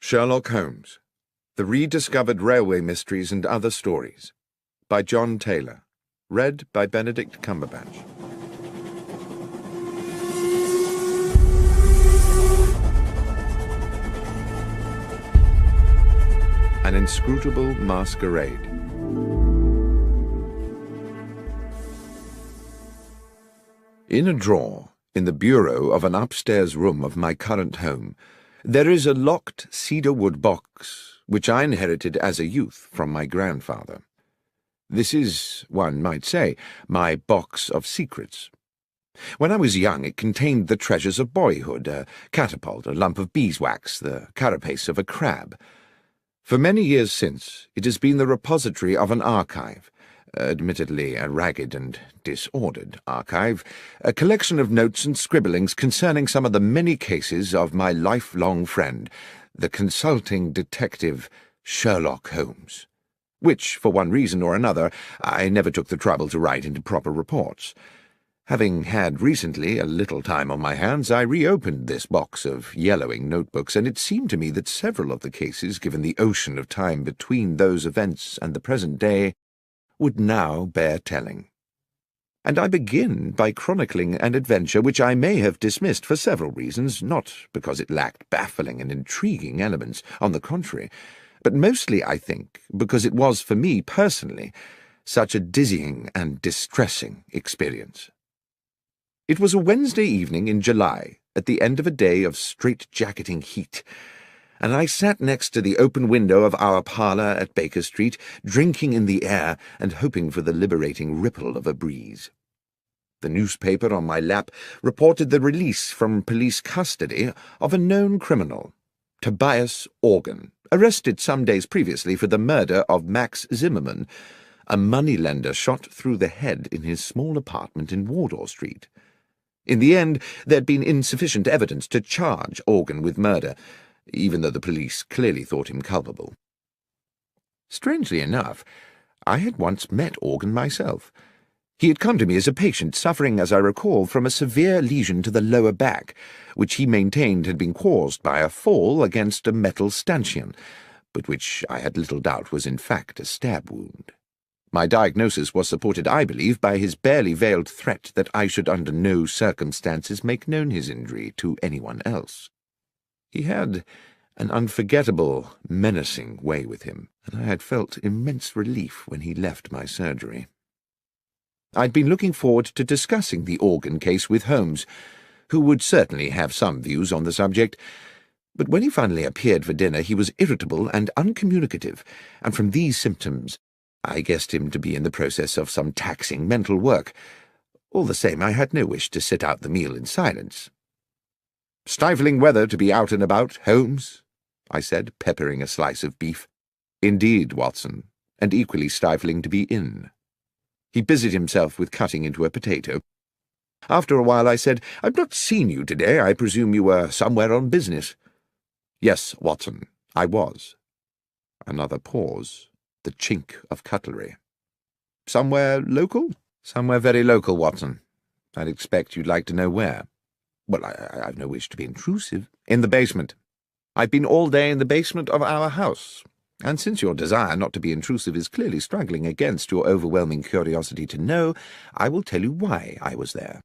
Sherlock Holmes, The Rediscovered Railway Mysteries and Other Stories, by John Taylor. Read by Benedict Cumberbatch. An Inscrutable Masquerade. In a drawer, in the bureau of an upstairs room of my current home, there is a locked cedar-wood box, which I inherited as a youth from my grandfather. This is, one might say, my box of secrets. When I was young, it contained the treasures of boyhood, a catapult, a lump of beeswax, the carapace of a crab. For many years since, it has been the repository of an archive, admittedly a ragged and disordered archive, a collection of notes and scribblings concerning some of the many cases of my lifelong friend, the consulting detective Sherlock Holmes, which, for one reason or another, I never took the trouble to write into proper reports. Having had recently a little time on my hands, I reopened this box of yellowing notebooks, and it seemed to me that several of the cases, given the ocean of time between those events and the present day, would now bear telling. And I begin by chronicling an adventure which I may have dismissed for several reasons, not because it lacked baffling and intriguing elements, on the contrary, but mostly, I think, because it was, for me personally, such a dizzying and distressing experience. It was a Wednesday evening in July, at the end of a day of strait-jacketing heat, and I sat next to the open window of our parlour at Baker Street, drinking in the air and hoping for the liberating ripple of a breeze. The newspaper on my lap reported the release from police custody of a known criminal, Tobias Organ, arrested some days previously for the murder of Max Zimmerman, a moneylender shot through the head in his small apartment in Wardour Street. In the end, there had been insufficient evidence to charge Organ with murder, even though the police clearly thought him culpable. Strangely enough, I had once met Organ myself. He had come to me as a patient suffering, as I recall, from a severe lesion to the lower back, which he maintained had been caused by a fall against a metal stanchion, but which I had little doubt was in fact a stab wound. My diagnosis was supported, I believe, by his barely veiled threat that I should under no circumstances make known his injury to anyone else. He had an unforgettable, menacing way with him, and I had felt immense relief when he left my surgery. I'd been looking forward to discussing the Organ case with Holmes, who would certainly have some views on the subject, but when he finally appeared for dinner he was irritable and uncommunicative, and from these symptoms I guessed him to be in the process of some taxing mental work. All the same, I had no wish to sit out the meal in silence. "Stifling weather to be out and about, Holmes," I said, peppering a slice of beef. "Indeed, Watson, and equally stifling to be in." He busied himself with cutting into a potato. After a while I said, "I've not seen you today. I presume you were somewhere on business." "Yes, Watson, I was." Another pause, the chink of cutlery. "Somewhere local?" "Somewhere very local, Watson. I'd expect you'd like to know where." "Well, I've no wish to be intrusive." "In the basement. I've been all day in the basement of our house, and since your desire not to be intrusive is clearly struggling against your overwhelming curiosity to know, I will tell you why I was there."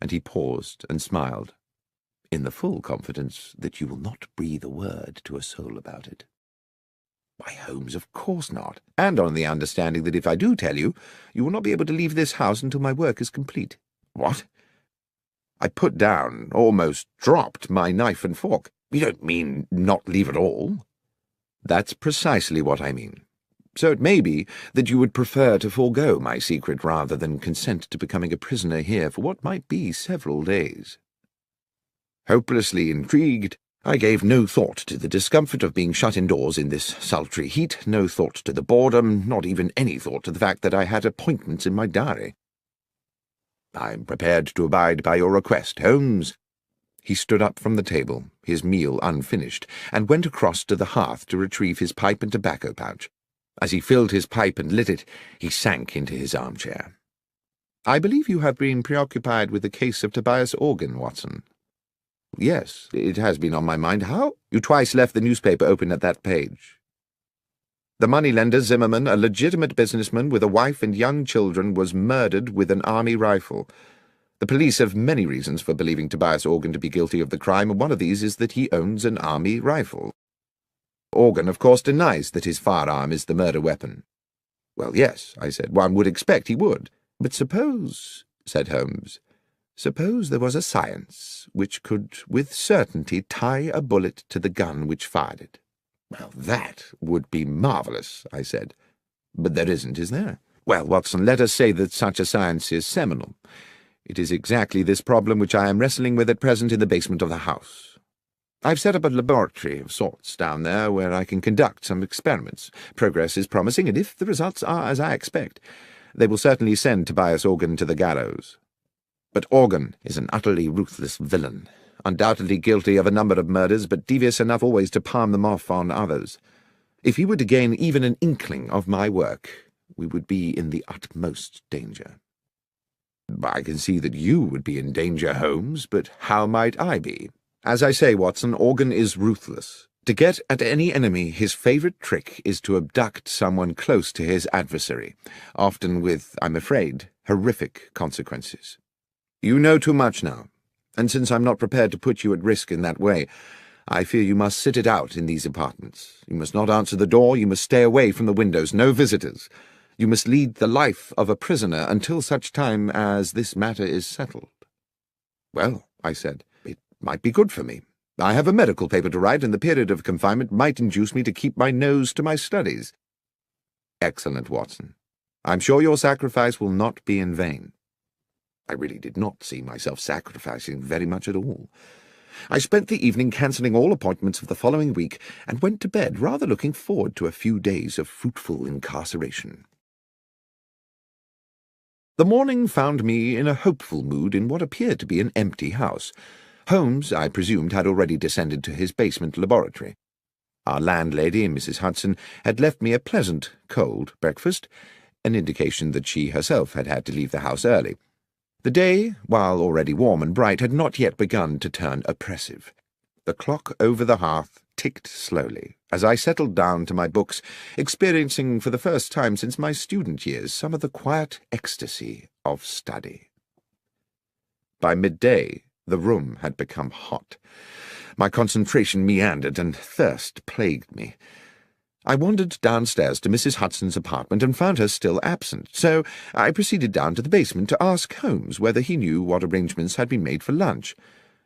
And he paused and smiled, "in the full confidence that you will not breathe a word to a soul about it." "Why, Holmes, of course not, and on the understanding that if I do tell you, you will not be able to leave this house until my work is complete." "What?" I put down, almost dropped, my knife and fork. "You don't mean not leave at all?" "That's precisely what I mean. So it may be that you would prefer to forego my secret rather than consent to becoming a prisoner here for what might be several days." Hopelessly intrigued, I gave no thought to the discomfort of being shut indoors in this sultry heat, no thought to the boredom, not even any thought to the fact that I had appointments in my diary. "I'm prepared to abide by your request, Holmes." He stood up from the table, his meal unfinished, and went across to the hearth to retrieve his pipe and tobacco pouch. As he filled his pipe and lit it, he sank into his armchair. "I believe you have been preoccupied with the case of Tobias Organ, Watson." Yes, it has been on my mind. How? You twice left the newspaper open at that page. The moneylender Zimmerman, a legitimate businessman with a wife and young children, was murdered with an army rifle. The police have many reasons for believing Tobias Organ to be guilty of the crime, and one of these is that he owns an army rifle. Organ, of course, denies that his firearm is the murder weapon. Well, yes, I said, one would expect he would. But suppose, said Holmes, suppose there was a science which could with certainty tie a bullet to the gun which fired it. Well, that would be marvellous, I said. But there isn't, is there? Well, Watson, let us say that such a science is seminal. It is exactly this problem which I am wrestling with at present in the basement of the house. I've set up a laboratory of sorts down there where I can conduct some experiments. Progress is promising, and if the results are as I expect, they will certainly send Tobias Organ to the gallows. But Organ is an utterly ruthless villain, undoubtedly guilty of a number of murders, but devious enough always to palm them off on others. If he were to gain even an inkling of my work, we would be in the utmost danger. I can see that you would be in danger, Holmes, but how might I be? As I say, Watson, Organ is ruthless. To get at any enemy, his favourite trick is to abduct someone close to his adversary, often with, I'm afraid, horrific consequences. You know too much now, and since I'm not prepared to put you at risk in that way, I fear you must sit it out in these apartments. You must not answer the door, you must stay away from the windows, no visitors. You must lead the life of a prisoner until such time as this matter is settled. Well, I said, it might be good for me. I have a medical paper to write, and the period of confinement might induce me to keep my nose to my studies. Excellent, Watson. I'm sure your sacrifice will not be in vain. I really did not see myself sacrificing very much at all. I spent the evening cancelling all appointments of the following week, and went to bed rather looking forward to a few days of fruitful incarceration. The morning found me in a hopeful mood in what appeared to be an empty house. Holmes, I presumed, had already descended to his basement laboratory. Our landlady, Mrs. Hudson, had left me a pleasant, cold breakfast, an indication that she herself had had to leave the house early. The day, while already warm and bright, had not yet begun to turn oppressive. The clock over the hearth ticked slowly as I settled down to my books, experiencing for the first time since my student years some of the quiet ecstasy of study. By midday, the room had become hot. My concentration meandered, and thirst plagued me. I wandered downstairs to Mrs. Hudson's apartment and found her still absent, so I proceeded down to the basement to ask Holmes whether he knew what arrangements had been made for lunch.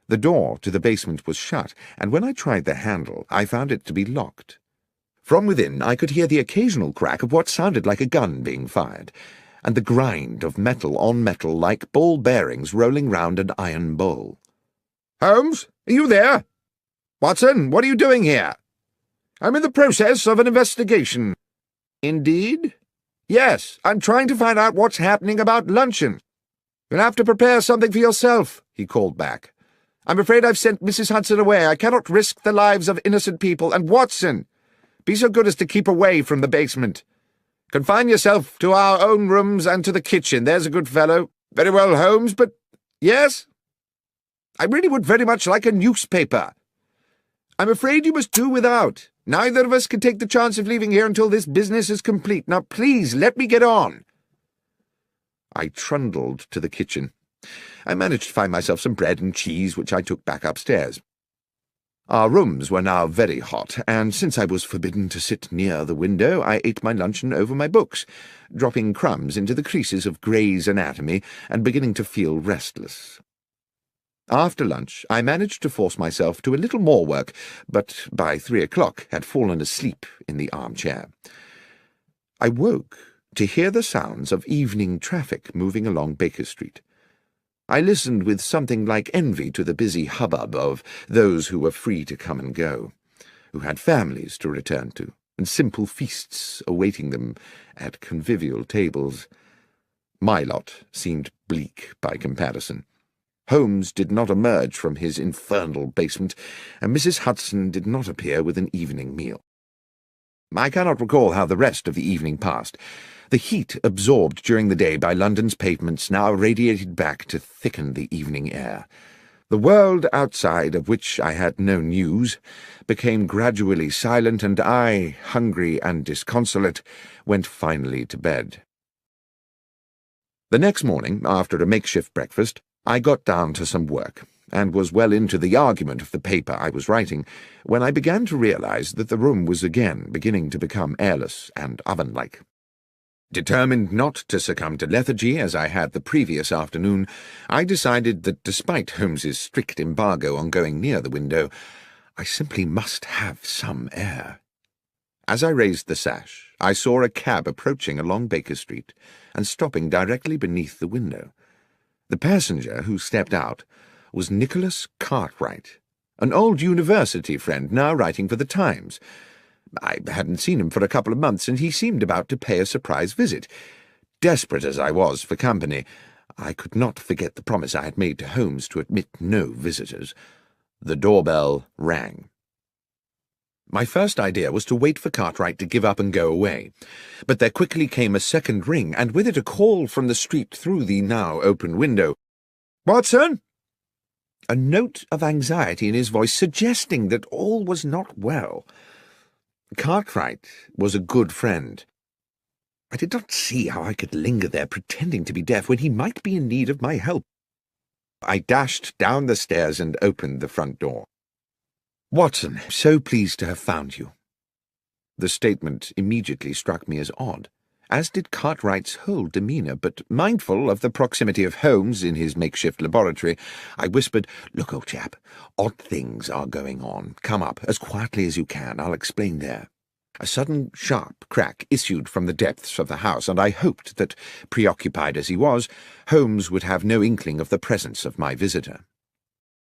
The door to the basement was shut, and when I tried the handle, I found it to be locked. From within, I could hear the occasional crack of what sounded like a gun being fired, and the grind of metal on metal like ball bearings rolling round an iron bowl. "Holmes, are you there? Watson, what are you doing here?" "I'm in the process of an investigation." "Indeed?" "Yes, I'm trying to find out what's happening about luncheon." "You'll have to prepare something for yourself," he called back. "I'm afraid I've sent Mrs. Hudson away. I cannot risk the lives of innocent people. And Watson, be so good as to keep away from the basement. Confine yourself to our own rooms and to the kitchen. There's a good fellow." "Very well, Holmes, but—" "Yes?" "I really would very much like a newspaper." "I'm afraid you must do without. Neither of us can take the chance of leaving here until this business is complete. Now, please, let me get on." I trundled to the kitchen. I managed to find myself some bread and cheese, which I took back upstairs. Our rooms were now very hot, and since I was forbidden to sit near the window, I ate my luncheon over my books, dropping crumbs into the creases of Gray's Anatomy and beginning to feel restless. After lunch, I managed to force myself to a little more work, but by 3 o'clock had fallen asleep in the armchair. I woke to hear the sounds of evening traffic moving along Baker Street. I listened with something like envy to the busy hubbub of those who were free to come and go, who had families to return to, and simple feasts awaiting them at convivial tables. My lot seemed bleak by comparison. Holmes did not emerge from his infernal basement, and Mrs. Hudson did not appear with an evening meal. I cannot recall how the rest of the evening passed. The heat absorbed during the day by London's pavements now radiated back to thicken the evening air. The world outside, of which I had no news, became gradually silent, and I, hungry and disconsolate, went finally to bed. The next morning, after a makeshift breakfast, I got down to some work, and was well into the argument of the paper I was writing, when I began to realize that the room was again beginning to become airless and oven-like. Determined not to succumb to lethargy as I had the previous afternoon, I decided that despite Holmes's strict embargo on going near the window, I simply must have some air. As I raised the sash, I saw a cab approaching along Baker Street and stopping directly beneath the window. The passenger who stepped out was Nicholas Cartwright, an old university friend now writing for the Times. I hadn't seen him for a couple of months, and he seemed about to pay a surprise visit. Desperate as I was for company, I could not forget the promise I had made to Holmes to admit no visitors. The doorbell rang. My first idea was to wait for Cartwright to give up and go away, but there quickly came a second ring, and with it a call from the street through the now open window. "Watson!" A note of anxiety in his voice, suggesting that all was not well. Cartwright was a good friend. I did not see how I could linger there pretending to be deaf when he might be in need of my help. I dashed down the stairs and opened the front door. "Watson, so pleased to have found you." The statement immediately struck me as odd, as did Cartwright's whole demeanour, but mindful of the proximity of Holmes in his makeshift laboratory, I whispered, "Look, old chap, odd things are going on. Come up, as quietly as you can. I'll explain there." A sudden sharp crack issued from the depths of the house, and I hoped that, preoccupied as he was, Holmes would have no inkling of the presence of my visitor.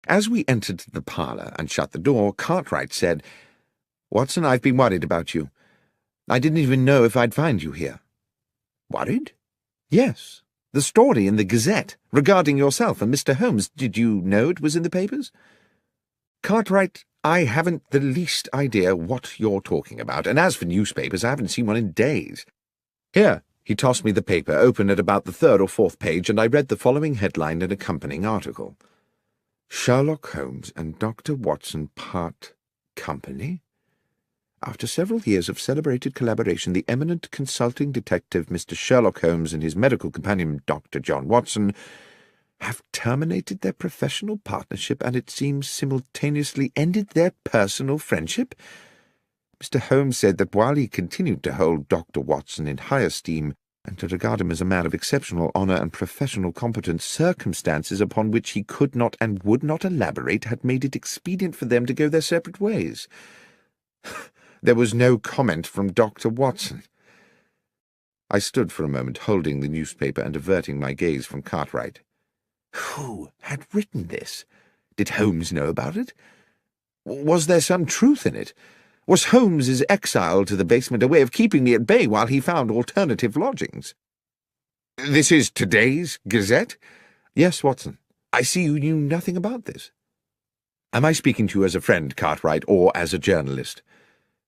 As we entered the parlour and shut the door, Cartwright said, "Watson, I've been worried about you. I didn't even know if I'd find you here." "Worried?" "Yes. The story in the Gazette regarding yourself and Mr. Holmes. Did you know it was in the papers?" "Cartwright, I haven't the least idea what you're talking about, and as for newspapers, I haven't seen one in days. Here." He tossed me the paper, open at about the third or fourth page, and I read the following headline and accompanying article. "Sherlock Holmes and Dr. Watson part company? After several years of celebrated collaboration, the eminent consulting detective Mr. Sherlock Holmes and his medical companion Dr. John Watson have terminated their professional partnership and, it seems, simultaneously ended their personal friendship. Mr. Holmes said that while he continued to hold Dr. Watson in high esteem and to regard him as a man of exceptional honour and professional competence, circumstances upon which he could not and would not elaborate had made it expedient for them to go their separate ways. There was no comment from Dr. Watson." I stood for a moment, holding the newspaper and averting my gaze from Cartwright. Who had written this? Did Holmes know about it? Was there some truth in it? Was Holmes's exile to the basement a way of keeping me at bay while he found alternative lodgings? "This is today's Gazette?" "Yes, Watson. I see you knew nothing about this." "Am I speaking to you as a friend, Cartwright, or as a journalist?"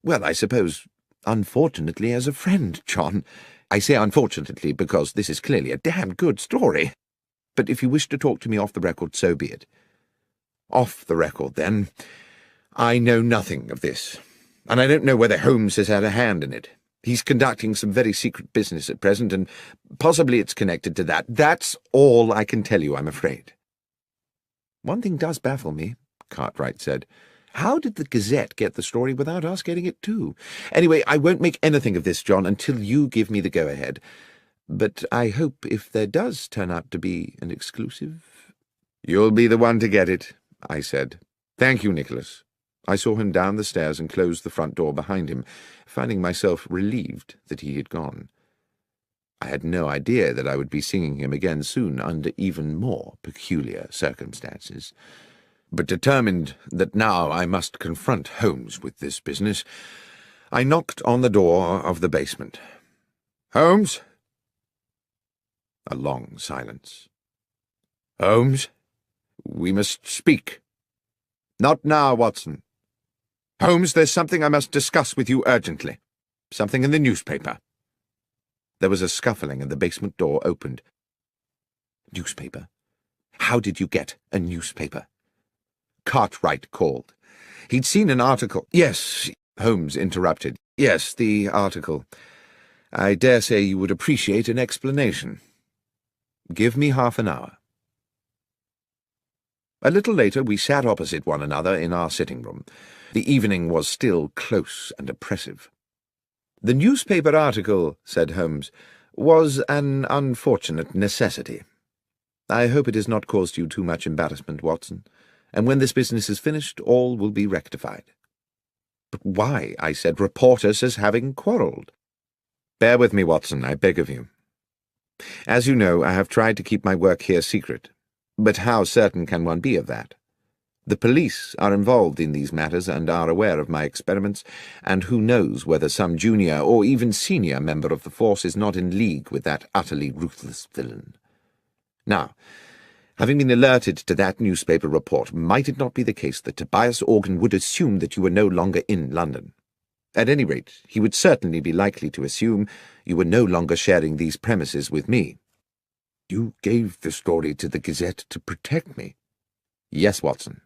"Well, I suppose, unfortunately, as a friend, John. I say unfortunately because this is clearly a damned good story. But if you wish to talk to me off the record, so be it." "Off the record, then. I know nothing of this, and I don't know whether Holmes has had a hand in it. He's conducting some very secret business at present, and possibly it's connected to that. That's all I can tell you, I'm afraid." "One thing does baffle me," Cartwright said. "How did the Gazette get the story without us getting it too? Anyway, I won't make anything of this, John, until you give me the go-ahead. But I hope if there does turn out to be an exclusive—" "You'll be the one to get it," I said. "Thank you, Nicholas." I saw him down the stairs and closed the front door behind him, finding myself relieved that he had gone. I had no idea that I would be seeing him again soon under even more peculiar circumstances. But determined that now I must confront Holmes with this business, I knocked on the door of the basement. "Holmes?" A long silence. "Holmes? We must speak." "Not now, Watson." "Holmes, there's something I must discuss with you urgently. Something in the newspaper." There was a scuffling and the basement door opened. "Newspaper? How did you get a newspaper?" Cartwright called. He'd seen an article— Yes, Holmes interrupted. Yes, the article. I dare say you would appreciate an explanation. Give me half an hour. A little later we sat opposite one another in our sitting-room. The evening was still close and oppressive. "The newspaper article," said Holmes, "was an unfortunate necessity. I hope it has not caused you too much embarrassment, Watson, and when this business is finished, all will be rectified." "But why," I said, "report us as having quarrelled?" "Bear with me, Watson, I beg of you. As you know, I have tried to keep my work here secret. But how certain can one be of that? The police are involved in these matters and are aware of my experiments, and who knows whether some junior or even senior member of the force is not in league with that utterly ruthless villain. Now, having been alerted to that newspaper report, might it not be the case that Tobias Organ would assume that you were no longer in London? At any rate, he would certainly be likely to assume you were no longer sharing these premises with me." "You gave the story to the Gazette to protect me?" "Yes, Watson.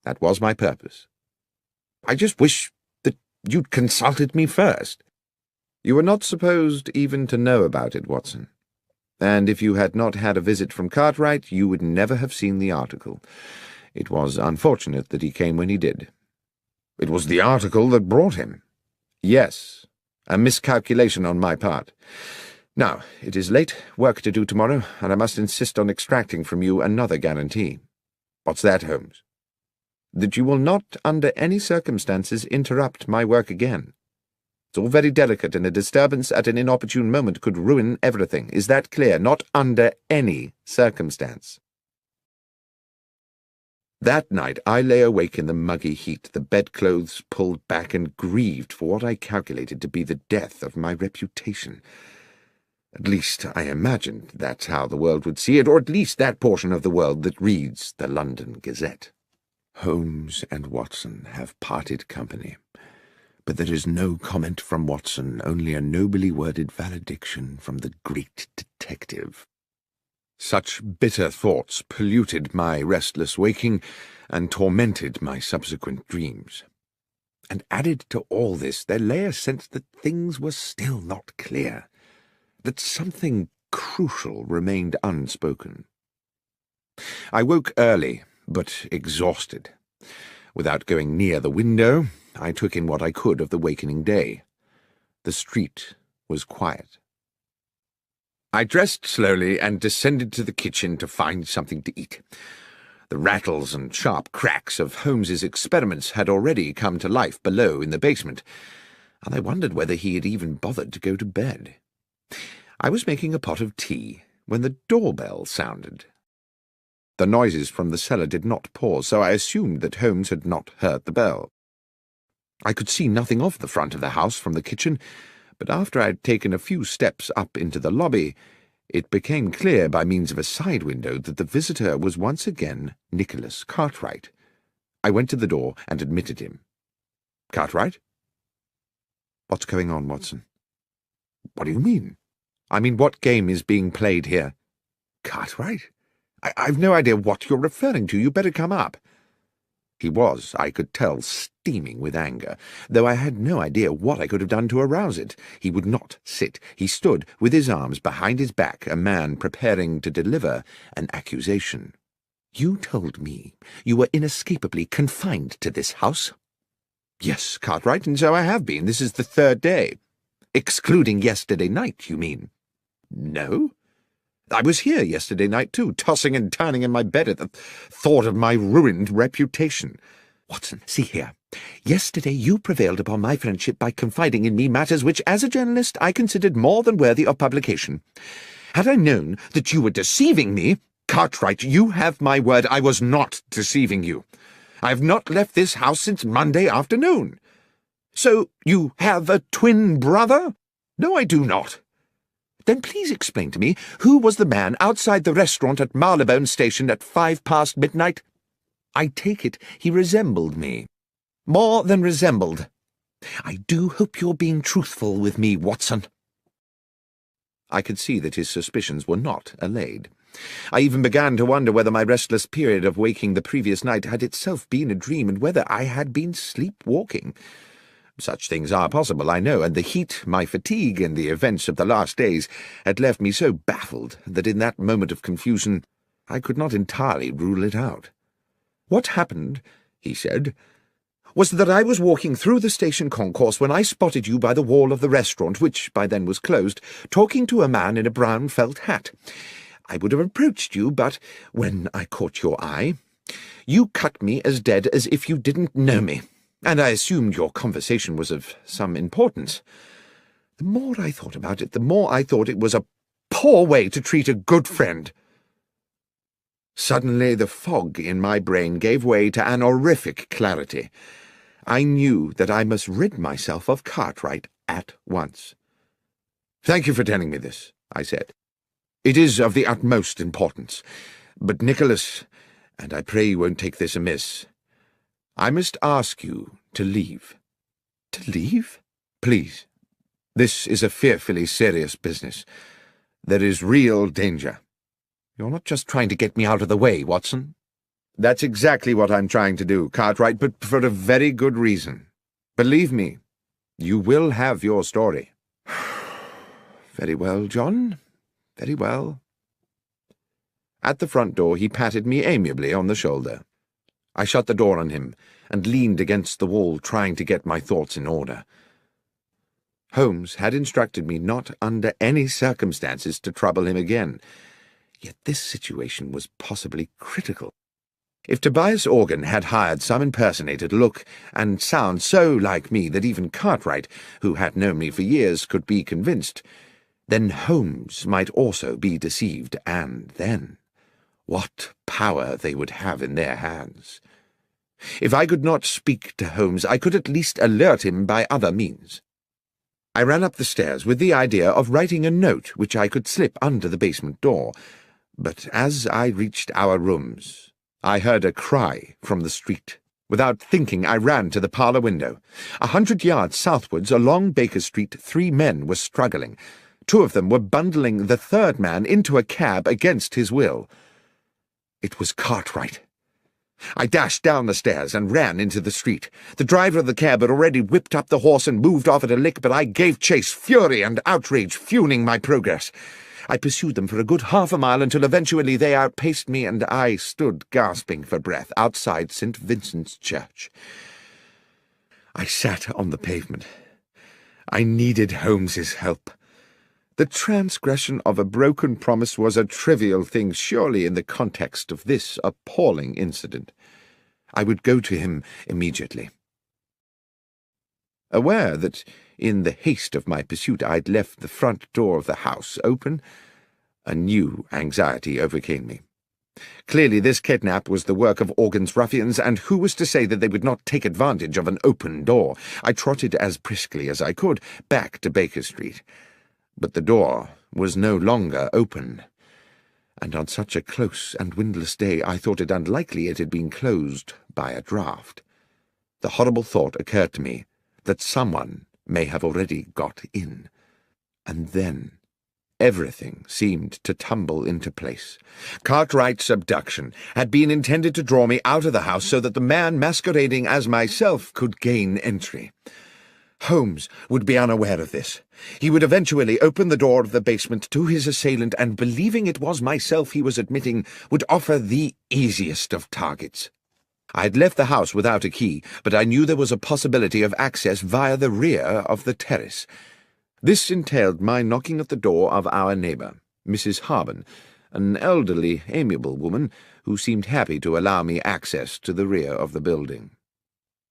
That was my purpose." "I just wish that you'd consulted me first." "You were not supposed even to know about it, Watson. And if you had not had a visit from Cartwright, you would never have seen the article. It was unfortunate that he came when he did." "It was the article that brought him." "Yes, a miscalculation on my part. Now, it is late, work to do tomorrow, and I must insist on extracting from you another guarantee." "What's that, Holmes?" "That you will not, under any circumstances, interrupt my work again. It's all very delicate, and a disturbance at an inopportune moment could ruin everything. Is that clear? Not under any circumstance." That night I lay awake in the muggy heat, the bedclothes pulled back, and grieved for what I calculated to be the death of my reputation. At least, I imagined that's how the world would see it, or at least that portion of the world that reads the London Gazette. Holmes and Watson have parted company, but there is no comment from Watson, only a nobly worded valediction from the great detective. Such bitter thoughts polluted my restless waking and tormented my subsequent dreams. And added to all this, there lay a sense that things were still not clear, that something crucial remained unspoken. I woke early, but exhausted. Without going near the window, I took in what I could of the wakening day. The street was quiet. I dressed slowly and descended to the kitchen to find something to eat. The rattles and sharp cracks of Holmes's experiments had already come to life below in the basement, and I wondered whether he had even bothered to go to bed. I was making a pot of tea when the doorbell sounded. The noises from the cellar did not pause, so I assumed that Holmes had not heard the bell. I could see nothing of the front of the house from the kitchen, but after I had taken a few steps up into the lobby, it became clear by means of a side window that the visitor was once again Nicholas Cartwright. I went to the door and admitted him. "Cartwright?" "What's going on, Watson?" "What do you mean?" "I mean, what game is being played here?" "Cartwright? I've no idea what you're referring to. You better come up." He was, I could tell, steaming with anger, though I had no idea what I could have done to arouse it. He would not sit. He stood with his arms behind his back, a man preparing to deliver an accusation. "You told me you were inescapably confined to this house?" "Yes, Cartwright, and so I have been. This is the third day." "Excluding yesterday night, you mean?" "No. I was here yesterday night, too, tossing and turning in my bed at the thought of my ruined reputation." "Watson, see here. Yesterday you prevailed upon my friendship by confiding in me matters which, as a journalist, I considered more than worthy of publication. Had I known that you were deceiving me—" "Cartwright, you have my word I was not deceiving you. I have not left this house since Monday afternoon." "So you have a twin brother?" "No, I do not." "Then please explain to me who was the man outside the restaurant at Marylebone Station at 5 past midnight?" "I take it he resembled me." "More than resembled. I do hope you're being truthful with me, Watson." I could see that his suspicions were not allayed. I even began to wonder whether my restless period of waking the previous night had itself been a dream, and whether I had been sleepwalking. Such things are possible, I know, and the heat, my fatigue, and the events of the last days had left me so baffled that in that moment of confusion I could not entirely rule it out. "What happened," he said, "was that I was walking through the station concourse when I spotted you by the wall of the restaurant, which by then was closed, talking to a man in a brown felt hat. I would have approached you, but when I caught your eye, you cut me as dead as if you didn't know me, and I assumed your conversation was of some importance. The more I thought about it, the more I thought it was a poor way to treat a good friend." Suddenly the fog in my brain gave way to an horrific clarity. I knew that I must rid myself of Cartwright at once. "Thank you for telling me this," I said. "It is of the utmost importance. But, Nicholas, and I pray you won't take this amiss, I must ask you to leave." "To leave?" "Please. This is a fearfully serious business. There is real danger." "You're not just trying to get me out of the way, Watson?" "That's exactly what I'm trying to do, Cartwright, but for a very good reason. Believe me, you will have your story." "Very well, John, very well." At the front door he patted me amiably on the shoulder. I shut the door on him and leaned against the wall, trying to get my thoughts in order. Holmes had instructed me not under any circumstances to trouble him again, yet this situation was possibly critical. If Tobias Organ had hired some impersonator to look and sound so like me that even Cartwright, who had known me for years, could be convinced, then Holmes might also be deceived, and then what power they would have in their hands. If I could not speak to Holmes, I could at least alert him by other means. I ran up the stairs with the idea of writing a note which I could slip under the basement door, but as I reached our rooms, I heard a cry from the street. Without thinking, I ran to the parlour window. 100 yards southwards along Baker Street, 3 men were struggling. 2 of them were bundling the 3rd man into a cab against his will. It was Cartwright. I dashed down the stairs and ran into the street. The driver of the cab had already whipped up the horse and moved off at a lick, but I gave chase, fury and outrage fueling my progress. I pursued them for a good half a mile until eventually they outpaced me, and I stood gasping for breath outside St. Vincent's Church. I sat on the pavement. I needed Holmes's help. The transgression of a broken promise was a trivial thing, surely, in the context of this appalling incident. I would go to him immediately. Aware that, in the haste of my pursuit, I'd left the front door of the house open, a new anxiety overcame me. Clearly this kidnap was the work of Organ's ruffians, and who was to say that they would not take advantage of an open door? I trotted as briskly as I could back to Baker Street. But the door was no longer open, and on such a close and windless day I thought it unlikely it had been closed by a draught. The horrible thought occurred to me that someone may have already got in, and then everything seemed to tumble into place. Cartwright's abduction had been intended to draw me out of the house so that the man masquerading as myself could gain entry. Holmes would be unaware of this. He would eventually open the door of the basement to his assailant, and, believing it was myself he was admitting, would offer the easiest of targets. I had left the house without a key, but I knew there was a possibility of access via the rear of the terrace. This entailed my knocking at the door of our neighbour, Mrs. Harben, an elderly, amiable woman who seemed happy to allow me access to the rear of the building.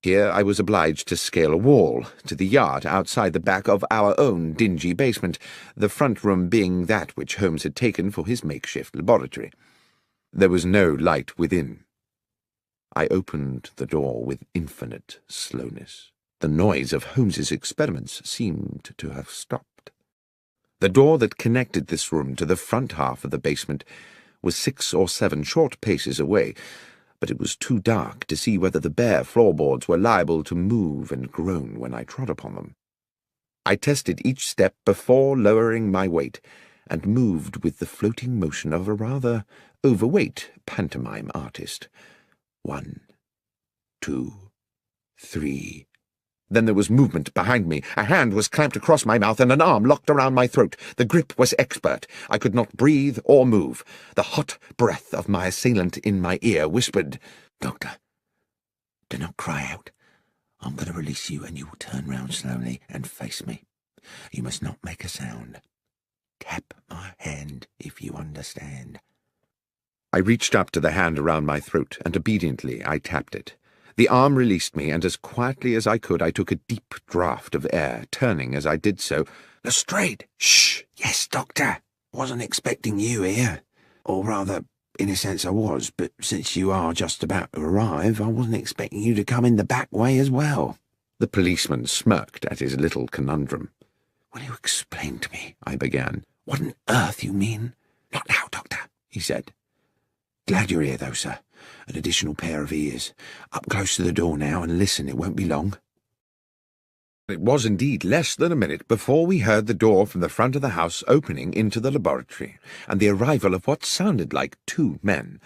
Here I was obliged to scale a wall to the yard outside the back of our own dingy basement, the front room being that which Holmes had taken for his makeshift laboratory. There was no light within. I opened the door with infinite slowness. The noise of Holmes's experiments seemed to have stopped. The door that connected this room to the front half of the basement was 6 or 7 short paces away, but it was too dark to see whether the bare floorboards were liable to move and groan when I trod upon them. I tested each step before lowering my weight, and moved with the floating motion of a rather overweight pantomime artist. 1, 2, 3. Then there was movement behind me. A hand was clamped across my mouth and an arm locked around my throat. The grip was expert. I could not breathe or move. The hot breath of my assailant in my ear whispered, "Doctor, do not cry out. I'm going to release you and you will turn round slowly and face me. You must not make a sound. Tap my hand if you understand." I reached up to the hand around my throat, and obediently I tapped it. The arm released me, and as quietly as I could I took a deep draught of air, turning as I did so. "Lestrade!" "Shh! Yes, Doctor. Wasn't expecting you here. Or rather, in a sense I was, but since you are just about to arrive, I wasn't expecting you to come in the back way as well." The policeman smirked at his little conundrum. "Will you explain to me," I began, "what on earth you mean?" "Not now, Doctor," he said. "Glad you're here, though, sir. An additional pair of ears. Up close to the door now and listen, it won't be long." It was indeed less than a minute before we heard the door from the front of the house opening into the laboratory, and the arrival of what sounded like 2 men.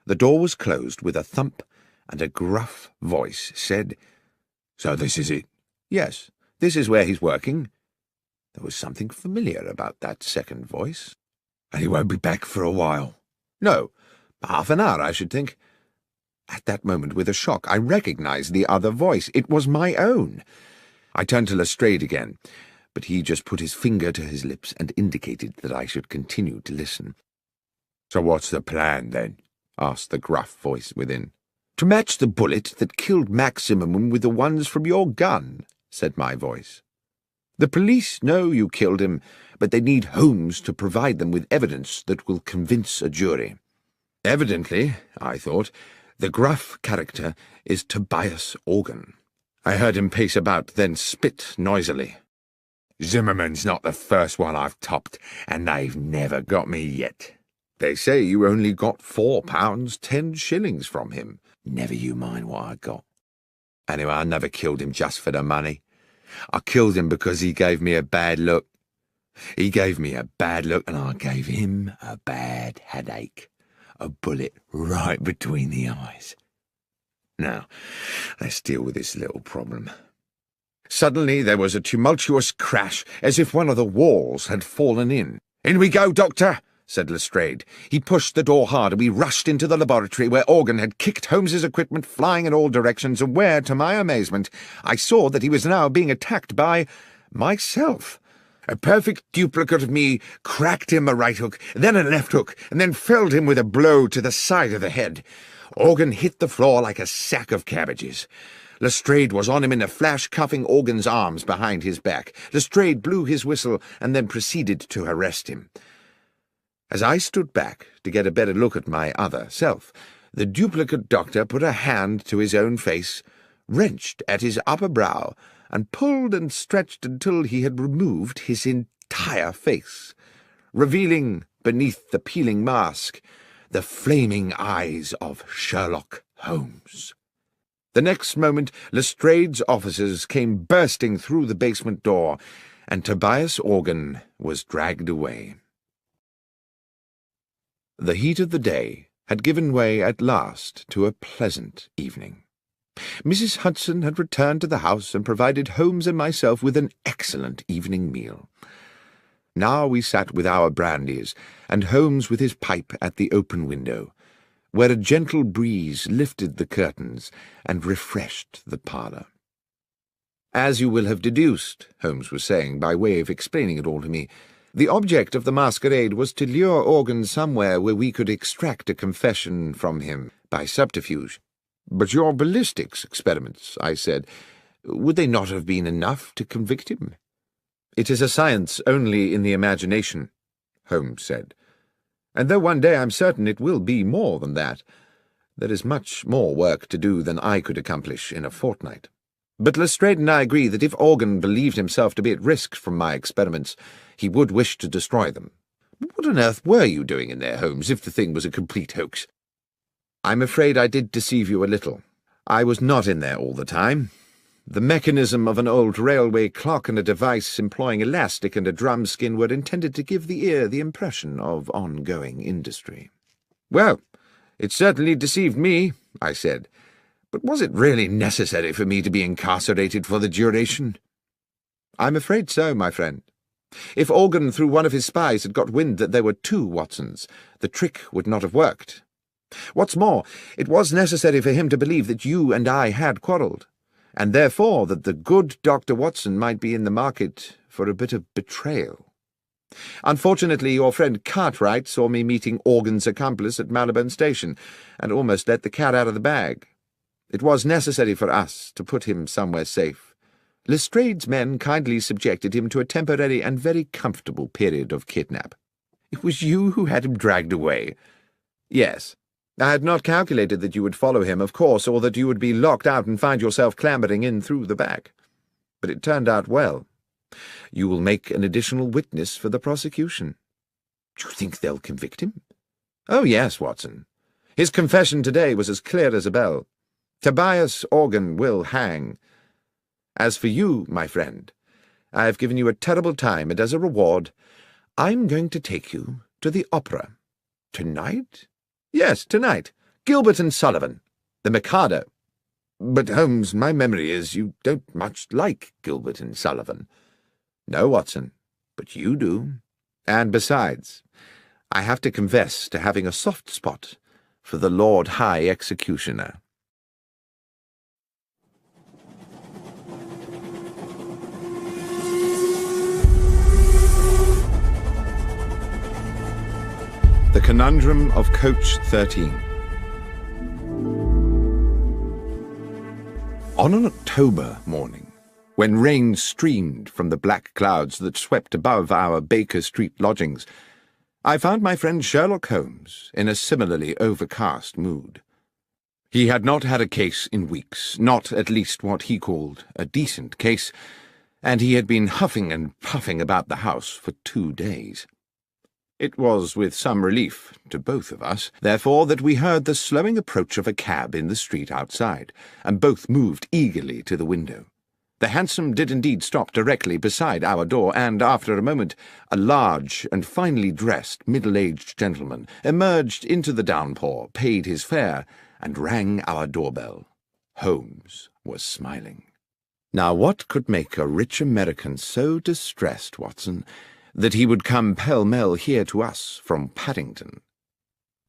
The door was closed with a thump, and a gruff voice said, "So this is it?" "Yes, this is where he's working." There was something familiar about that second voice. "And he won't be back for a while?" "No. Half an hour, I should think." At that moment, with a shock, I recognized the other voice. It was my own. I turned to Lestrade again, but he just put his finger to his lips and indicated that I should continue to listen. "So what's the plan, then?" asked the gruff voice within. "To match the bullet that killed Maximum with the ones from your gun," said my voice. "The police know you killed him, but they need Holmes to provide them with evidence that will convince a jury. Evidently, I thought, the gruff character is Tobias Organ." I heard him pace about, then spit noisily. "Zimmerman's not the first one I've topped, and they've never got me yet. They say you only got £4 10 from him." "Never you mind what I got. Anyway, I never killed him just for the money. I killed him because he gave me a bad look. He gave me a bad look, and I gave him a bad headache. A bullet right between the eyes. Now, let's deal with this little problem." Suddenly there was a tumultuous crash, as if one of the walls had fallen in. "In we go, Doctor," said Lestrade. He pushed the door hard, and we rushed into the laboratory, where Organ had kicked Holmes's equipment flying in all directions, and where, to my amazement, I saw that he was now being attacked by myself. A perfect duplicate of me cracked him a right hook, then a left hook, and then felled him with a blow to the side of the head. Organ hit the floor like a sack of cabbages. Lestrade was on him in a flash, cuffing Organ's arms behind his back. Lestrade blew his whistle and then proceeded to arrest him. As I stood back to get a better look at my other self, the duplicate doctor put a hand to his own face, wrenched at his upper brow, and pulled and stretched until he had removed his entire face, revealing, beneath the peeling mask, the flaming eyes of Sherlock Holmes. The next moment Lestrade's officers came bursting through the basement door, and Tobias Organ was dragged away. The heat of the day had given way at last to a pleasant evening. Mrs. Hudson had returned to the house and provided Holmes and myself with an excellent evening meal. Now we sat with our brandies, and Holmes with his pipe at the open window, where a gentle breeze lifted the curtains and refreshed the parlour. "As you will have deduced," Holmes was saying, by way of explaining it all to me, "the object of the masquerade was to lure Organ somewhere where we could extract a confession from him by subterfuge." "But your ballistics experiments," I said, "would they not have been enough to convict him?" "It is a science only in the imagination," Holmes said, "and though one day I'm certain it will be more than that, there is much more work to do than I could accomplish in a fortnight. But Lestrade and I agree that if Organ believed himself to be at risk from my experiments, he would wish to destroy them. What on earth were you doing in there, Holmes, if the thing was a complete hoax?" "I'm afraid I did deceive you a little. I was not in there all the time. The mechanism of an old railway clock and a device employing elastic and a drum skin were intended to give the ear the impression of ongoing industry. "Well, it certainly deceived me," I said. "But was it really necessary for me to be incarcerated for the duration?" "I'm afraid so, my friend. If Organ, through one of his spies, had got wind that there were two Watsons, the trick would not have worked. What's more, it was necessary for him to believe that you and I had quarrelled, and therefore that the good Dr. Watson might be in the market for a bit of betrayal. Unfortunately, your friend Cartwright saw me meeting Organ's accomplice at Marylebone Station, and almost let the cat out of the bag. It was necessary for us to put him somewhere safe. Lestrade's men kindly subjected him to a temporary and very comfortable period of kidnap. It was you who had him dragged away." "Yes. I had not calculated that you would follow him, of course, or that you would be locked out and find yourself clambering in through the back. But it turned out well. You will make an additional witness for the prosecution." "Do you think they'll convict him?" "Oh, yes, Watson. His confession today was as clear as a bell. Tobias Organ will hang. As for you, my friend, I have given you a terrible time, and as a reward, I'm going to take you to the opera." "Tonight?" "Yes, tonight. Gilbert and Sullivan. The Mikado." "But, Holmes, my memory is you don't much like Gilbert and Sullivan." "No, Watson, but you do. And besides, I have to confess to having a soft spot for the Lord High Executioner." The Conundrum of Coach 13. On an October morning, when rain streamed from the black clouds that swept above our Baker Street lodgings, I found my friend Sherlock Holmes in a similarly overcast mood. He had not had a case in weeks, not at least what he called a decent case, and he had been huffing and puffing about the house for 2 days. It was with some relief to both of us, therefore, that we heard the slowing approach of a cab in the street outside, and both moved eagerly to the window. The hansom did indeed stop directly beside our door, and after a moment a large and finely dressed middle-aged gentleman emerged into the downpour, paid his fare, and rang our doorbell. Holmes was smiling. Now, what could make a rich American so distressed, Watson, that he would come pell-mell here to us from Paddington?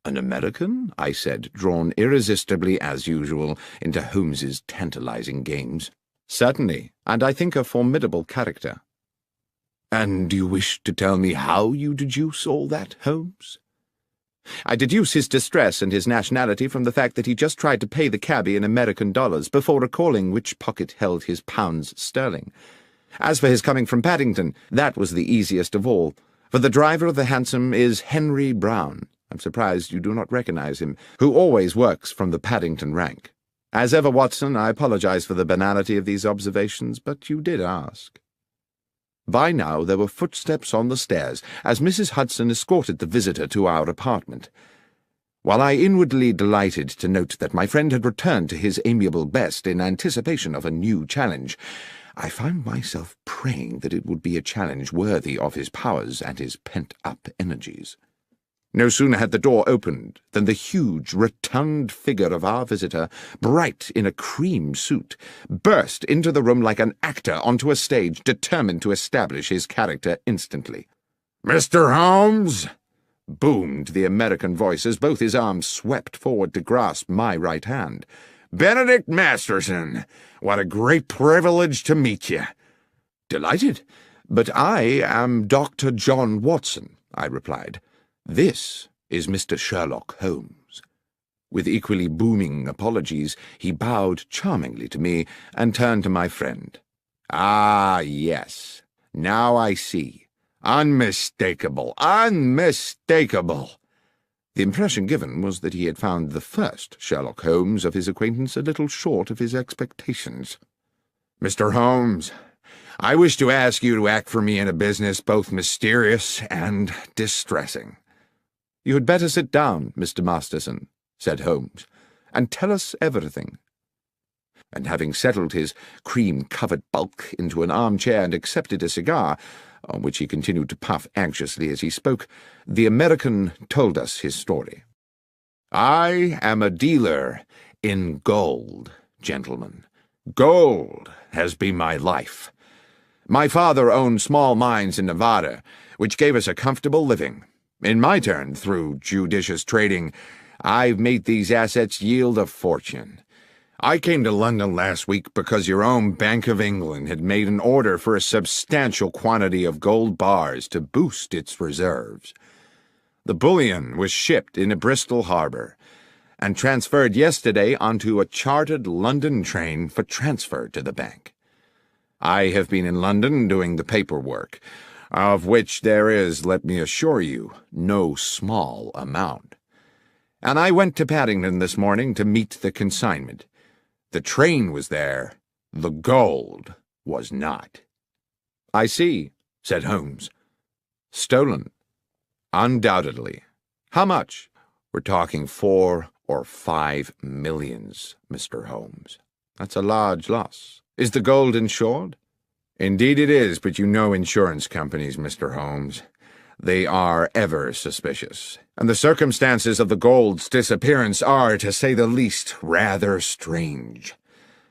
"An American?" I said, drawn irresistibly, as usual, into Holmes's tantalizing games. "Certainly, and I think a formidable character." "And do you wish to tell me how you deduce all that, Holmes?" "I deduce his distress and his nationality from the fact that he just tried to pay the cabby in American dollars before recalling which pocket held his pounds sterling. As for his coming from Paddington, that was the easiest of all, for the driver of the hansom is Henry Brown. I'm surprised you do not recognize him, who always works from the Paddington rank. As ever, Watson, I apologize for the banality of these observations, but you did ask." By now there were footsteps on the stairs, as Mrs. Hudson escorted the visitor to our apartment. While I inwardly delighted to note that my friend had returned to his amiable best in anticipation of a new challenge, I found myself praying that it would be a challenge worthy of his powers and his pent-up energies. No sooner had the door opened than the huge, rotund figure of our visitor, bright in a cream suit, burst into the room like an actor onto a stage, determined to establish his character instantly. "Mr. Holmes!" boomed the American voice as both his arms swept forward to grasp my right hand. "Benedict Masterson! What a great privilege to meet you!" "Delighted, but I am Dr. John Watson," I replied. "This is Mr. Sherlock Holmes." With equally booming apologies, he bowed charmingly to me and turned to my friend. "Ah, yes. Now I see. Unmistakable, unmistakable." The impression given was that he had found the first Sherlock Holmes of his acquaintance a little short of his expectations. "Mr. Holmes, I wish to ask you to act for me in a business both mysterious and distressing." "You had better sit down, Mr. Masterson," said Holmes, "and tell us everything." and having settled his cream-covered bulk into an armchair and accepted a cigar, on which he continued to puff anxiously as he spoke, the American told us his story. "I am a dealer in gold, gentlemen. Gold has been my life. My father owned small mines in Nevada, which gave us a comfortable living. In my turn, through judicious trading, I've made these assets yield a fortune. I came to London last week because your own Bank of England had made an order for a substantial quantity of gold bars to boost its reserves. The bullion was shipped into Bristol Harbour and transferred yesterday onto a chartered London train for transfer to the bank. I have been in London doing the paperwork, of which there is, let me assure you, no small amount. And I went to Paddington this morning to meet the consignment. The train was there, the gold was not." "I see," said Holmes. "Stolen." "Undoubtedly. How much?" "We're talking 4 or 5 millions, Mr. Holmes." "That's a large loss. Is the gold insured?" "Indeed it is, but you know insurance companies, Mr. Holmes. They are ever suspicious, and the circumstances of the gold's disappearance are, to say the least, rather strange."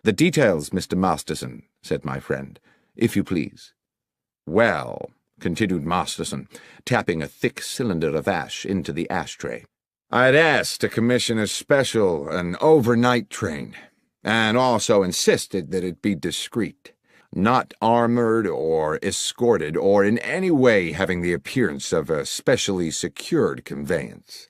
"The details, Mr. Masterson," said my friend, "if you please." "Well," continued Masterson, tapping a thick cylinder of ash into the ashtray, "I'd asked to commission an overnight train, and also insisted that it be discreet, not armored or escorted, or in any way having the appearance of a specially secured conveyance.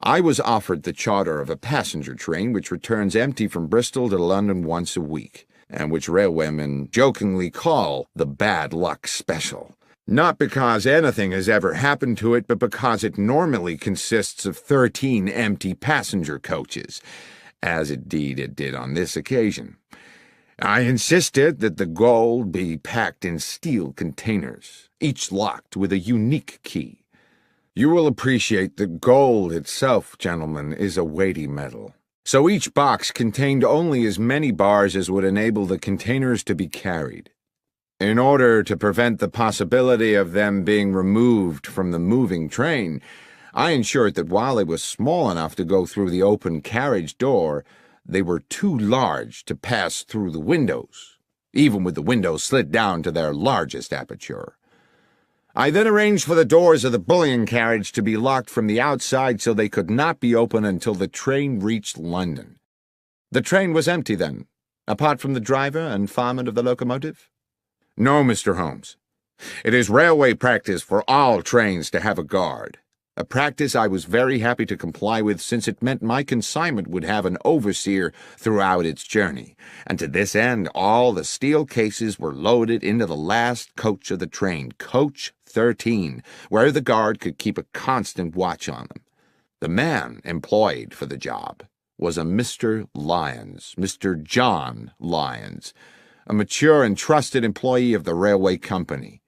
I was offered the charter of a passenger train which returns empty from Bristol to London once a week, and which railwaymen jokingly call the Bad Luck Special, not because anything has ever happened to it, but because it normally consists of 13 empty passenger coaches, as indeed it did on this occasion. I insisted that the gold be packed in steel containers, each locked with a unique key. You will appreciate that gold itself, gentlemen, is a weighty metal, so each box contained only as many bars as would enable the containers to be carried. In order to prevent the possibility of them being removed from the moving train, I ensured that while they were small enough to go through the open carriage door, they were too large to pass through the windows, even with the windows slid down to their largest aperture. I then arranged for the doors of the bullion carriage to be locked from the outside so they could not be opened until the train reached London. The train was empty then, apart from the driver and fireman of the locomotive? No, Mr. Holmes. It is railway practice for all trains to have a guard. A practice I was very happy to comply with, since it meant my consignment would have an overseer throughout its journey, and to this end all the steel cases were loaded into the last coach of the train, coach 13, where the guard could keep a constant watch on them. The man employed for the job was a Mr. Lyons, Mr. John Lyons, a mature and trusted employee of the railway company.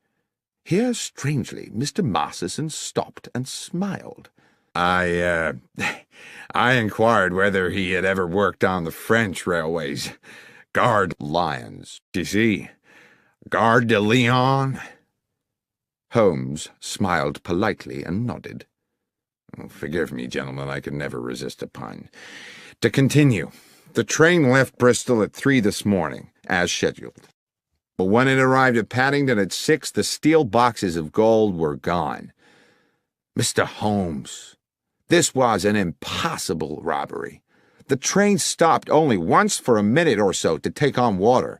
Here, strangely, Mr. Masterson stopped and smiled. I inquired whether he had ever worked on the French railways. Gare de Lyons, you see? Gare de Lyon? Holmes smiled politely and nodded. Oh, forgive me, gentlemen, I could never resist a pun. To continue, the train left Bristol at 3 this morning, as scheduled. But when it arrived at Paddington at 6, the steel boxes of gold were gone. Mr. Holmes, this was an impossible robbery. The train stopped only once for a minute or so to take on water.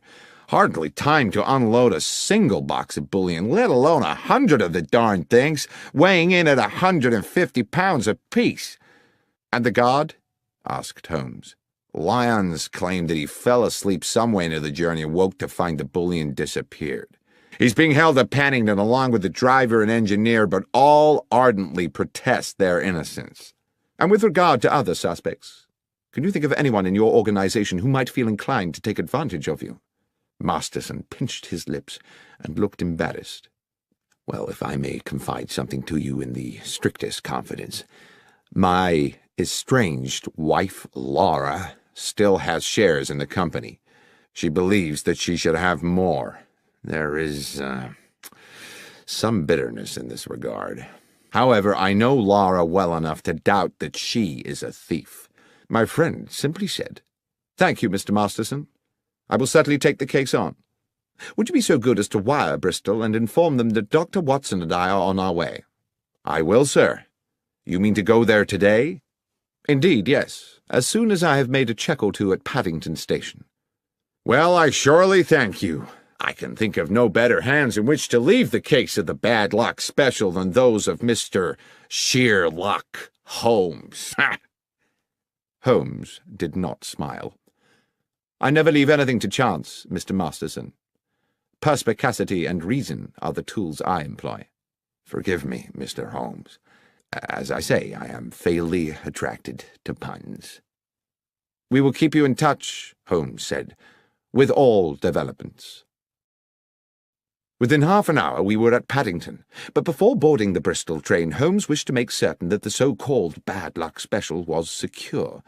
Hardly time to unload a single box of bullion, let alone 100 of the darned things, weighing in at 150 pounds apiece. And the guard? Asked Holmes. Lyons claimed that he fell asleep somewhere into the journey and woke to find the bullion disappeared. He's being held at Paddington along with the driver and engineer, but all ardently protest their innocence. And with regard to other suspects, can you think of anyone in your organization who might feel inclined to take advantage of you? Masterson pinched his lips and looked embarrassed. Well, if I may confide something to you in the strictest confidence, my estranged wife, Laura, still has shares in the company. She believes that she should have more. There is some bitterness in this regard. However, I know Laura well enough to doubt that she is a thief. My friend simply said, "Thank you, Mr. Masterson. I will certainly take the case on. Would you be so good as to wire Bristol and inform them that Dr. Watson and I are on our way?" "I will, sir. You mean to go there today?" "Indeed, yes, as soon as I have made a check or two at Paddington Station." "Well, I surely thank you. I can think of no better hands in which to leave the case of the bad luck special than those of Mr. Sherlock Holmes." Holmes did not smile. "I never leave anything to chance, Mr. Masterson. Perspicacity and reason are the tools I employ." "Forgive me, Mr. Holmes. As I say, I am fatally attracted to puns." "We will keep you in touch," Holmes said, "with all developments." Within half an hour we were at Paddington, but before boarding the Bristol train, Holmes wished to make certain that the so-called bad luck special was secure.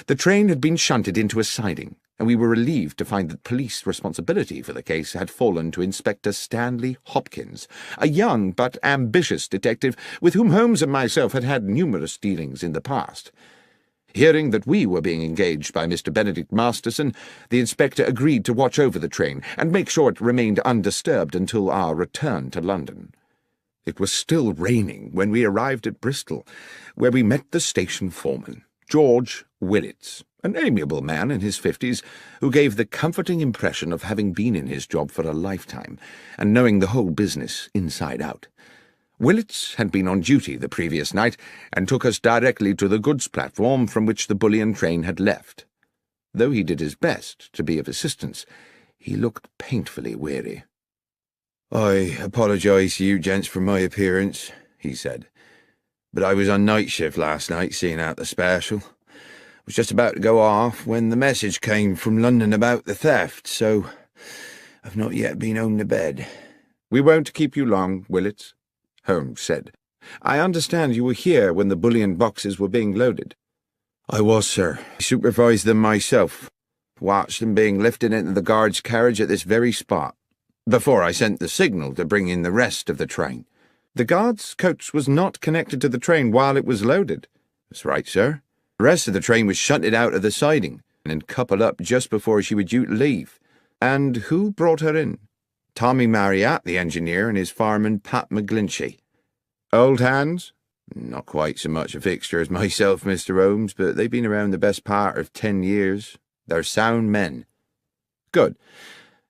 The train had been shunted into a siding, and we were relieved to find that police responsibility for the case had fallen to Inspector Stanley Hopkins, a young but ambitious detective with whom Holmes and myself had had numerous dealings in the past. Hearing that we were being engaged by Mr. Benedict Masterson, the inspector agreed to watch over the train and make sure it remained undisturbed until our return to London. It was still raining when we arrived at Bristol, where we met the station foreman, George Willits, an amiable man in his 50s, who gave the comforting impression of having been in his job for a lifetime and knowing the whole business inside out. Willits had been on duty the previous night and took us directly to the goods platform from which the bullion train had left. Though he did his best to be of assistance, he looked painfully weary. "I apologise to you gents for my appearance," he said, "but I was on night shift last night seeing out the special. I was just about to go off when the message came from London about the theft, so I've not yet been home to bed." "We won't keep you long, Willits," Holmes said. "I understand you were here when the bullion boxes were being loaded." "I was, sir. I supervised them myself. Watched them being lifted into the guard's carriage at this very spot, before I sent the signal to bring in the rest of the train." "The guard's coach was not connected to the train while it was loaded." "That's right, sir. The rest of the train was shunted out of the siding and coupled up just before she was due to leave." "And who brought her in?" "Tommy Marriott, the engineer, and his fireman, Pat McGlinchey." "Old hands?" "Not quite so much a fixture as myself, Mr. Holmes, but they've been around the best part of 10 years. They're sound men." "Good.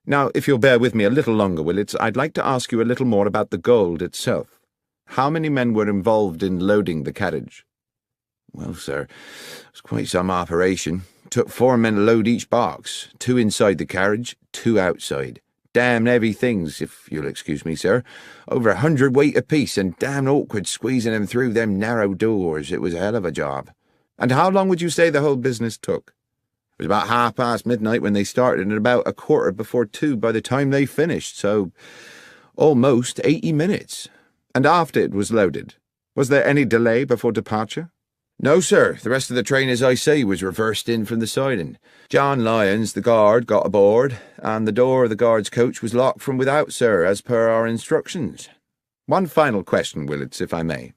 Now, if you'll bear with me a little longer, Willits, I'd like to ask you a little more about the gold itself. How many men were involved in loading the carriage?" "Well, sir, it was quite some operation. It took 4 men to load each box, 2 inside the carriage, 2 outside. Damn heavy things, if you'll excuse me, sir. Over 100 weight apiece, and damn awkward squeezing them through them narrow doors. It was a hell of a job." "And how long would you say the whole business took?" "It was about midnight when they started, and about 2:15 by the time they finished, so almost 80 minutes. "And after it was loaded, was there any delay before departure?" "No, sir. The rest of the train, as I say, was reversed in from the siding. John Lyons, the guard, got aboard, and the door of the guard's coach was locked from without, sir, as per our instructions." "One final question, Willits, if I may.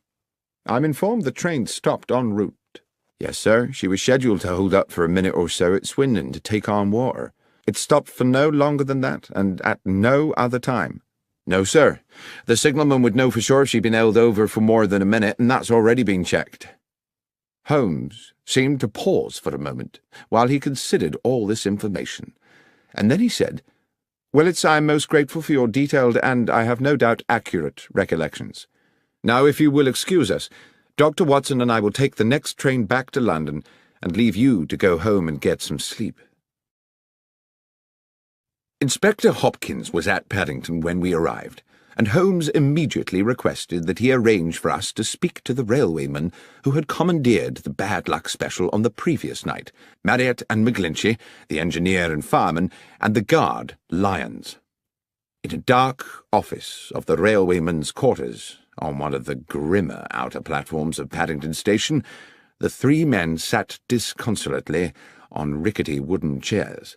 I'm informed the train stopped en route." "Yes, sir. She was scheduled to hold up for a minute or so at Swindon to take on water." "It stopped for no longer than that, and at no other time?" "No, sir. The signalman would know for sure if she'd been held over for more than a minute, and that's already been checked." Holmes seemed to pause for a moment while he considered all this information, and then he said, "Willits, I am most grateful for your detailed and, I have no doubt, accurate recollections. Now, if you will excuse us, Dr. Watson and I will take the next train back to London and leave you to go home and get some sleep." Inspector Hopkins was at Paddington when we arrived, and Holmes immediately requested that he arrange for us to speak to the railwayman who had commandeered the bad luck special on the previous night, Marriott and McGlinchey, the engineer and fireman, and the guard, Lyons. In a dark office of the railwayman's quarters, on one of the grimmer outer platforms of Paddington Station, The three men sat disconsolately on rickety wooden chairs.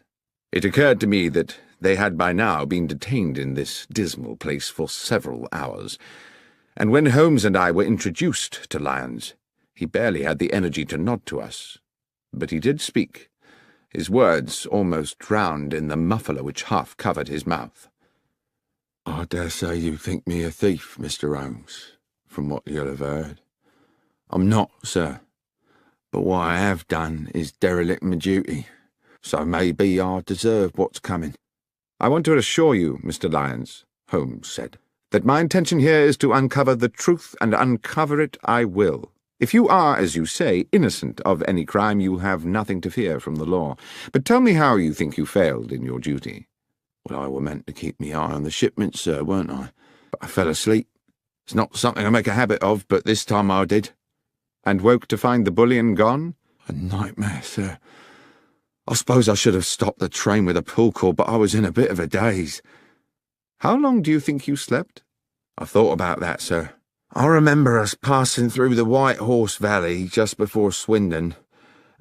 It occurred to me that they had by now been detained in this dismal place for several hours, and when Holmes and I were introduced to Lyons, he barely had the energy to nod to us. But he did speak, his words almost drowned in the muffler which half covered his mouth. "I dare say you think me a thief, Mr. Holmes, from what you'll have heard. I'm not, sir, but what I have done is derelict my duty, so maybe I deserve what's coming." "I want to assure you, Mr. Lyons," Holmes said, "that my intention here is to uncover the truth, and uncover it I will. If you are, as you say, innocent of any crime, you have nothing to fear from the law. But tell me how you think you failed in your duty." "Well, I were meant to keep me eye on the shipment, sir, weren't I? But I fell asleep. It's not something I make a habit of, but this time I did." "And woke to find the bullion gone?" "A nightmare, sir. I suppose I should have stopped the train with a pull cord, but I was in a bit of a daze." "How long do you think you slept?" "I've thought about that, sir. I remember us passing through the White Horse Valley just before Swindon,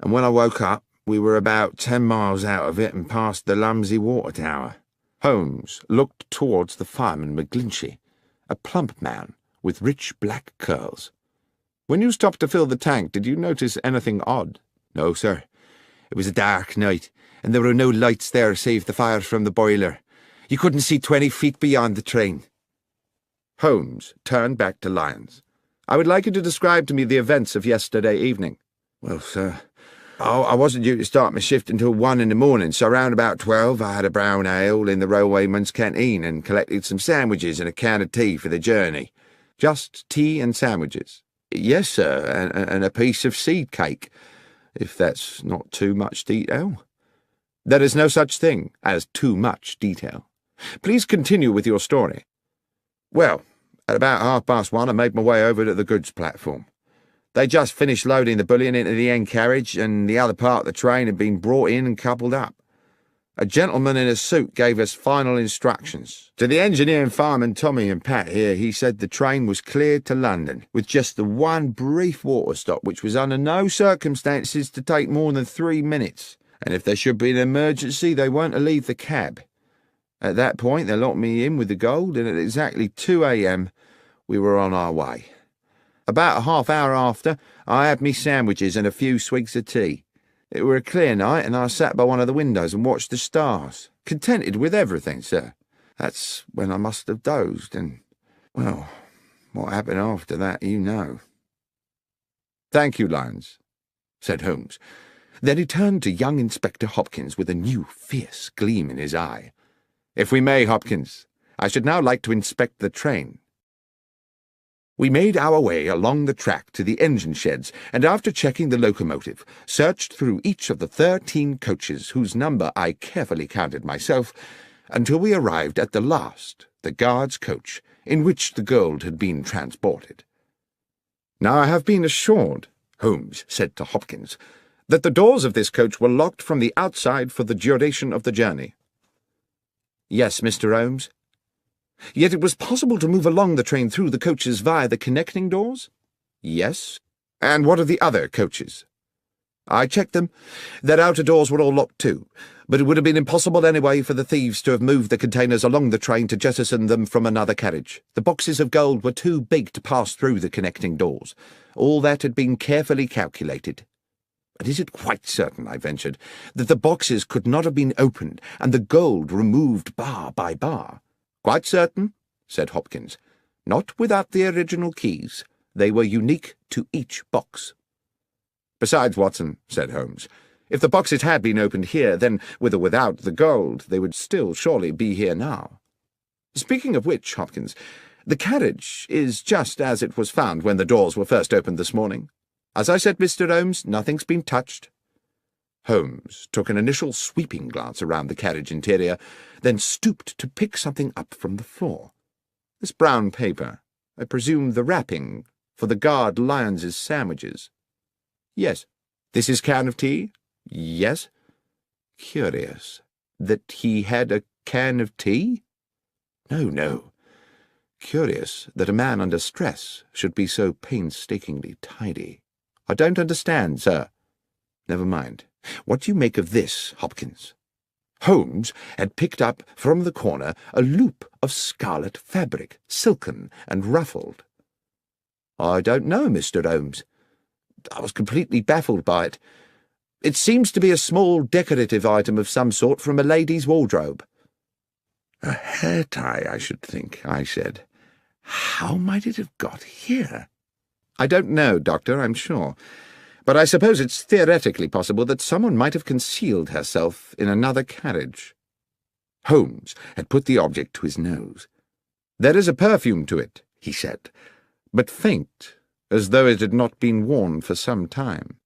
and when I woke up, we were about 10 miles out of it and past the Lumsey Water Tower." Holmes looked towards the fireman McGlinchey, a plump man with rich black curls. "When you stopped to fill the tank, did you notice anything odd?" "No, sir. It was a dark night, and there were no lights there save the fire from the boiler. You couldn't see 20 feet beyond the train." Holmes turned back to Lyons. "I would like you to describe to me the events of yesterday evening." "Well, sir, I wasn't due to start my shift until 1 in the morning, so round about 12 I had a brown ale in the railwayman's canteen and collected some sandwiches and a can of tea for the journey." "Just tea and sandwiches?" "Yes, sir, and a piece of seed cake, if that's not too much detail." "There is no such thing as too much detail. Please continue with your story." "Well, at about 1:30 I made my way over to the goods platform. They just finished loading the bullion into the end carriage, and the other part of the train had been brought in and coupled up. A gentleman in a suit gave us final instructions. To the engineer and fireman Tommy and Pat here, he said the train was cleared to London, with just the one brief water stop, which was under no circumstances to take more than 3 minutes, and if there should be an emergency, they weren't to leave the cab. At that point, they locked me in with the gold, and at exactly 2 a.m. we were on our way. About a half hour after, I had me sandwiches and a few swigs of tea. It were a clear night, and I sat by one of the windows and watched the stars, contented with everything, sir. That's when I must have dozed, and, well, what happened after that, you know." "Thank you, Lyons," said Holmes. Then he turned to young Inspector Hopkins with a new, fierce gleam in his eye. "If we may, Hopkins, I should now like to inspect the train." We made our way along the track to the engine sheds, and after checking the locomotive, searched through each of the 13 coaches, whose number I carefully counted myself, until we arrived at the last, the guard's coach, in which the gold had been transported. "Now I have been assured," Holmes said to Hopkins, "that the doors of this coach were locked from the outside for the duration of the journey." "Yes, Mr. Holmes." "Yet it was possible to move along the train through the coaches via the connecting doors?" "Yes." "And what of the other coaches?" "I checked them. Their outer doors were all locked too, but it would have been impossible anyway for the thieves to have moved the containers along the train to jettison them from another carriage. The boxes of gold were too big to pass through the connecting doors. All that had been carefully calculated." "But is it quite certain," I ventured, "that the boxes could not have been opened and the gold removed bar by bar?" "Quite certain," said Hopkins. "Not without the original keys. They were unique to each box." "Besides, Watson," said Holmes, "if the boxes had been opened here, then, with or without the gold, they would still surely be here now. Speaking of which, Hopkins, the carriage is just as it was found when the doors were first opened this morning. As I said, Mr. Holmes, nothing's been touched." Holmes took an initial sweeping glance around the carriage interior, then stooped to pick something up from the floor. "This brown paper, I presume the wrapping for the guard Lyons's sandwiches?" "Yes." "This is can of tea?" "Yes." "Curious that he had a can of tea?" No. Curious that a man under stress should be so painstakingly tidy." I don't understand, sir. Never mind. What do you make of this, Hopkins? Holmes had picked up from the corner a loop of scarlet fabric, silken and ruffled. I don't know, Mr. Holmes. I was completely baffled by it. It seems to be a small decorative item of some sort from a lady's wardrobe. A hair tie, I should think, I said. How might it have got here? I don't know, Doctor, I'm sure. But I suppose it's theoretically possible that someone might have concealed herself in another carriage. Holmes had put the object to his nose. There is a perfume to it, he said, but faint, as though it had not been worn for some time.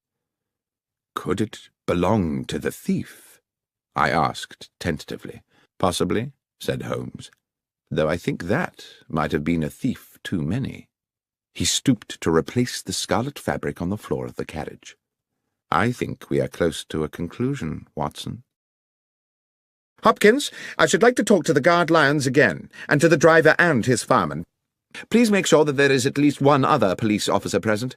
Could it belong to the thief? I asked tentatively. Possibly, said Holmes, though I think that might have been a thief too many. He stooped to replace the scarlet fabric on the floor of the carriage. I think we are close to a conclusion, Watson. Hopkins, I should like to talk to the guard lions again, and to the driver and his fireman. Please make sure that there is at least one other police officer present,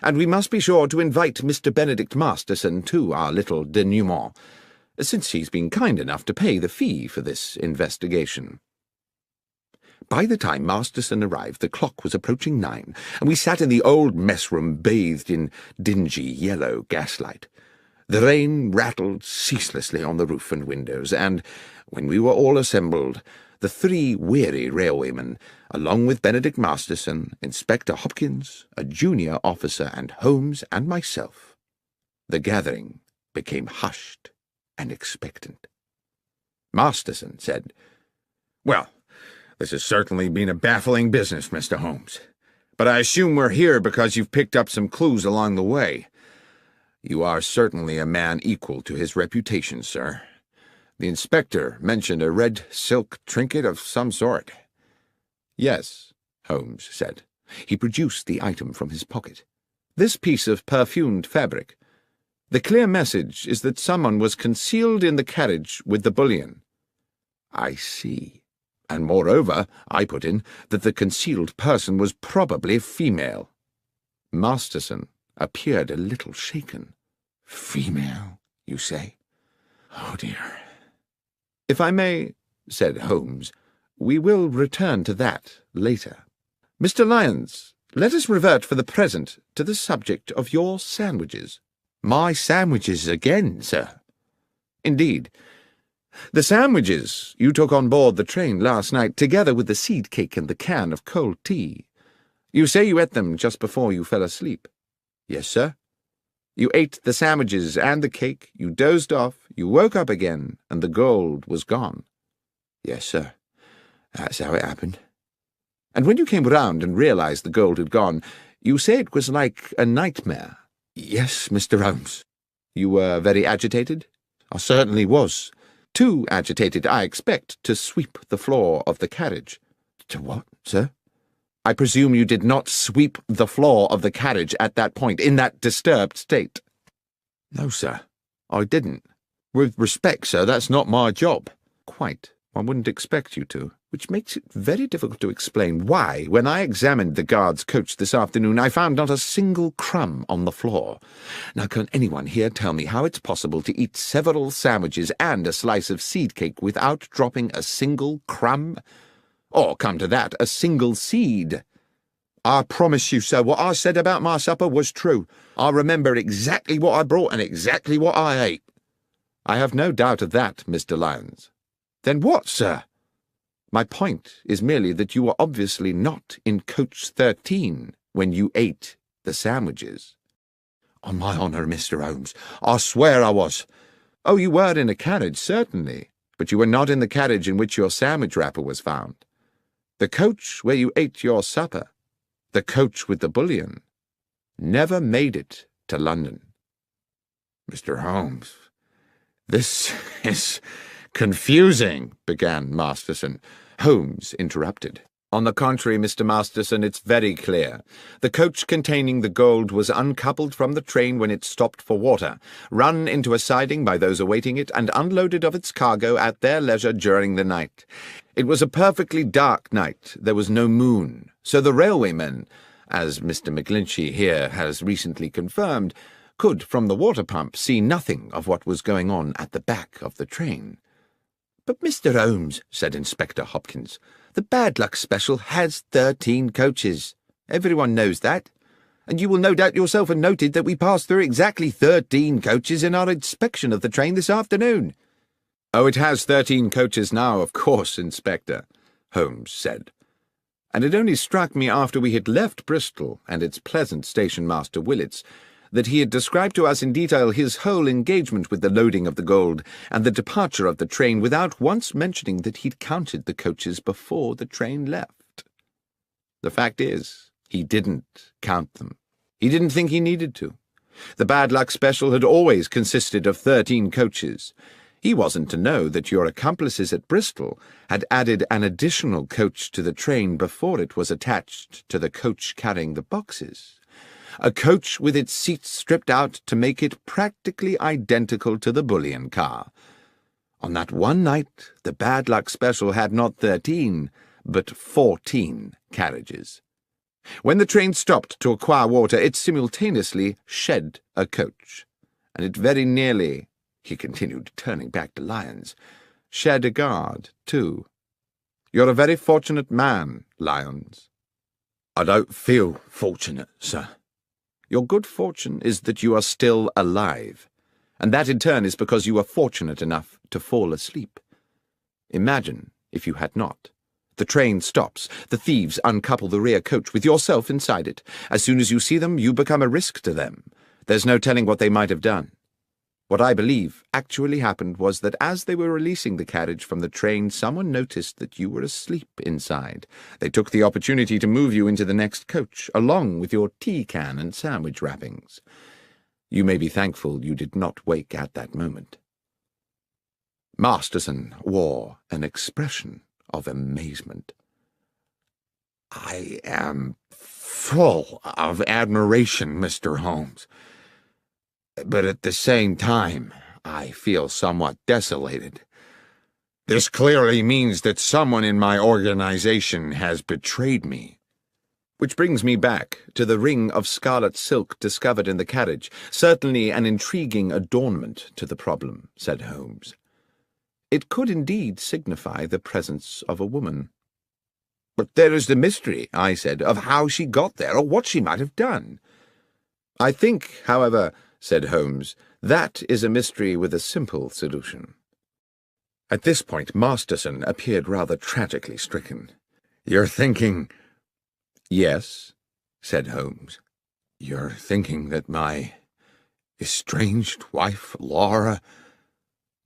and we must be sure to invite Mr. Benedict Masterson to our little denouement, since he's been kind enough to pay the fee for this investigation. By the time Masterson arrived, the clock was approaching 9, and we sat in the old mess-room bathed in dingy yellow gaslight. The rain rattled ceaselessly on the roof and windows, and, when we were all assembled, the 3 weary railwaymen, along with Benedict Masterson, Inspector Hopkins, a junior officer, and Holmes and myself, the gathering became hushed and expectant. Masterson said, "Well, this has certainly been a baffling business, Mr. Holmes. But I assume we're here because you've picked up some clues along the way. You are certainly a man equal to his reputation, sir. The inspector mentioned a red silk trinket of some sort." "Yes," Holmes said. He produced the item from his pocket. "This piece of perfumed fabric. The clear message is that someone was concealed in the carriage with the bullion." "I see. And moreover," I put in, "that the concealed person was probably female." Masterson appeared a little shaken. "Female, you say? Oh, dear." "If I may," said Holmes, "we will return to that later. Mr. Lyons, let us revert for the present to the subject of your sandwiches." "My sandwiches again, sir?" "Indeed. The sandwiches you took on board the train last night, together with the seed cake and the can of cold tea. You say you ate them just before you fell asleep." "Yes, sir." "You ate the sandwiches and the cake, you dozed off, you woke up again, and the gold was gone." "Yes, sir. That's how it happened." "And when you came round and realized the gold had gone, you say it was like a nightmare." "Yes, Mr. Holmes." "You were very agitated?" "I certainly was. Too agitated, I expect, to sweep the floor of the carriage." "To what, sir?" "I presume you did not sweep the floor of the carriage at that point, in that disturbed state." "No, sir, I didn't. With respect, sir, that's not my job." "Quite. I wouldn't expect you to, which makes it very difficult to explain why, when I examined the guard's coach this afternoon, I found not a single crumb on the floor. Now, can anyone here tell me how it's possible to eat several sandwiches and a slice of seed cake without dropping a single crumb? Or, come to that, a single seed?" "I promise you, sir, what I said about my supper was true. I remember exactly what I brought and exactly what I ate." "I have no doubt of that, Mr. Lyons." "Then what, sir?" "My point is merely that you were obviously not in coach 13 when you ate the sandwiches." "On my honour, Mr. Holmes, I swear I was." "Oh, you were in a carriage, certainly, but you were not in the carriage in which your sandwich wrapper was found. The coach where you ate your supper, the coach with the bullion, never made it to London." "Mr. Holmes, this is confusing," began Masterson. Holmes interrupted. "On the contrary, Mr. Masterson, it's very clear. The coach containing the gold was uncoupled from the train when it stopped for water, run into a siding by those awaiting it, and unloaded of its cargo at their leisure during the night. It was a perfectly dark night. There was no moon, so the railwaymen, as Mr. McGlinchey here has recently confirmed, could, from the water pump, see nothing of what was going on at the back of the train. "But, Mr. Holmes," said Inspector Hopkins, "the Bad Luck Special has 13 coaches. Everyone knows that. And you will no doubt yourself have noted that we passed through exactly 13 coaches in our inspection of the train this afternoon." "Oh, it has 13 coaches now, of course, Inspector," Holmes said. "And it only struck me after we had left Bristol and its pleasant station-master Willits that he had described to us in detail his whole engagement with the loading of the gold and the departure of the train without once mentioning that he'd counted the coaches before the train left. The fact is, he didn't count them. He didn't think he needed to. The Bad Luck Special had always consisted of 13 coaches. He wasn't to know that your accomplices at Bristol had added an additional coach to the train before it was attached to the coach carrying the boxes. A coach with its seats stripped out to make it practically identical to the bullion car. On that one night, the Bad Luck Special had not 13, but 14 carriages. When the train stopped to acquire water, it simultaneously shed a coach, and it very nearly, he continued, turning back to Lyons, shed a guard, too. You're a very fortunate man, Lyons." "I don't feel fortunate, sir." "Your good fortune is that you are still alive, and that in turn is because you were fortunate enough to fall asleep. Imagine if you had not. The train stops. The thieves uncouple the rear coach with yourself inside it. As soon as you see them, you become a risk to them. There's no telling what they might have done. What I believe actually happened was that as they were releasing the carriage from the train, someone noticed that you were asleep inside. They took the opportunity to move you into the next coach, along with your tea can and sandwich wrappings. You may be thankful you did not wake at that moment." Masterson wore an expression of amazement. "I am full of admiration, Mr. Holmes. But at the same time, I feel somewhat desolated. This clearly means that someone in my organization has betrayed me." "Which brings me back to the ring of scarlet silk discovered in the carriage, certainly an intriguing adornment to the problem," said Holmes. "It could indeed signify the presence of a woman." "But there is the mystery," I said, "of how she got there, or what she might have done." "I think, however," said Holmes, "that is a mystery with a simple solution." At this point Masterson appeared rather tragically stricken. "You're thinking—" "Yes," said Holmes. "You're thinking that my estranged wife, Laura—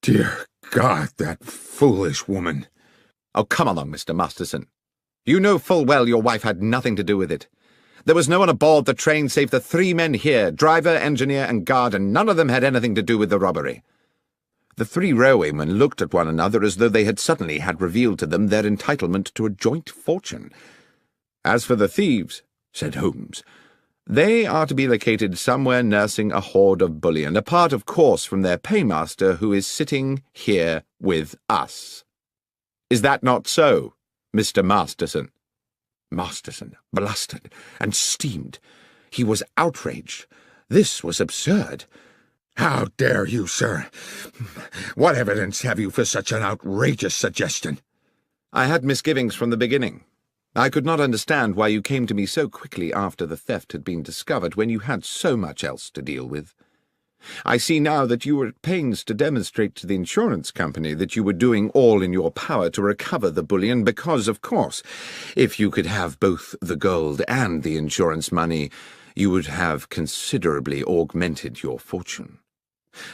Dear God, that foolish woman—" "Oh, come along, Mr. Masterson. You know full well your wife had nothing to do with it. There was no one aboard the train save the 3 men here, driver, engineer, and guard, and none of them had anything to do with the robbery." The 3 railwaymen looked at one another as though they had suddenly had revealed to them their entitlement to a joint fortune. "As for the thieves," said Holmes, "they are to be located somewhere nursing a hoard of bullion, apart, of course, from their paymaster, who is sitting here with us. Is that not so, Mr. Masterson?" Masterson blustered and steamed. He was outraged. This was absurd. "How dare you, sir? What evidence have you for such an outrageous suggestion?" "I had misgivings from the beginning. I could not understand why you came to me so quickly after the theft had been discovered, when you had so much else to deal with. I see now that you were at pains to demonstrate to the insurance company that you were doing all in your power to recover the bullion because, of course, if you could have both the gold and the insurance money, you would have considerably augmented your fortune.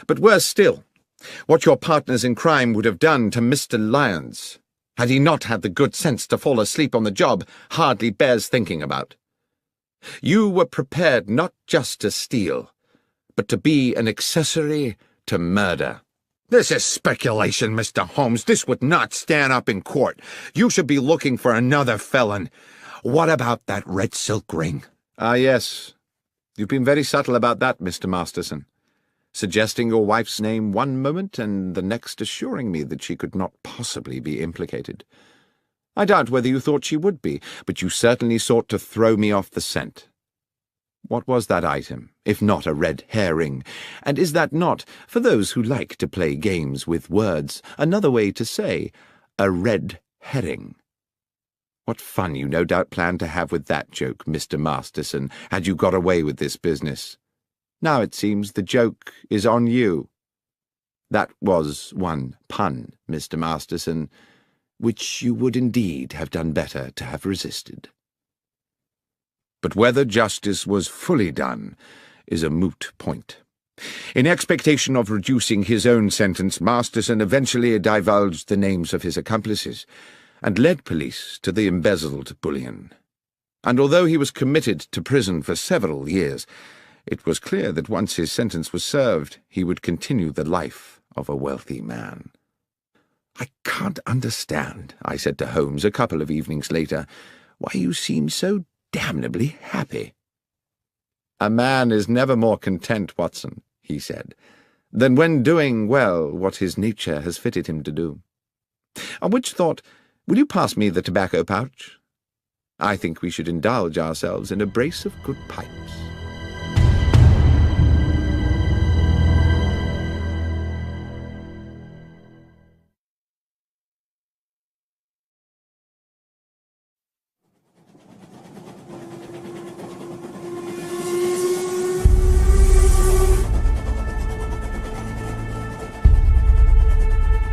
But worse still, what your partners in crime would have done to Mr. Lyons, had he not had the good sense to fall asleep on the job, hardly bears thinking about. You were prepared not just to steal, but to be an accessory to murder." "This is speculation, Mr. Holmes. This would not stand up in court. You should be looking for another felon. What about that red silk ring?" "Ah, yes. You've been very subtle about that, Mr. Masterson, suggesting your wife's name one moment and the next assuring me that she could not possibly be implicated. I doubt whether you thought she would be, but you certainly sought to throw me off the scent. What was that item, if not a red herring? And is that not, for those who like to play games with words, another way to say a red herring? What fun you no doubt planned to have with that joke, Mr. Masterson, had you got away with this business. Now it seems the joke is on you. That was one pun, Mr. Masterson, which you would indeed have done better to have resisted. But whether justice was fully done is a moot point. In expectation of reducing his own sentence, Masterson eventually divulged the names of his accomplices and led police to the embezzled bullion. And although he was committed to prison for several years, it was clear that once his sentence was served, he would continue the life of a wealthy man. "I can't understand," I said to Holmes a couple of evenings later, "why you seem so damnably happy." "A man is never more content, Watson," he said, "than when doing well what his nature has fitted him to do. On which thought, will you pass me the tobacco pouch? I think we should indulge ourselves in a brace of good pipes."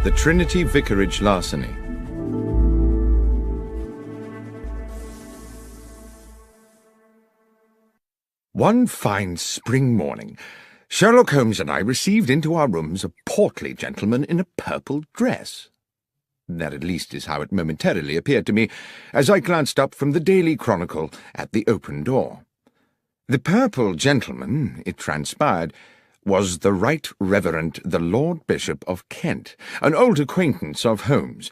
The Trinity Vicarage Larceny. One fine spring morning, Sherlock Holmes and I received into our rooms a portly gentleman in a purple dress. That at least is how it momentarily appeared to me, as I glanced up from the Daily Chronicle at the open door. The purple gentleman, it transpired, was the Right Reverend the Lord Bishop of Kent, an old acquaintance of Holmes,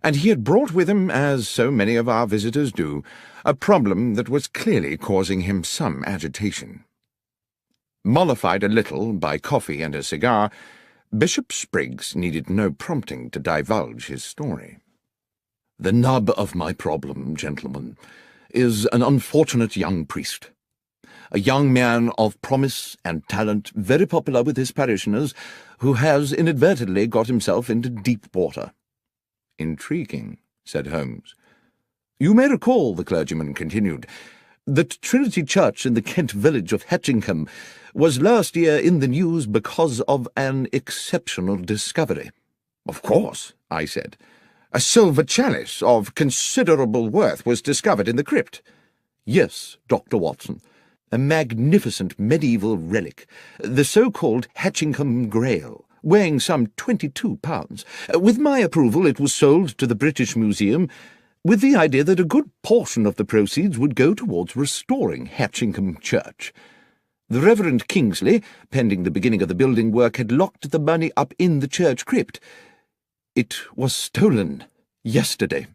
and he had brought with him, as so many of our visitors do, a problem that was clearly causing him some agitation. Mollified a little by coffee and a cigar, Bishop Spriggs needed no prompting to divulge his story. "The nub of my problem, gentlemen, is an unfortunate young priest. A young man of promise and talent, very popular with his parishioners, who has inadvertently got himself into deep water." "Intriguing," said Holmes. "You may recall," the clergyman continued, "that Trinity Church in the Kent village of Hatchingham was last year in the news because of an exceptional discovery." "Of course," I said. "A silver chalice of considerable worth was discovered in the crypt." "Yes, Dr. Watson. A magnificent medieval relic, the so-called Hatchingham Grail, weighing some 22 pounds. With my approval it was sold to the British Museum, with the idea that a good portion of the proceeds would go towards restoring Hatchingham Church. The Reverend Kingsley, pending the beginning of the building work, had locked the money up in the church crypt. It was stolen yesterday.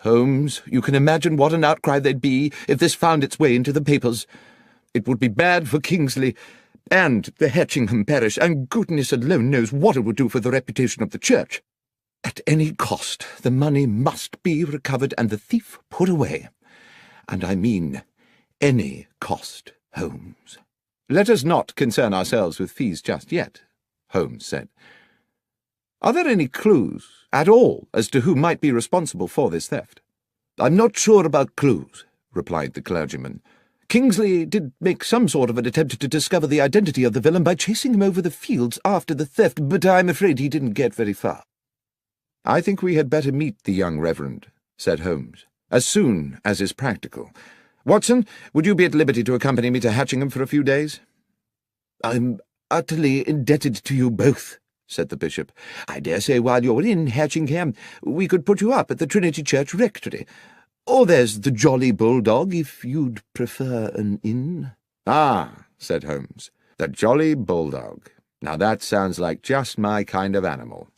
Holmes, you can imagine what an outcry there'd be if this found its way into the papers. It would be bad for Kingsley and the Hatchingham parish, and goodness alone knows what it would do for the reputation of the church. At any cost, the money must be recovered and the thief put away. And I mean any cost, Holmes." "Let us not concern ourselves with fees just yet," Holmes said. "Are there any clues at all as to who might be responsible for this theft?" "I'm not sure about clues," replied the clergyman. "Kingsley did make some sort of an attempt to discover the identity of the villain by chasing him over the fields after the theft, but I'm afraid he didn't get very far." "I think we had better meet the young reverend," said Holmes, "as soon as is practical. Watson, would you be at liberty to accompany me to Hatchingham for a few days?" "I'm utterly indebted to you both," said the bishop. "I dare say while you're in Hatchingham we could put you up at the Trinity Church Rectory. Or there's the Jolly Bulldog, if you'd prefer an inn." "Ah," said Holmes, "the Jolly Bulldog. Now that sounds like just my kind of animal."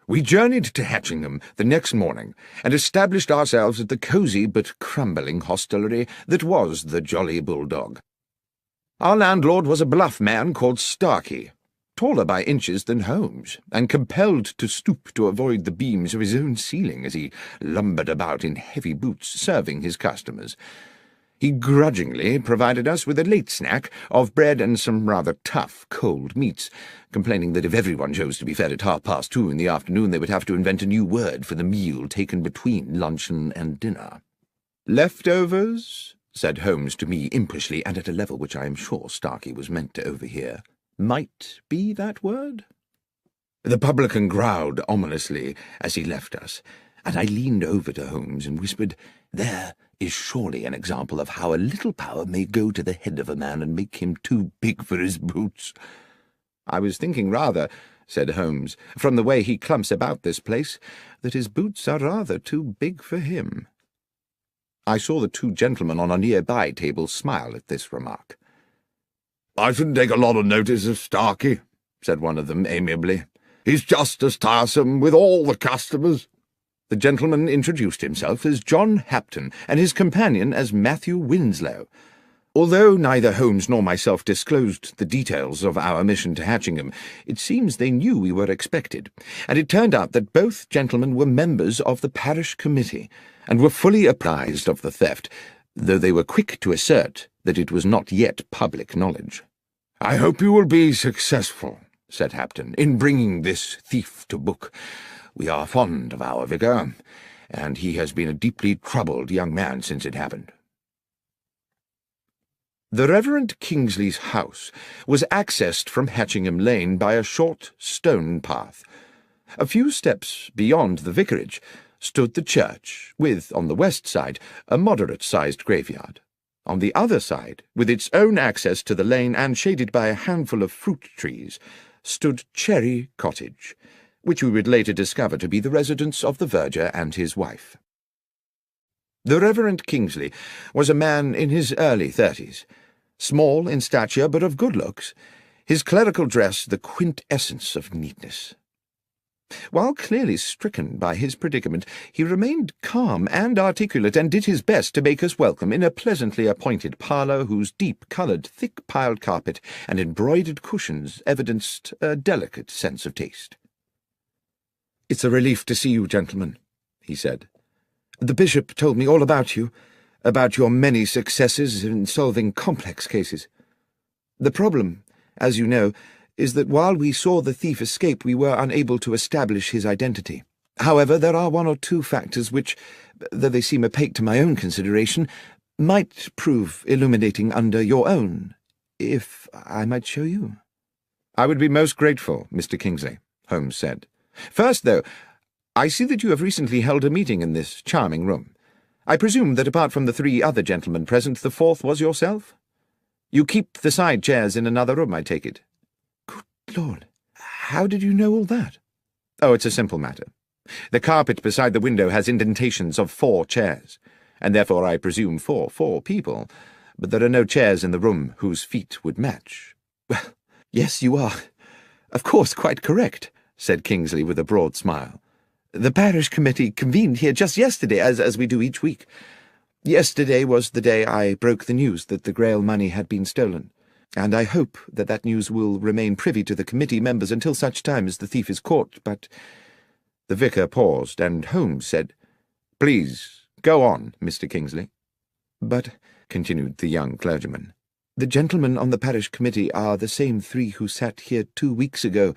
We journeyed to Hatchingham the next morning and established ourselves at the cosy but crumbling hostelry that was the Jolly Bulldog. Our landlord was a bluff man called Starkey, taller by inches than Holmes, and compelled to stoop to avoid the beams of his own ceiling as he lumbered about in heavy boots serving his customers. He grudgingly provided us with a late snack of bread and some rather tough cold meats, complaining that if everyone chose to be fed at 2:30 in the afternoon, they would have to invent a new word for the meal taken between luncheon and dinner. "Leftovers?" said Holmes to me impishly, and at a level which I am sure Starkey was meant to overhear. "Might be that word?" The publican growled ominously as he left us, and I leaned over to Holmes and whispered, "There is surely an example of how a little power may go to the head of a man and make him too big for his boots." "I was thinking rather," said Holmes, "from the way he clumps about this place, that his boots are rather too big for him." I saw the two gentlemen on a nearby table smile at this remark. "I shouldn't take a lot of notice of Starkey," said one of them amiably. "He's just as tiresome with all the customers." The gentleman introduced himself as John Hapton, and his companion as Matthew Winslow. Although neither Holmes nor myself disclosed the details of our mission to Hatchingham, it seems they knew we were expected, and it turned out that both gentlemen were members of the parish committee, and were fully apprised of the theft, though they were quick to assert that it was not yet public knowledge. "I hope you will be successful," said Hapton, "in bringing this thief to book. We are fond of our vicar, and he has been a deeply troubled young man since it happened." The Reverend Kingsley's house was accessed from Hatchingham Lane by a short stone path. A few steps beyond the vicarage stood the church, with, on the west side, a moderate-sized graveyard. On the other side, with its own access to the lane and shaded by a handful of fruit trees, stood Cherry Cottage, which we would later discover to be the residence of the verger and his wife. The Reverend Kingsley was a man in his early 30s, small in stature but of good looks, his clerical dress the quintessence of neatness. While clearly stricken by his predicament, he remained calm and articulate, and did his best to make us welcome in a pleasantly appointed parlour whose deep-coloured, thick-piled carpet and embroidered cushions evidenced a delicate sense of taste. "It's a relief to see you, gentlemen," he said. "The bishop told me all about you, about your many successes in solving complex cases. The problem, as you know, is that while we saw the thief escape, we were unable to establish his identity. However, there are one or two factors which, though they seem opaque to my own consideration, might prove illuminating under your own, if I might show you." "I would be most grateful, Mr. Kingsley," Holmes said. "First, though, I see that you have recently held a meeting in this charming room. I presume that apart from the 3 other gentlemen present, the 4th was yourself? You keep the side chairs in another room, I take it." "Good Lord, how did you know all that?" "Oh, it's a simple matter. The carpet beside the window has indentations of 4 chairs, and therefore I presume 4 people, but there are no chairs in the room whose feet would match." "Well, yes, you are, of course, quite correct," said Kingsley with a broad smile. "The parish committee convened here just yesterday, as we do each week. Yesterday was the day I broke the news that the Grail money had been stolen, and I hope that that news will remain privy to the committee members until such time as the thief is caught, but—" The vicar paused, and Holmes said, "Please, go on, Mr. Kingsley." "But," continued the young clergyman, "the gentlemen on the parish committee are the same 3 who sat here 2 weeks ago,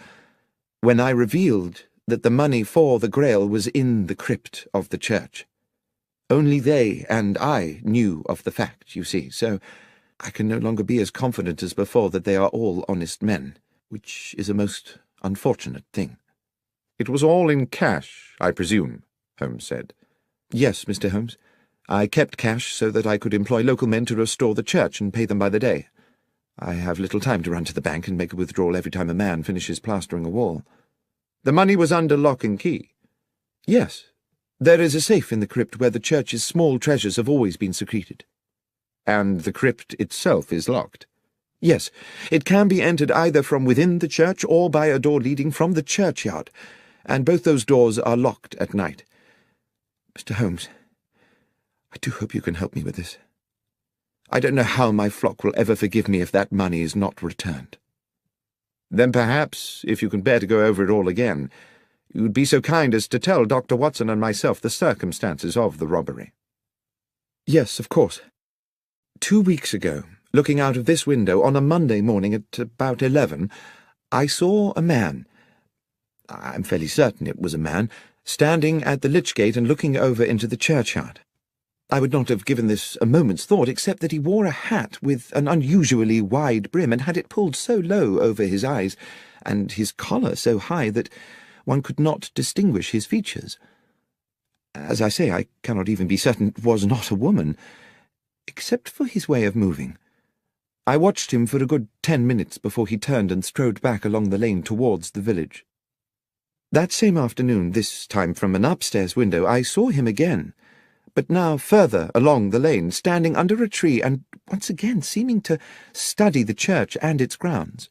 when I revealed that the money for the Grail was in the crypt of the church. Only they and I knew of the fact, you see, so I can no longer be as confident as before that they are all honest men, which is a most unfortunate thing." "It was all in cash, I presume," Holmes said. "Yes, Mr. Holmes. I kept cash so that I could employ local men to restore the church and pay them by the day. I have little time to run to the bank and make a withdrawal every time a man finishes plastering a wall." "The money was under lock and key?" "Yes. There is a safe in the crypt where the church's small treasures have always been secreted." "And the crypt itself is locked?" "Yes. It can be entered either from within the church or by a door leading from the churchyard, and both those doors are locked at night. Mr. Holmes, I do hope you can help me with this. I don't know how my flock will ever forgive me if that money is not returned." Then perhaps, if you can bear to go over it all again, you would be so kind as to tell Dr. Watson and myself the circumstances of the robbery." "Yes, of course. 2 weeks ago, looking out of this window on a Monday morning at about 11, I saw a man— I'm fairly certain it was a man— standing at the lich gate and looking over into the churchyard. I would not have given this a moment's thought, except that he wore a hat with an unusually wide brim and had it pulled so low over his eyes, and his collar so high that one could not distinguish his features. As I say, I cannot even be certain it was not a woman, except for his way of moving. I watched him for a good 10 minutes before he turned and strode back along the lane towards the village. That same afternoon, this time from an upstairs window, I saw him again, but now further along the lane, standing under a tree and once again seeming to study the church and its grounds.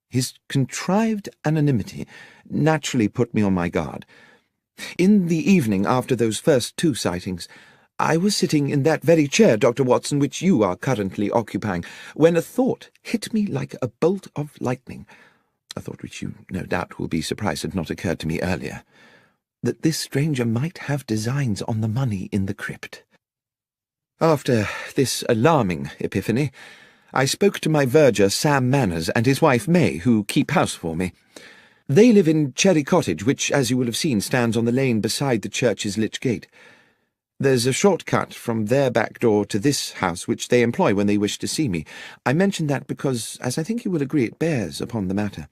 His contrived anonymity naturally put me on my guard. In the evening after those first 2 sightings, I was sitting in that very chair, Dr. Watson, which you are currently occupying, when a thought hit me like a bolt of lightning, a thought which you no doubt will be surprised had not occurred to me earlier, that this stranger might have designs on the money in the crypt. After this alarming epiphany, I spoke to my verger, Sam Manners, and his wife, May, who keep house for me. They live in Cherry Cottage, which, as you will have seen, stands on the lane beside the church's lich gate. There's a short cut from their back door to this house, which they employ when they wish to see me. I mention that because, as I think you will agree, it bears upon the matter.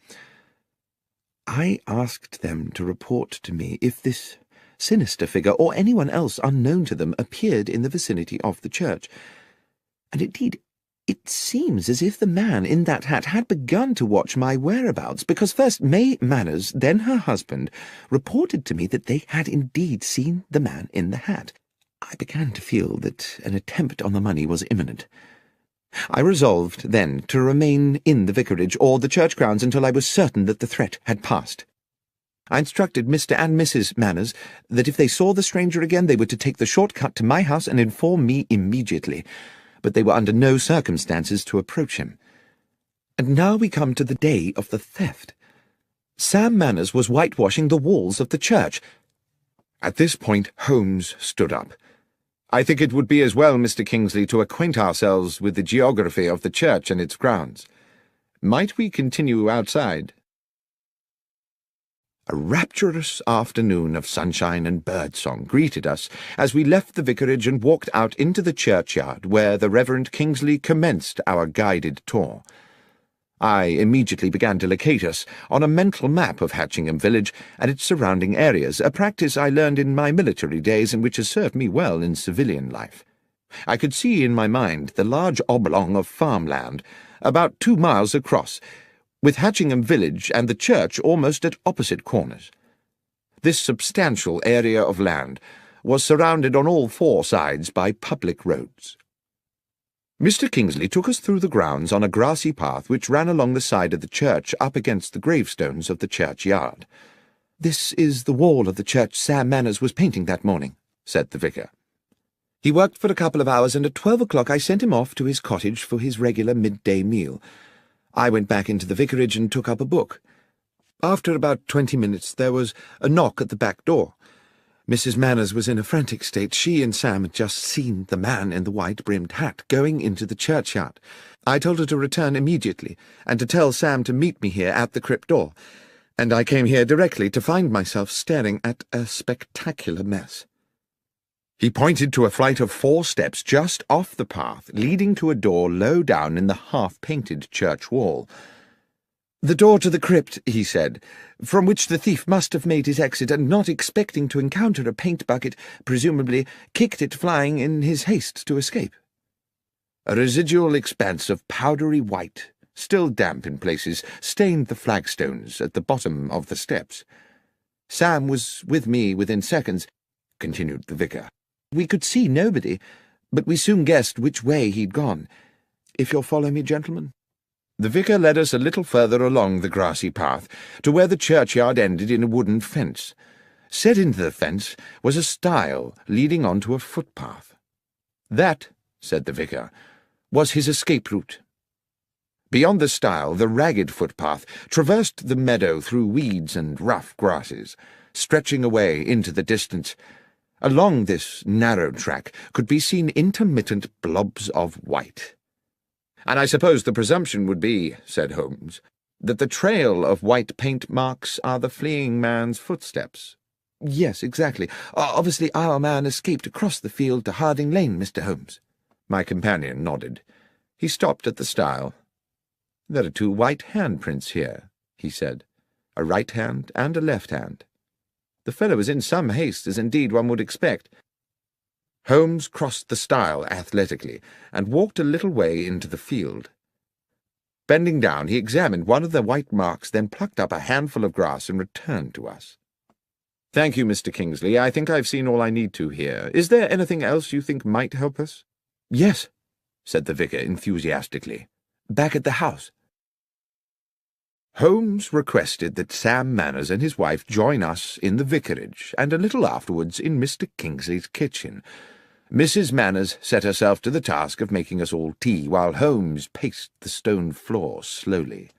I asked them to report to me if this sinister figure, or anyone else unknown to them, appeared in the vicinity of the church. And indeed, it seems as if the man in that hat had begun to watch my whereabouts, because first May Manners, then her husband, reported to me that they had indeed seen the man in the hat. I began to feel that an attempt on the money was imminent. I resolved, then, to remain in the vicarage or the church grounds until I was certain that the threat had passed. I instructed Mr. and Mrs. Manners that if they saw the stranger again they were to take the short cut to my house and inform me immediately, but they were under no circumstances to approach him. And now we come to the day of the theft. Sam Manners was whitewashing the walls of the church. At this point Holmes stood up. "I think it would be as well, Mr. Kingsley, to acquaint ourselves with the geography of the church and its grounds. Might we continue outside?" A rapturous afternoon of sunshine and birdsong greeted us as we left the vicarage and walked out into the churchyard, where the Reverend Kingsley commenced our guided tour. I immediately began to locate us on a mental map of Hatchingham village and its surrounding areas, a practice I learned in my military days and which has served me well in civilian life. I could see in my mind the large oblong of farmland, about 2 miles across, with Hatchingham village and the church almost at opposite corners. This substantial area of land was surrounded on all 4 sides by public roads. Mr. Kingsley took us through the grounds on a grassy path which ran along the side of the church up against the gravestones of the churchyard. "This is the wall of the church Sam Manners was painting that morning," said the vicar. "He worked for a couple of hours, and at 12 o'clock I sent him off to his cottage for his regular midday meal. I went back into the vicarage and took up a book. After about 20 minutes there was a knock at the back door. Mrs. Manners was in a frantic state. She and Sam had just seen the man in the white-brimmed hat going into the churchyard. I told her to return immediately, and to tell Sam to meet me here at the crypt door, and I came here directly to find myself staring at a spectacular mess." He pointed to a flight of 4 steps just off the path, leading to a door low down in the half-painted church wall. "The door to the crypt," he said, "from which the thief must have made his exit, and not expecting to encounter a paint bucket, presumably kicked it flying in his haste to escape." A residual expanse of powdery white, still damp in places, stained the flagstones at the bottom of the steps. "Sam was with me within seconds," continued the vicar. "We could see nobody, but we soon guessed which way he'd gone. If you'll follow me, gentlemen." The vicar led us a little further along the grassy path, to where the churchyard ended in a wooden fence. Set into the fence was a stile leading on to a footpath. "That," said the vicar, "was his escape route." Beyond the stile, the ragged footpath traversed the meadow through weeds and rough grasses, stretching away into the distance. Along this narrow track could be seen intermittent blobs of white. "And I suppose the presumption would be," said Holmes, "that the trail of white paint marks are the fleeing man's footsteps." "Yes, exactly. Obviously our man escaped across the field to Harding Lane, Mr. Holmes." My companion nodded. He stopped at the stile. "There are 2 white handprints here," he said, "a right hand and a left hand. The fellow was in some haste, as indeed one would expect." Holmes crossed the stile athletically and walked a little way into the field. Bending down, he examined one of the white marks, then plucked up a handful of grass and returned to us. "Thank you, Mr. Kingsley. I think I've seen all I need to here. Is there anything else you think might help us?" "Yes," said the vicar enthusiastically. "Back at the house." Holmes requested that Sam Manners and his wife join us in the vicarage, and a little afterwards in Mr. Kingsley's kitchen. Mrs. Manners set herself to the task of making us all tea, while Holmes paced the stone floor slowly.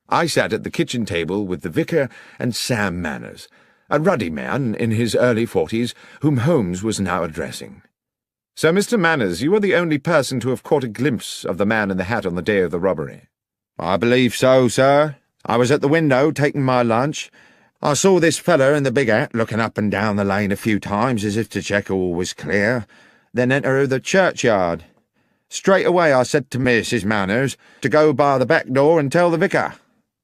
I sat at the kitchen table with the vicar and Sam Manners, a ruddy man in his early 40s, whom Holmes was now addressing. "So, Mr. Manners, you are the only person to have caught a glimpse of the man in the hat on the day of the robbery?" "I believe so, sir. I was at the window taking my lunch. I saw this feller in the big hat looking up and down the lane a few times as if to check all was clear, then enter the churchyard. Straight away I said to Mrs. Manners to go by the back door and tell the vicar."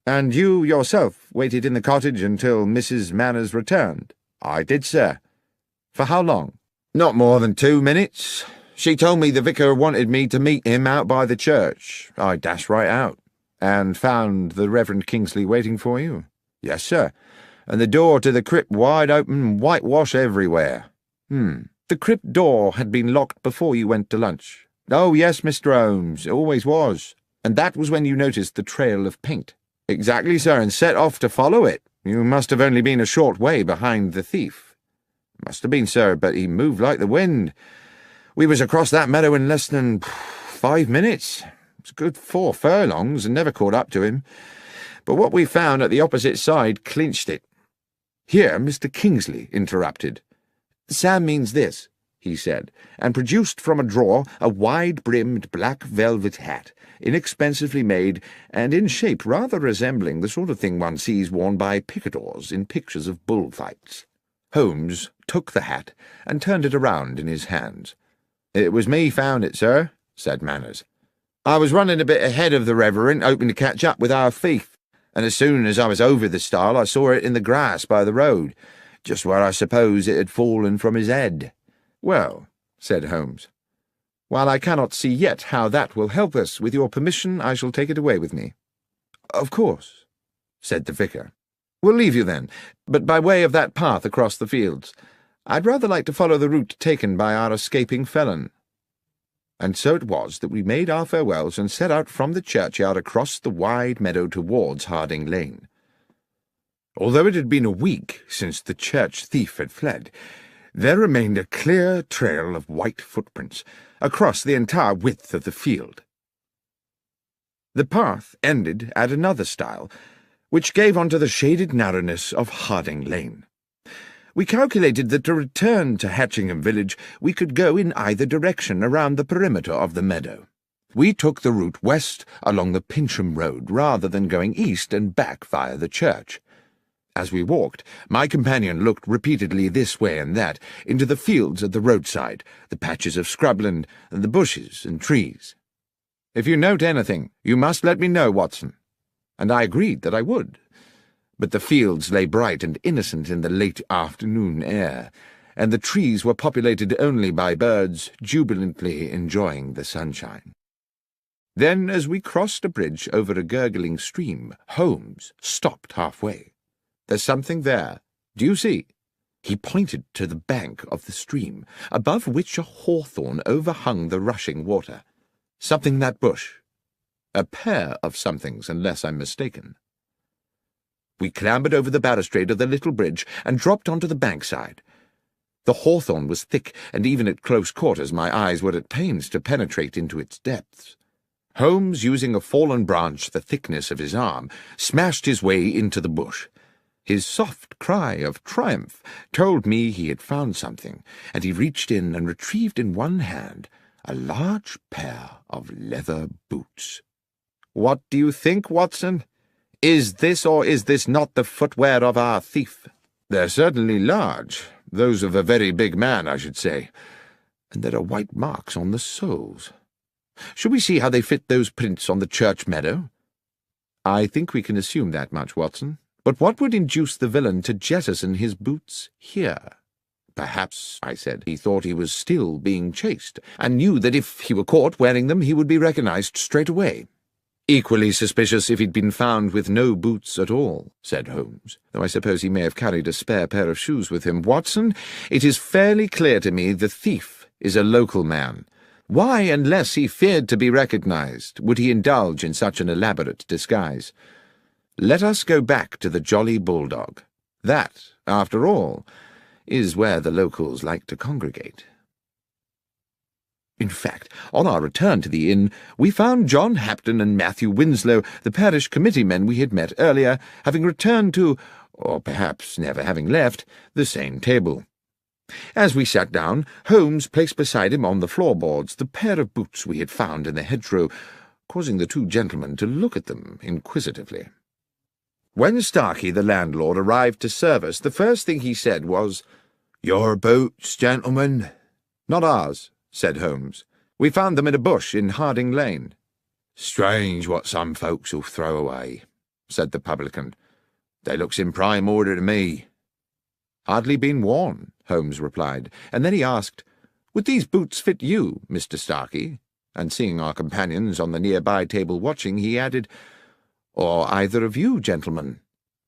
"And you yourself waited in the cottage until Mrs. Manners returned?" "I did, sir." "For how long?" "Not more than 2 minutes. She told me the vicar wanted me to meet him out by the church. I dashed right out." "And found the Reverend Kingsley waiting for you?" "Yes, sir, and the door to the crypt wide open, whitewash everywhere." "The crypt door had been locked before you went to lunch?" "Oh, yes, Mr. Holmes, it always was." "And that was when you noticed the trail of paint?" "Exactly, sir, and set off to follow it. You must have only been a short way behind the thief." "Must have been, sir, but he moved like the wind. We was across that meadow in less than 5 minutes. It's a good 4 furlongs, and never caught up to him. But what we found at the opposite side clinched it." Here Mr. Kingsley interrupted. "Sam means this," he said, and produced from a drawer a wide-brimmed black velvet hat, inexpensively made, and in shape rather resembling the sort of thing one sees worn by picadors in pictures of bullfights. Holmes took the hat and turned it around in his hands. "It was me found it, sir," said Manners. "I was running a bit ahead of the Reverend, hoping to catch up with our thief, and as soon as I was over the stile I saw it in the grass by the road, just where I suppose it had fallen from his head." "Well," said Holmes, "while I cannot see yet how that will help us, with your permission I shall take it away with me." "Of course," said the vicar. "We'll leave you then, but by way of that path across the fields. I'd rather like to follow the route taken by our escaping felon." And so it was that we made our farewells and set out from the churchyard across the wide meadow towards Harding Lane. Although it had been a week since the church thief had fled, there remained a clear trail of white footprints across the entire width of the field. The path ended at another stile, which gave onto the shaded narrowness of Harding Lane. We calculated that to return to Hatchingham village we could go in either direction around the perimeter of the meadow. We took the route west along the Pincham Road rather than going east and back via the church. As we walked, my companion looked repeatedly this way and that, into the fields at the roadside, the patches of scrubland, and the bushes and trees. "If you note anything, you must let me know, Watson." And I agreed that I would. But the fields lay bright and innocent in the late afternoon air, and the trees were populated only by birds jubilantly enjoying the sunshine. Then, as we crossed a bridge over a gurgling stream, Holmes stopped halfway. "There's something there. Do you see?" He pointed to the bank of the stream, above which a hawthorn overhung the rushing water. "Something in that bush. A pair of somethings, unless I'm mistaken." We clambered over the balustrade of the little bridge and dropped onto the bankside. The hawthorn was thick, and even at close quarters my eyes were at pains to penetrate into its depths. Holmes, using a fallen branch the thickness of his arm, smashed his way into the bush. His soft cry of triumph told me he had found something, and he reached in and retrieved in one hand a large pair of leather boots. "What do you think, Watson? Is this or is this not the footwear of our thief?" "They're certainly large, those of a very big man, I should say, and there are white marks on the soles. Should we see how they fit those prints on the church meadow?" "I think we can assume that much, Watson. But what would induce the villain to jettison his boots here?" "Perhaps," I said, "he thought he was still being chased, and knew that if he were caught wearing them he would be recognized straight away." "Equally suspicious if he'd been found with no boots at all," said Holmes, "though I suppose he may have carried a spare pair of shoes with him. Watson, it is fairly clear to me the thief is a local man. Why, unless he feared to be recognized, would he indulge in such an elaborate disguise? Let us go back to the Jolly Bulldog. That, after all, is where the locals like to congregate." In fact, on our return to the inn, we found John Hapton and Matthew Winslow, the parish committee men we had met earlier, having returned to, or perhaps never having left, the same table. As we sat down, Holmes placed beside him on the floorboards the pair of boots we had found in the hedgerow, causing the two gentlemen to look at them inquisitively. When Starkey, the landlord, arrived to serve us, the first thing he said was, "Your boots, gentlemen?" "Not ours," said Holmes. "We found them in a bush in Harding Lane." "Strange what some folks'll throw away," said the publican. "They looks in prime order to me." "Hardly been worn," Holmes replied, and then he asked, "Would these boots fit you, Mr. Starkey?" And seeing our companions on the nearby table watching, he added, "Or either of you, gentlemen?"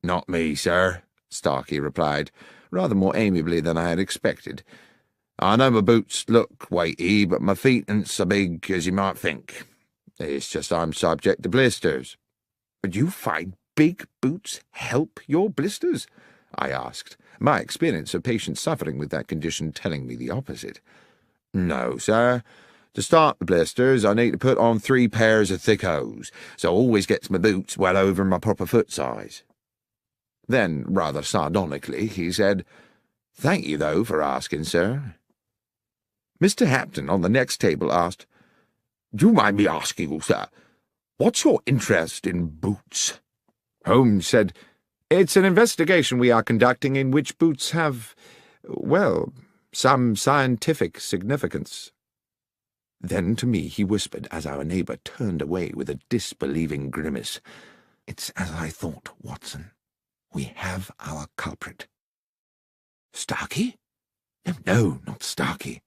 "Not me, sir," Starkey replied, rather more amiably than I had expected. "I know my boots look weighty, but my feet ain't so big as you might think. It's just I'm subject to blisters." "But you find big boots help your blisters?" I asked, my experience of patients suffering with that condition telling me the opposite. "No, sir. To start the blisters, I need to put on 3 pairs of thick hose, so I always gets my boots well over my proper foot size." Then, rather sardonically, he said, "Thank you, though, for asking, sir." Mr. Hapton on the next table asked, "Do you mind me asking, sir, what's your interest in boots?" Holmes said, "It's an investigation we are conducting in which boots have, well, some scientific significance." Then to me he whispered as our neighbour turned away with a disbelieving grimace, "It's as I thought, Watson. We have our culprit." "Starkey? No, not Starkey.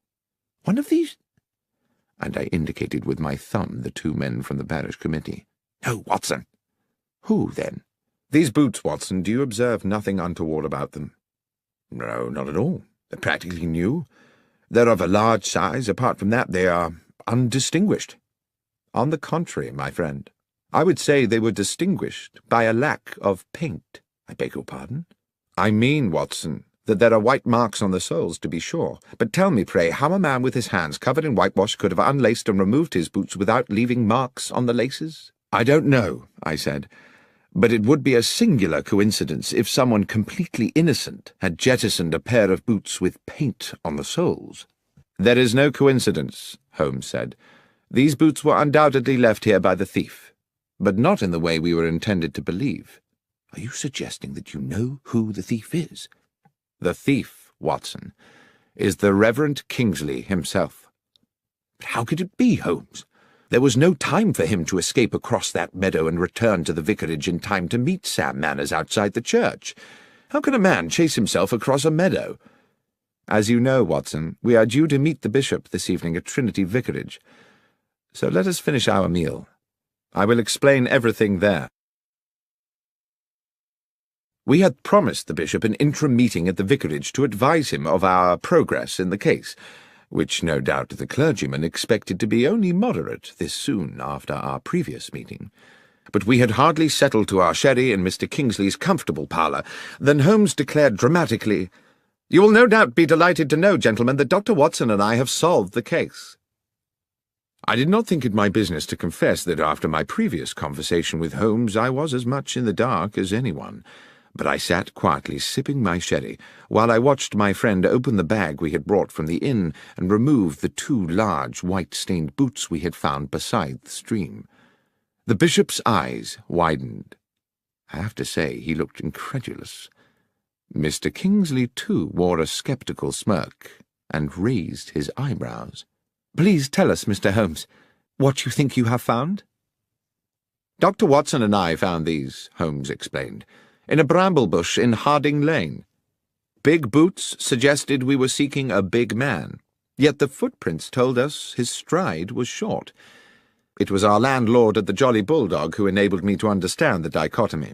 One of these—" and I indicated with my thumb the 2 men from the parish committee. "No, Watson." "Who, then?" "These boots, Watson, do you observe nothing untoward about them?" "No, not at all. They're practically new. They're of a large size. Apart from that, they are undistinguished." "On the contrary, my friend, I would say they were distinguished by a lack of paint." "I beg your pardon?" "I mean, Watson, that there are white marks on the soles, to be sure. But tell me, pray, how a man with his hands covered in whitewash could have unlaced and removed his boots without leaving marks on the laces?" "I don't know," I said, "but it would be a singular coincidence if someone completely innocent had jettisoned a pair of boots with paint on the soles." "There is no coincidence," Holmes said. "These boots were undoubtedly left here by the thief, but not in the way we were intended to believe." "Are you suggesting that you know who the thief is?" "The thief, Watson, is the Reverend Kingsley himself." "But how could it be, Holmes? There was no time for him to escape across that meadow and return to the vicarage in time to meet Sam Manners outside the church. How can a man chase himself across a meadow?" "As you know, Watson, we are due to meet the bishop this evening at Trinity Vicarage, so let us finish our meal. I will explain everything there." We had promised the bishop an interim meeting at the vicarage to advise him of our progress in the case, which no doubt the clergyman expected to be only moderate this soon after our previous meeting. But we had hardly settled to our sherry in Mr. Kingsley's comfortable parlour than Holmes declared dramatically, "You will no doubt be delighted to know, gentlemen, that Dr. Watson and I have solved the case." I did not think it my business to confess that after my previous conversation with Holmes I was as much in the dark as anyone, but I sat quietly sipping my sherry while I watched my friend open the bag we had brought from the inn and remove the 2 large white-stained boots we had found beside the stream. The bishop's eyes widened. I have to say he looked incredulous. Mr. Kingsley, too, wore a sceptical smirk and raised his eyebrows. "Please tell us, Mr. Holmes, what you think you have found?" "Dr. Watson and I found these," Holmes explained, "in a bramble bush in Harding Lane. Big boots suggested we were seeking a big man, yet the footprints told us his stride was short. It was our landlord at the Jolly Bulldog who enabled me to understand the dichotomy.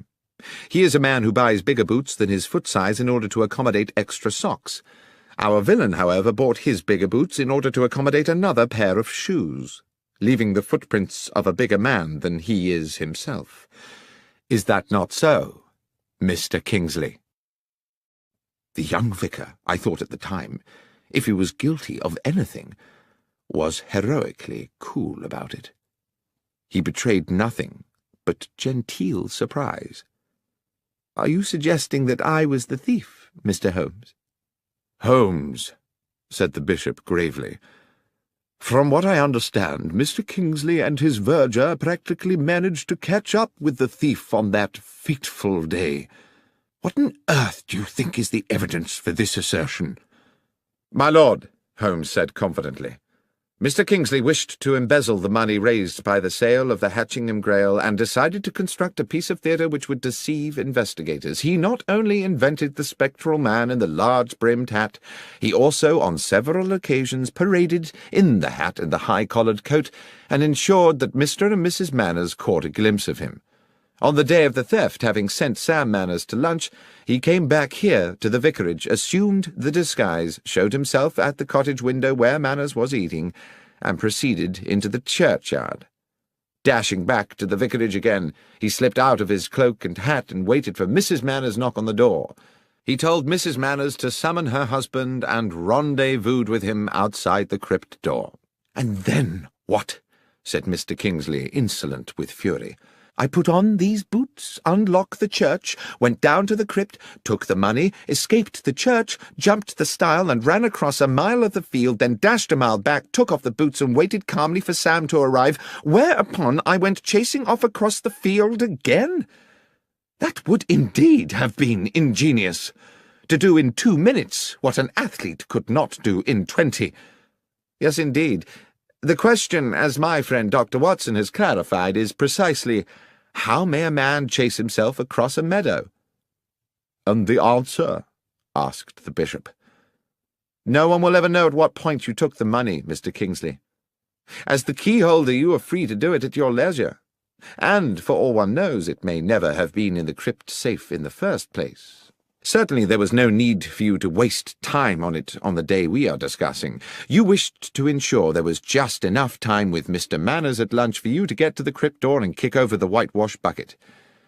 He is a man who buys bigger boots than his foot size in order to accommodate extra socks. Our villain, however, bought his bigger boots in order to accommodate another pair of shoes, leaving the footprints of a bigger man than he is himself. Is that not so, Mr. Kingsley?" The young vicar, I thought at the time, if he was guilty of anything, was heroically cool about it. He betrayed nothing but genteel surprise. "Are you suggesting that I was the thief, Mr. Holmes?" "Holmes," said the bishop gravely, "from what I understand, Mr. Kingsley and his verger practically managed to catch up with the thief on that fateful day. What on earth do you think is the evidence for this assertion?" "My lord," Holmes said confidently, "Mr. Kingsley wished to embezzle the money raised by the sale of the Hatchingham Grail and decided to construct a piece of theatre which would deceive investigators. He not only invented the spectral man in the large-brimmed hat, he also on several occasions paraded in the hat and the high-collared coat and ensured that Mr. and Mrs. Manners caught a glimpse of him. On the day of the theft, having sent Sam Manners to lunch, he came back here to the vicarage, assumed the disguise, showed himself at the cottage window where Manners was eating, and proceeded into the churchyard. Dashing back to the vicarage again, he slipped out of his cloak and hat and waited for Mrs. Manners' knock on the door. He told Mrs. Manners to summon her husband and rendezvoused with him outside the crypt door." "And then what?" said Mr. Kingsley, insolent with fury. "I put on these boots, unlocked the church, went down to the crypt, took the money, escaped the church, jumped the stile and ran across a mile of the field, then dashed a mile back, took off the boots and waited calmly for Sam to arrive, whereupon I went chasing off across the field again. That would indeed have been ingenious. To do in 2 minutes what an athlete could not do in 20. Yes, indeed. The question, as my friend Dr. Watson has clarified, is precisely, how may a man chase himself across a meadow?" "And the answer?" asked the bishop. "No one will ever know at what point you took the money, Mr. Kingsley. As the keyholder you are free to do it at your leisure, and, for all one knows, it may never have been in the crypt safe in the first place. Certainly there was no need for you to waste time on it on the day we are discussing. You wished to ensure there was just enough time with Mr. Manners at lunch for you to get to the crypt door and kick over the whitewash bucket.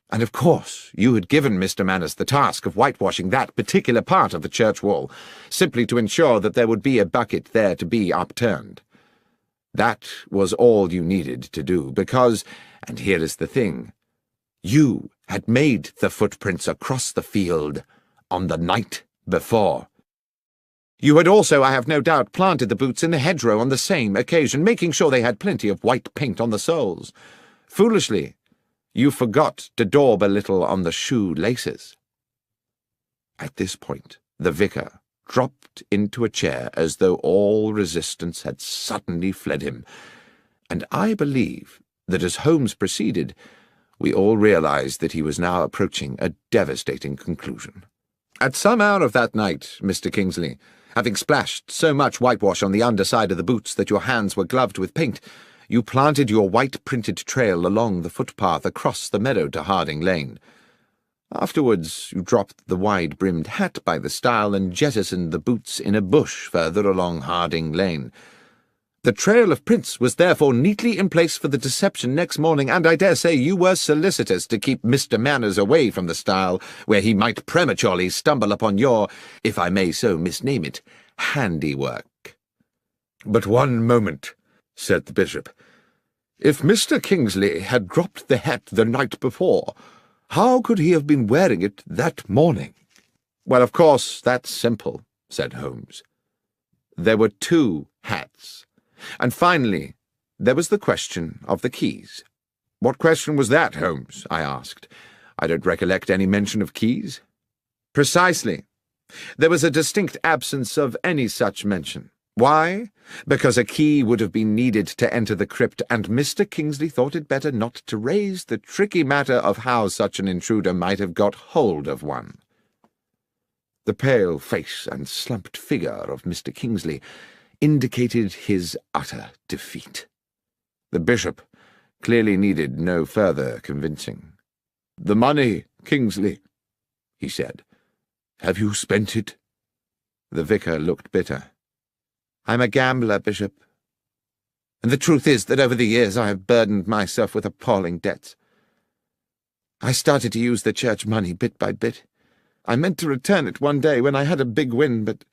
And of course you had given Mr. Manners the task of whitewashing that particular part of the church wall, simply to ensure that there would be a bucket there to be upturned. That was all you needed to do, because, and here is the thing, you had made the footprints across the field on the night before. You had also, I have no doubt, planted the boots in the hedgerow on the same occasion, making sure they had plenty of white paint on the soles. Foolishly, you forgot to daub a little on the shoe laces." At this point, the vicar dropped into a chair as though all resistance had suddenly fled him, and I believe that as Holmes proceeded, we all realized that he was now approaching a devastating conclusion. "At some hour of that night, Mr. Kingsley, having splashed so much whitewash on the underside of the boots that your hands were gloved with paint, you planted your white-printed trail along the footpath across the meadow to Harding Lane. Afterwards you dropped the wide-brimmed hat by the stile and jettisoned the boots in a bush further along Harding Lane. The trail of prints was therefore neatly in place for the deception next morning, and I dare say you were solicitous to keep Mr. Manners away from the stile, where he might prematurely stumble upon your, if I may so misname it, handiwork." "But one moment," said the bishop. "If Mr. Kingsley had dropped the hat the night before, how could he have been wearing it that morning?" "Well, of course, that's simple," said Holmes. "There were two hats. And finally, there was the question of the keys." "What question was that, Holmes?" I asked. "I don't recollect any mention of keys." "Precisely. There was a distinct absence of any such mention. Why? Because a key would have been needed to enter the crypt, and Mr. Kingsley thought it better not to raise the tricky matter of how such an intruder might have got hold of one." The pale face and slumped figure of Mr. Kingsley indicated his utter defeat. The bishop clearly needed no further convincing. "The money, Kingsley," he said. "Have you spent it?" The vicar looked bitter. "I'm a gambler, Bishop. And the truth is that over the years I have burdened myself with appalling debts. I started to use the church money bit by bit. I meant to return it one day when I had a big win, but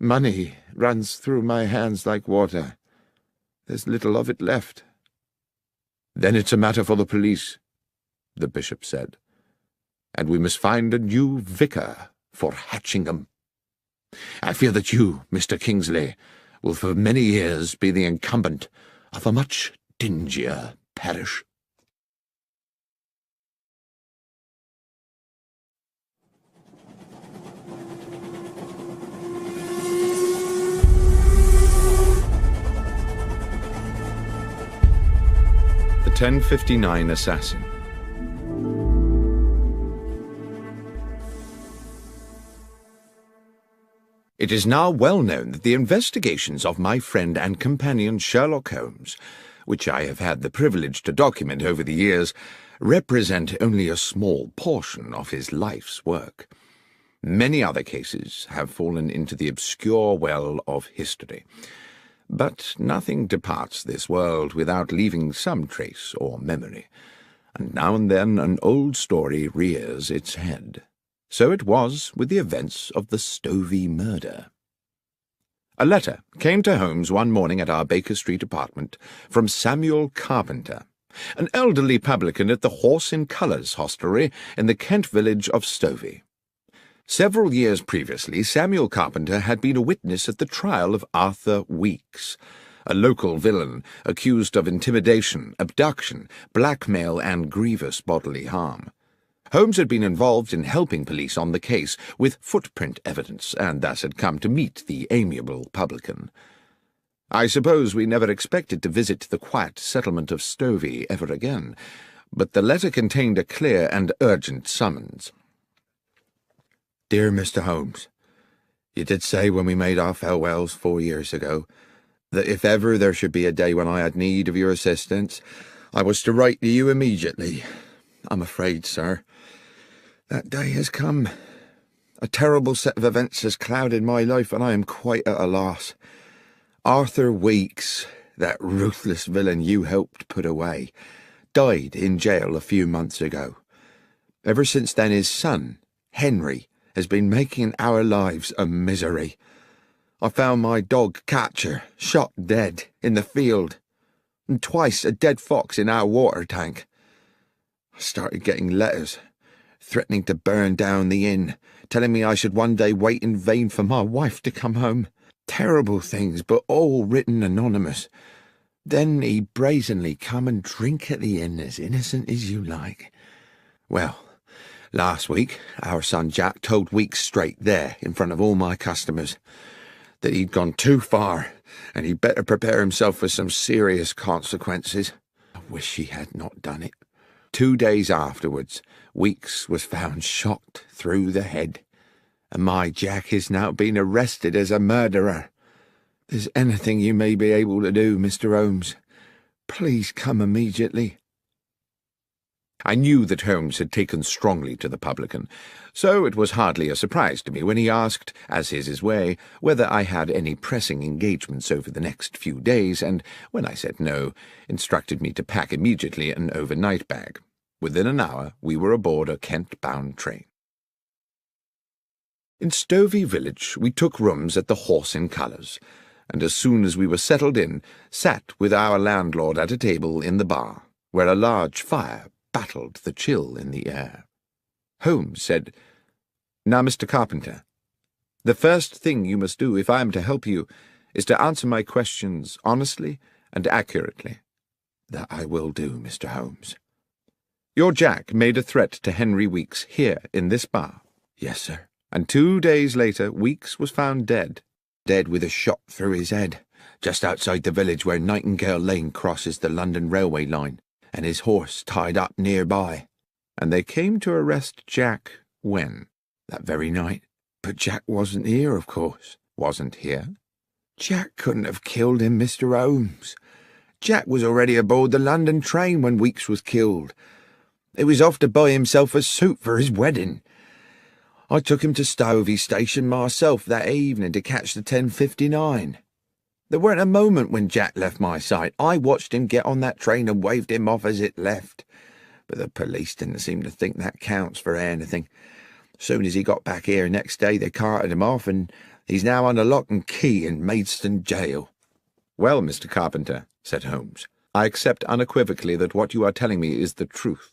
money runs through my hands like water. There's little of it left." "Then it's a matter for the police," the bishop said. "And we must find a new vicar for Hatchingham. I fear that you, Mr. Kingsley, will for many years be the incumbent of a much dingier parish." The 1059 Assassin. It is now well known that the investigations of my friend and companion Sherlock Holmes, which I have had the privilege to document over the years, represent only a small portion of his life's work. Many other cases have fallen into the obscure well of history. But nothing departs this world without leaving some trace or memory, and now and then an old story rears its head. So it was with the events of the Stovey murder. A letter came to Holmes one morning at our Baker Street apartment from Samuel Carpenter, an elderly publican at the Horse in Colours hostelry in the Kent village of Stovey. Several years previously, Samuel Carpenter had been a witness at the trial of Arthur Weeks, a local villain accused of intimidation, abduction, blackmail, and grievous bodily harm. Holmes had been involved in helping police on the case with footprint evidence, and thus had come to meet the amiable publican. I suppose we never expected to visit the quiet settlement of Stovey ever again, but the letter contained a clear and urgent summons. "Dear Mr. Holmes, you did say when we made our farewells 4 years ago that if ever there should be a day when I had need of your assistance, I was to write to you immediately. I'm afraid, sir, that day has come. A terrible set of events has clouded my life, and I am quite at a loss. Arthur Weeks, that ruthless villain you helped put away, died in jail a few months ago. Ever since then his son, Henry, has been making our lives a misery. I found my dog Catcher shot dead in the field, and twice a dead fox in our water tank. I started getting letters threatening to burn down the inn, telling me I should one day wait in vain for my wife to come home. Terrible things, but all written anonymous. Then he brazenly come and drink at the inn as innocent as you like. Well, last week our son Jack told Weeks straight there, in front of all my customers, that he'd gone too far, and he'd better prepare himself for some serious consequences. I wish he had not done it. 2 days afterwards, Weeks was found shot through the head, and my Jack is now being arrested as a murderer. If there's anything you may be able to do, Mr. Holmes, please come immediately." I knew that Holmes had taken strongly to the publican, so it was hardly a surprise to me when he asked, as is his way, whether I had any pressing engagements over the next few days, and, when I said no, instructed me to pack immediately an overnight bag. Within an hour we were aboard a Kent-bound train. In Stovey village we took rooms at the Horse in Colours, and as soon as we were settled in, sat with our landlord at a table in the bar, where a large fire battled the chill in the air. Holmes said, "Now, Mr. Carpenter, the first thing you must do if I am to help you is to answer my questions honestly and accurately." "That I will do, Mr. Holmes." "Your Jack made a threat to Henry Weeks here in this bar." "Yes, sir." "And 2 days later Weeks was found dead." "Dead with a shot through his head, just outside the village where Nightingale Lane crosses the London railway line, and his horse tied up nearby." "And they came to arrest Jack when?" "That very night. But Jack wasn't here, of course." "Wasn't here?" "Jack couldn't have killed him, Mr. Holmes. Jack was already aboard the London train when Weeks was killed. He was off to buy himself a suit for his wedding. I took him to Stovey Station myself that evening to catch the 10:59. There weren't a moment when Jack left my sight. I watched him get on that train and waved him off as it left. But the police didn't seem to think that counts for anything. Soon as he got back here next day, they carted him off, and he's now under lock and key in Maidstone jail." "Well, Mr. Carpenter," said Holmes, "I accept unequivocally that what you are telling me is the truth.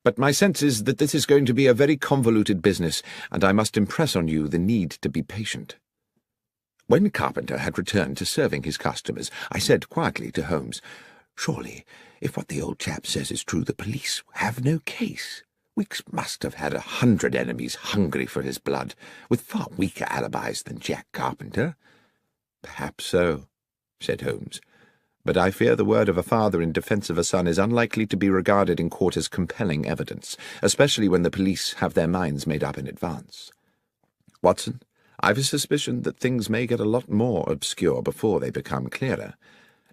But my sense is that this is going to be a very convoluted business, and I must impress on you the need to be patient." When Carpenter had returned to serving his customers, I said quietly to Holmes, "Surely, if what the old chap says is true, the police have no case. Weeks must have had 100 enemies hungry for his blood, with far weaker alibis than Jack Carpenter." "Perhaps so," said Holmes, "but I fear the word of a father in defence of a son is unlikely to be regarded in court as compelling evidence, especially when the police have their minds made up in advance. Watson, I've a suspicion that things may get a lot more obscure before they become clearer.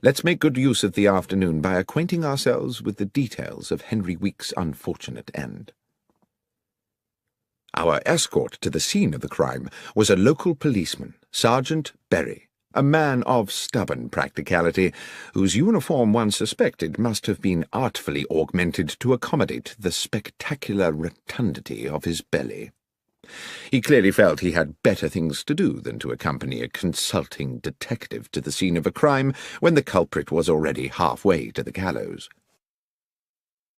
Let's make good use of the afternoon by acquainting ourselves with the details of Henry Weeks' unfortunate end." Our escort to the scene of the crime was a local policeman, Sergeant Berry, a man of stubborn practicality, whose uniform one suspected must have been artfully augmented to accommodate the spectacular rotundity of his belly. He clearly felt he had better things to do than to accompany a consulting detective to the scene of a crime when the culprit was already halfway to the gallows.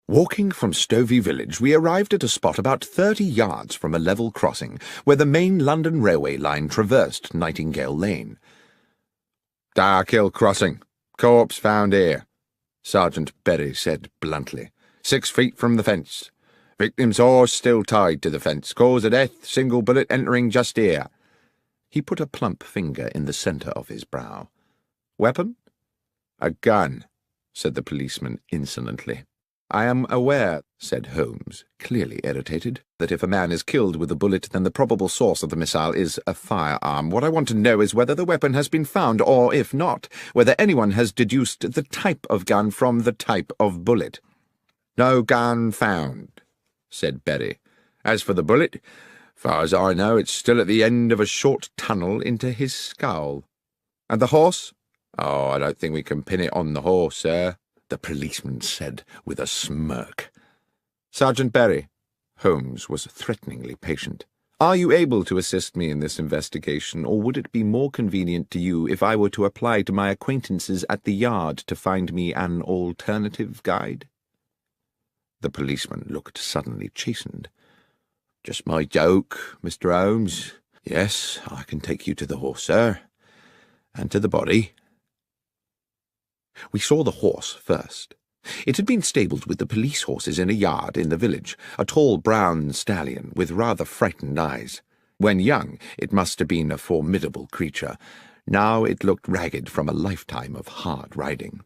Walking from Stovey village, we arrived at a spot about 30 yards from a level crossing where the main London railway line traversed Nightingale Lane. "Dark Hill Crossing. Corpse found here," Sergeant Berry said bluntly. 6 feet from the fence. Victim's horse still tied to the fence. Cause of death, single bullet entering just here." He put a plump finger in the centre of his brow. "Weapon?" "A gun," said the policeman insolently. "I am aware," said Holmes, clearly irritated, "that if a man is killed with a bullet, then the probable source of the missile is a firearm. What I want to know is whether the weapon has been found, or, if not, whether anyone has deduced the type of gun from the type of bullet." "No gun found," said Berry. "As for the bullet, far as I know, it's still at the end of a short tunnel into his skull." "And the horse?" "Oh, I don't think we can pin it on the horse, sir," the policeman said with a smirk. "Sergeant Berry," Holmes was threateningly patient, "are you able to assist me in this investigation, or would it be more convenient to you if I were to apply to my acquaintances at the yard to find me an alternative guide?" The policeman looked suddenly chastened. "Just my joke, Mr. Holmes. Yes, I can take you to the horse, sir, and to the body." We saw the horse first. It had been stabled with the police horses in a yard in the village, a tall brown stallion with rather frightened eyes. When young, it must have been a formidable creature. Now it looked ragged from a lifetime of hard riding.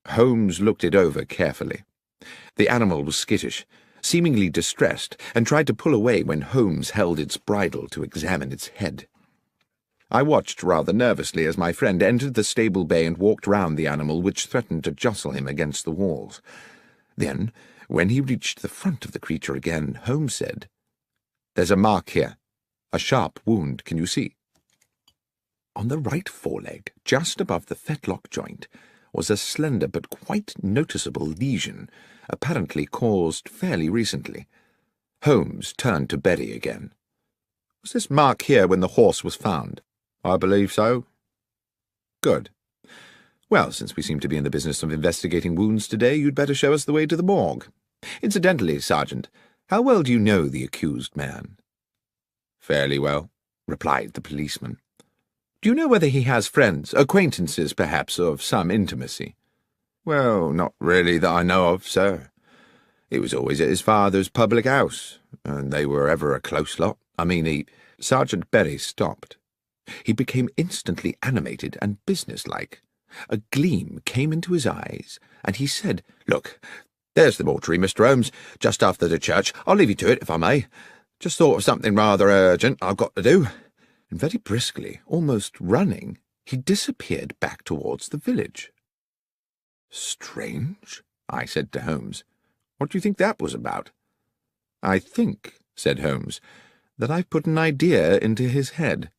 Holmes looked it over carefully. The animal was skittish, seemingly distressed, and tried to pull away when Holmes held its bridle to examine its head. I watched rather nervously as my friend entered the stable bay and walked round the animal, which threatened to jostle him against the walls. Then, when he reached the front of the creature again, Holmes said, "There's a mark here. A sharp wound, can you see?" On the right foreleg, just above the fetlock joint, was a slender but quite noticeable lesion, apparently caused fairly recently. Holmes turned to Berry again. "Was this mark here when the horse was found?" "I believe so." Good. Well, since we seem to be in the business of investigating wounds today, you'd better show us the way to the morgue. Incidentally, Sergeant, how well do you know the accused man? Fairly well, replied the policeman. Do you know whether he has friends, acquaintances, perhaps, of some intimacy? Well, not really that I know of, sir. He was always at his father's public house, and they were ever a close lot. Sergeant Berry stopped. He became instantly animated and businesslike. A gleam came into his eyes, and he said, "Look, there's the mortuary, Mr. Holmes, just after the church. I'll leave you to it, if I may. Just thought of something rather urgent I've got to do." And very briskly, almost running, he disappeared back towards the village. "Strange," I said to Holmes. "What do you think that was about?" "I think," said Holmes, "that I've put an idea into his head.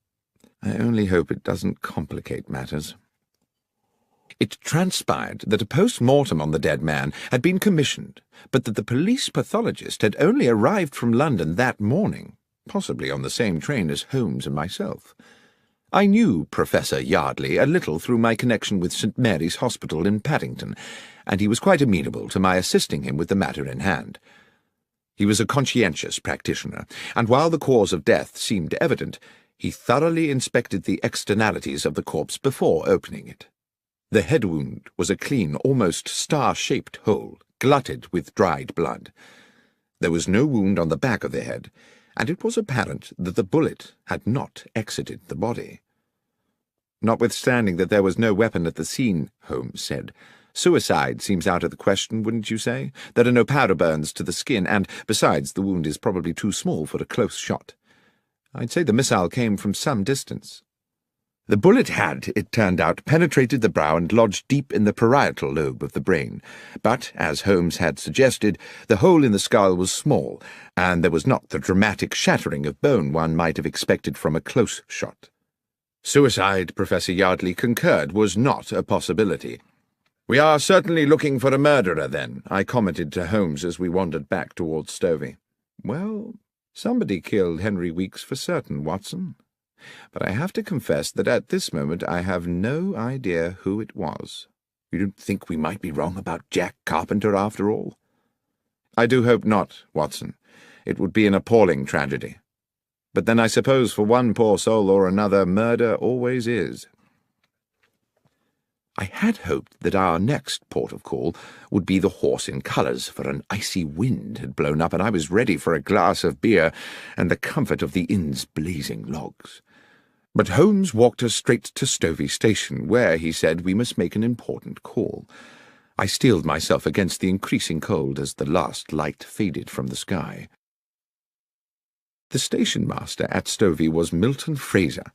I only hope it doesn't complicate matters." It transpired that a post-mortem on the dead man had been commissioned, but that the police pathologist had only arrived from London that morning, possibly on the same train as Holmes and myself. I knew Professor Yardley a little through my connection with St. Mary's Hospital in Paddington, and he was quite amenable to my assisting him with the matter in hand. He was a conscientious practitioner, and while the cause of death seemed evident, he thoroughly inspected the externalities of the corpse before opening it. The head wound was a clean, almost star-shaped hole, glutted with dried blood. There was no wound on the back of the head, and it was apparent that the bullet had not exited the body. "Notwithstanding that there was no weapon at the scene," Holmes said, "suicide seems out of the question, wouldn't you say? There are no powder burns to the skin, and, besides, the wound is probably too small for a close shot. I'd say the missile came from some distance." The bullet had, it turned out, penetrated the brow and lodged deep in the parietal lobe of the brain, but, as Holmes had suggested, the hole in the skull was small, and there was not the dramatic shattering of bone one might have expected from a close shot. Suicide, Professor Yardley concurred, was not a possibility. "We are certainly looking for a murderer, then," I commented to Holmes as we wandered back towards Stovey. "Well, somebody killed Henry Weeks for certain, Watson. But I have to confess that at this moment I have no idea who it was." "You don't think we might be wrong about Jack Carpenter after all?" "I do hope not, Watson. It would be an appalling tragedy. But then I suppose for one poor soul or another, murder always is." I had hoped that our next port of call would be the Horse in Colours, for an icy wind had blown up and I was ready for a glass of beer and the comfort of the inn's blazing logs. But Holmes walked us straight to Stovey Station, where, he said, we must make an important call. I steeled myself against the increasing cold as the last light faded from the sky. The station-master at Stovey was Milton Fraser,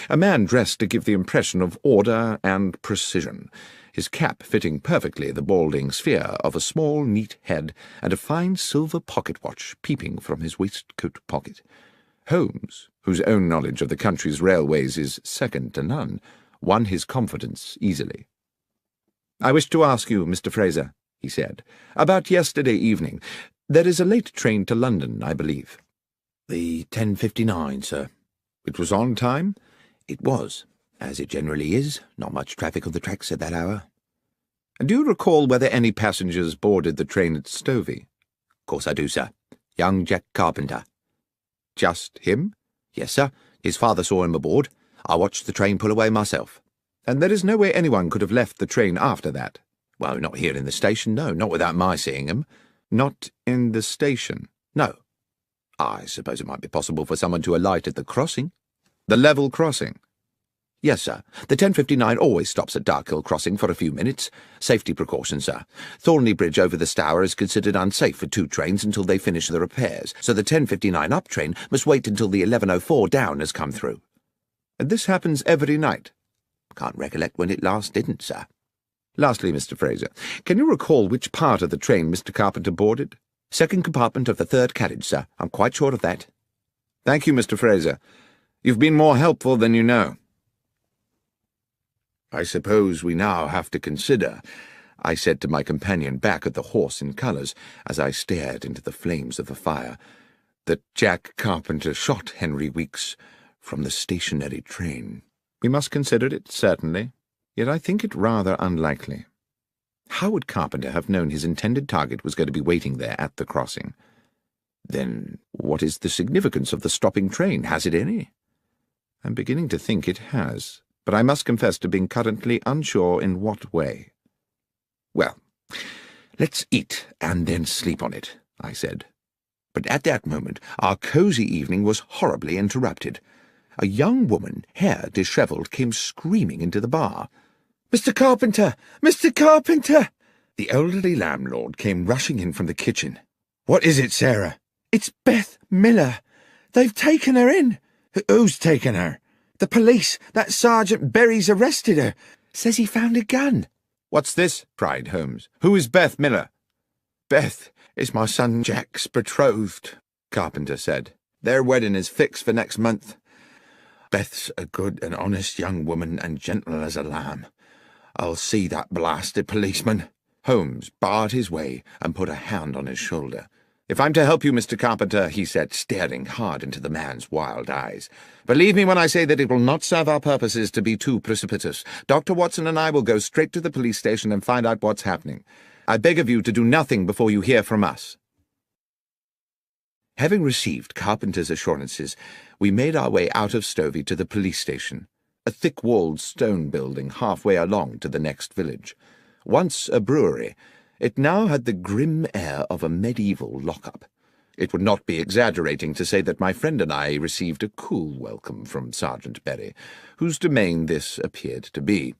a man dressed to give the impression of order and precision, his cap fitting perfectly the balding sphere of a small, neat head, and a fine silver pocket-watch peeping from his waistcoat pocket. Holmes, whose own knowledge of the country's railways is second to none, won his confidence easily. "I wish to ask you, Mr. Fraser," he said, "about yesterday evening. There is a late train to London, I believe." "The 10:59, sir." "It was on time?" "It was, as it generally is. Not much traffic on the tracks at that hour." "And do you recall whether any passengers boarded the train at Stovey?" "Of course I do, sir. Young Jack Carpenter." "Just him?" "Yes, sir. His father saw him aboard. I watched the train pull away myself." "And there is no way anyone could have left the train after that?" "Well, not here in the station, no, not without my seeing him." "Not in the station?" "No." "I suppose it might be possible for someone to alight at the crossing." "The level crossing?" "Yes, sir. The 10:59 always stops at Darkhill Crossing for a few minutes. Safety precautions, sir. Thornley Bridge over the Stour is considered unsafe for two trains until they finish the repairs, so the 10:59 up train must wait until the 11:04 down has come through." "And this happens every night?" "Can't recollect when it last didn't, sir." "Lastly, Mr. Fraser, can you recall which part of the train Mr. Carpenter boarded?" "Second compartment of the third carriage, sir. I'm quite sure of that." "Thank you, Mr. Fraser. You've been more helpful than you know." "I suppose we now have to consider," I said to my companion back at the Horse in Colours, as I stared into the flames of the fire, "that Jack Carpenter shot Henry Weeks from the stationary train." "We must consider it, certainly." Yet I think it rather unlikely. How would Carpenter have known his intended target was going to be waiting there at the crossing? Then what is the significance of the stopping train? Has it any? I'm beginning to think it has, but I must confess to being currently unsure in what way. Well, let's eat and then sleep on it, I said. But at that moment our cosy evening was horribly interrupted. A young woman, hair dishevelled, came screaming into the bar. "Mr. Carpenter! Mr. Carpenter!" The elderly landlord came rushing in from the kitchen. "What is it, Sarah?" "It's Beth Miller. They've taken her in." "Who's taken her?" "The police. That Sergeant Berry's arrested her. Says he found a gun." "What's this?" cried Holmes. "Who is Beth Miller?" "Beth is my son Jack's betrothed," Carpenter said. "Their wedding is fixed for next month. Beth's a good and honest young woman and gentle as a lamb. I'll see that blasted policeman." Holmes barred his way and put a hand on his shoulder. "If I'm to help you, Mr. Carpenter," he said, staring hard into the man's wild eyes, "believe me when I say that it will not serve our purposes to be too precipitous. Dr. Watson and I will go straight to the police station and find out what's happening. I beg of you to do nothing before you hear from us." Having received Carpenter's assurances, we made our way out of Stovey to the police station, a thick-walled stone building halfway along to the next village. Once a brewery, it now had the grim air of a medieval lock-up. It would not be exaggerating to say that my friend and I received a cool welcome from Sergeant Berry, whose domain this appeared to be.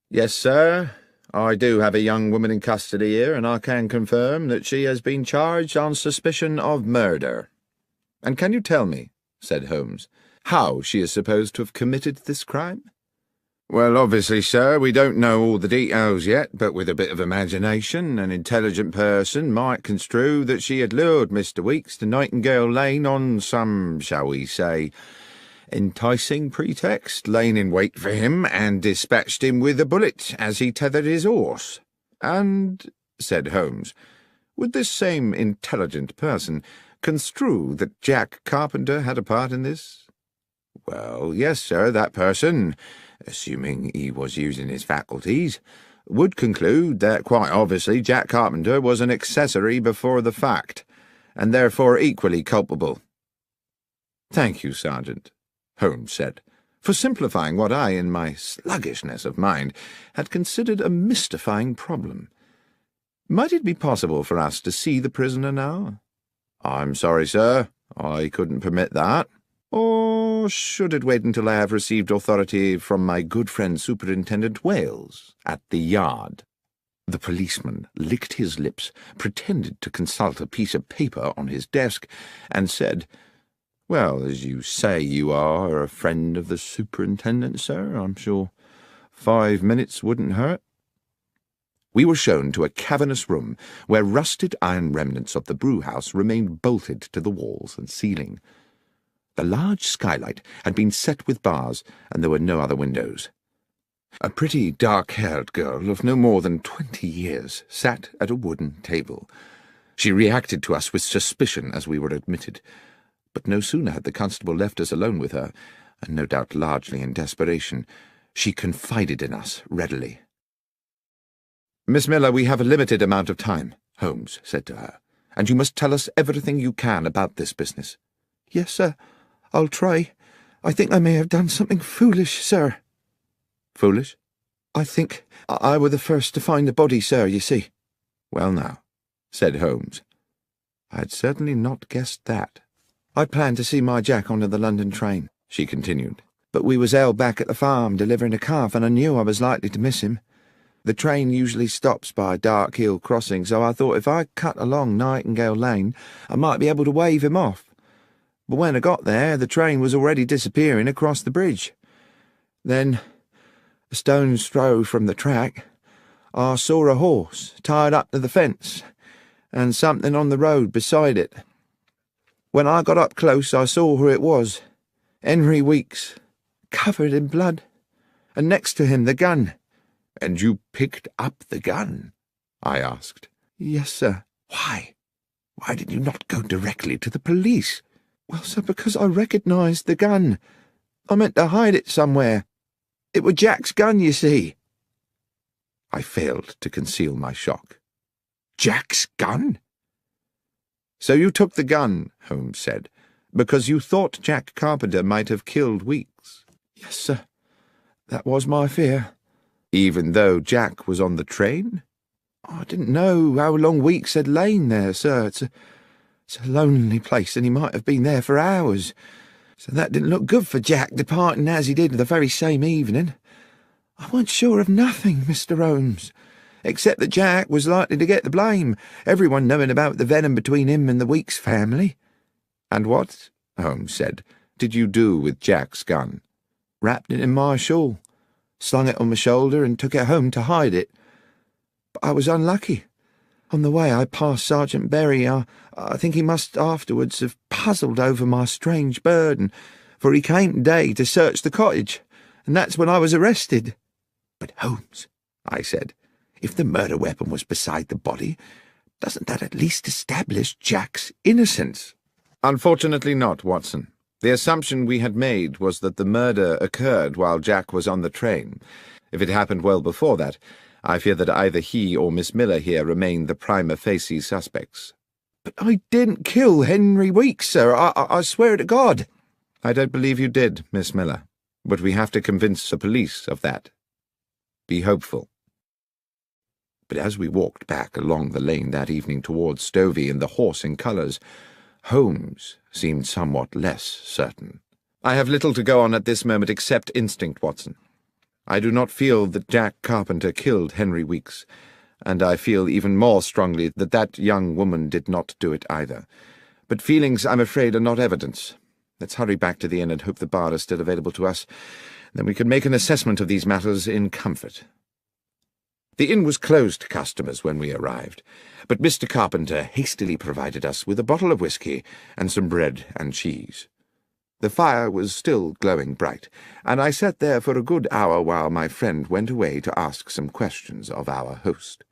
"Yes, sir, I do have a young woman in custody here, and I can confirm that she has been charged on suspicion of murder." "And can you tell me," said Holmes, "how she is supposed to have committed this crime?" "Well, obviously, sir, we don't know all the details yet, but with a bit of imagination, an intelligent person might construe that she had lured Mr. Weeks to Nightingale Lane on some, shall we say, enticing pretext, laying in wait for him, and dispatched him with a bullet as he tethered his horse." "And," said Holmes, "would this same intelligent person construe that Jack Carpenter had a part in this?" "Well, yes, sir, that person, assuming he was using his faculties, would conclude that quite obviously Jack Carpenter was an accessory before the fact, and therefore equally culpable." "Thank you, Sergeant," Holmes said, "for simplifying what I, in my sluggishness of mind, had considered a mystifying problem. Might it be possible for us to see the prisoner now?" "I'm sorry, sir, I couldn't permit that." "Or should it wait until I have received authority from my good friend Superintendent Wales at the Yard?" The policeman licked his lips, pretended to consult a piece of paper on his desk, and said, "Well, as you say you are a friend of the superintendent, sir, I'm sure 5 minutes wouldn't hurt." We were shown to a cavernous room where rusted iron remnants of the brew-house remained bolted to the walls and ceiling. The large skylight had been set with bars, and there were no other windows. A pretty dark-haired girl of no more than 20 years sat at a wooden table. She reacted to us with suspicion as we were admitted, but no sooner had the constable left us alone with her, and no doubt largely in desperation, she confided in us readily. "Miss Miller, we have a limited amount of time," Holmes said to her, "and you must tell us everything you can about this business." "Yes, sir, I'll try. I think I may have done something foolish, sir." "Foolish?" "I think I were the first to find the body, sir, you see." "Well now," said Holmes, "I had certainly not guessed that." "I planned to see my Jack on the London train," she continued, "but we was held back at the farm delivering a calf, and I knew I was likely to miss him. The train usually stops by Dark Hill Crossing, so I thought if I cut along Nightingale Lane, I might be able to wave him off. But when I got there, the train was already disappearing across the bridge. Then, a stone's throw from the track, I saw a horse tied up to the fence, and something on the road beside it. When I got up close, I saw who it was, Henry Weeks, covered in blood, and next to him the gun." "And you picked up the gun?" I asked. "Yes, sir." "Why? Why did you not go directly to the police?" "Well, sir, because I recognised the gun. I meant to hide it somewhere. It was Jack's gun, you see." I failed to conceal my shock. "Jack's gun?" "So you took the gun," Holmes said, "because you thought Jack Carpenter might have killed Weeks?" "Yes, sir. That was my fear." "Even though Jack was on the train?" "I didn't know how long Weeks had lain there, sir. It's a lonely place, and he might have been there for hours. So that didn't look good for Jack, departing as he did the very same evening. I weren't sure of nothing, Mr. Holmes, except that Jack was likely to get the blame, everyone knowing about the venom between him and the Weeks family." "And what," Holmes said, "did you do with Jack's gun?" "Wrapped it in my shawl, slung it on my shoulder, and took it home to hide it. But I was unlucky. On the way I passed Sergeant Berry. I think he must afterwards have puzzled over my strange burden, for he came today to search the cottage, and that's when I was arrested." "But Holmes," I said, "if the murder weapon was beside the body, doesn't that at least establish Jack's innocence?" "Unfortunately not, Watson. The assumption we had made was that the murder occurred while Jack was on the train. If it happened well before that, I fear that either he or Miss Miller here remain the prima facie suspects." "But I didn't kill Henry Weeks, sir. I swear to God." "I don't believe you did, Miss Miller, but we have to convince the police of that. Be hopeful." But as we walked back along the lane that evening towards Stovey and the horse in colours, Holmes seemed somewhat less certain. "I have little to go on at this moment except instinct, Watson. I do not feel that Jack Carpenter killed Henry Weeks, and I feel even more strongly that that young woman did not do it either. But feelings, I'm afraid, are not evidence. Let's hurry back to the inn and hope the bar is still available to us. Then we can make an assessment of these matters in comfort." The inn was closed to customers when we arrived, but Mr. Carpenter hastily provided us with a bottle of whisky and some bread and cheese. The fire was still glowing bright, and I sat there for a good hour while my friend went away to ask some questions of our host.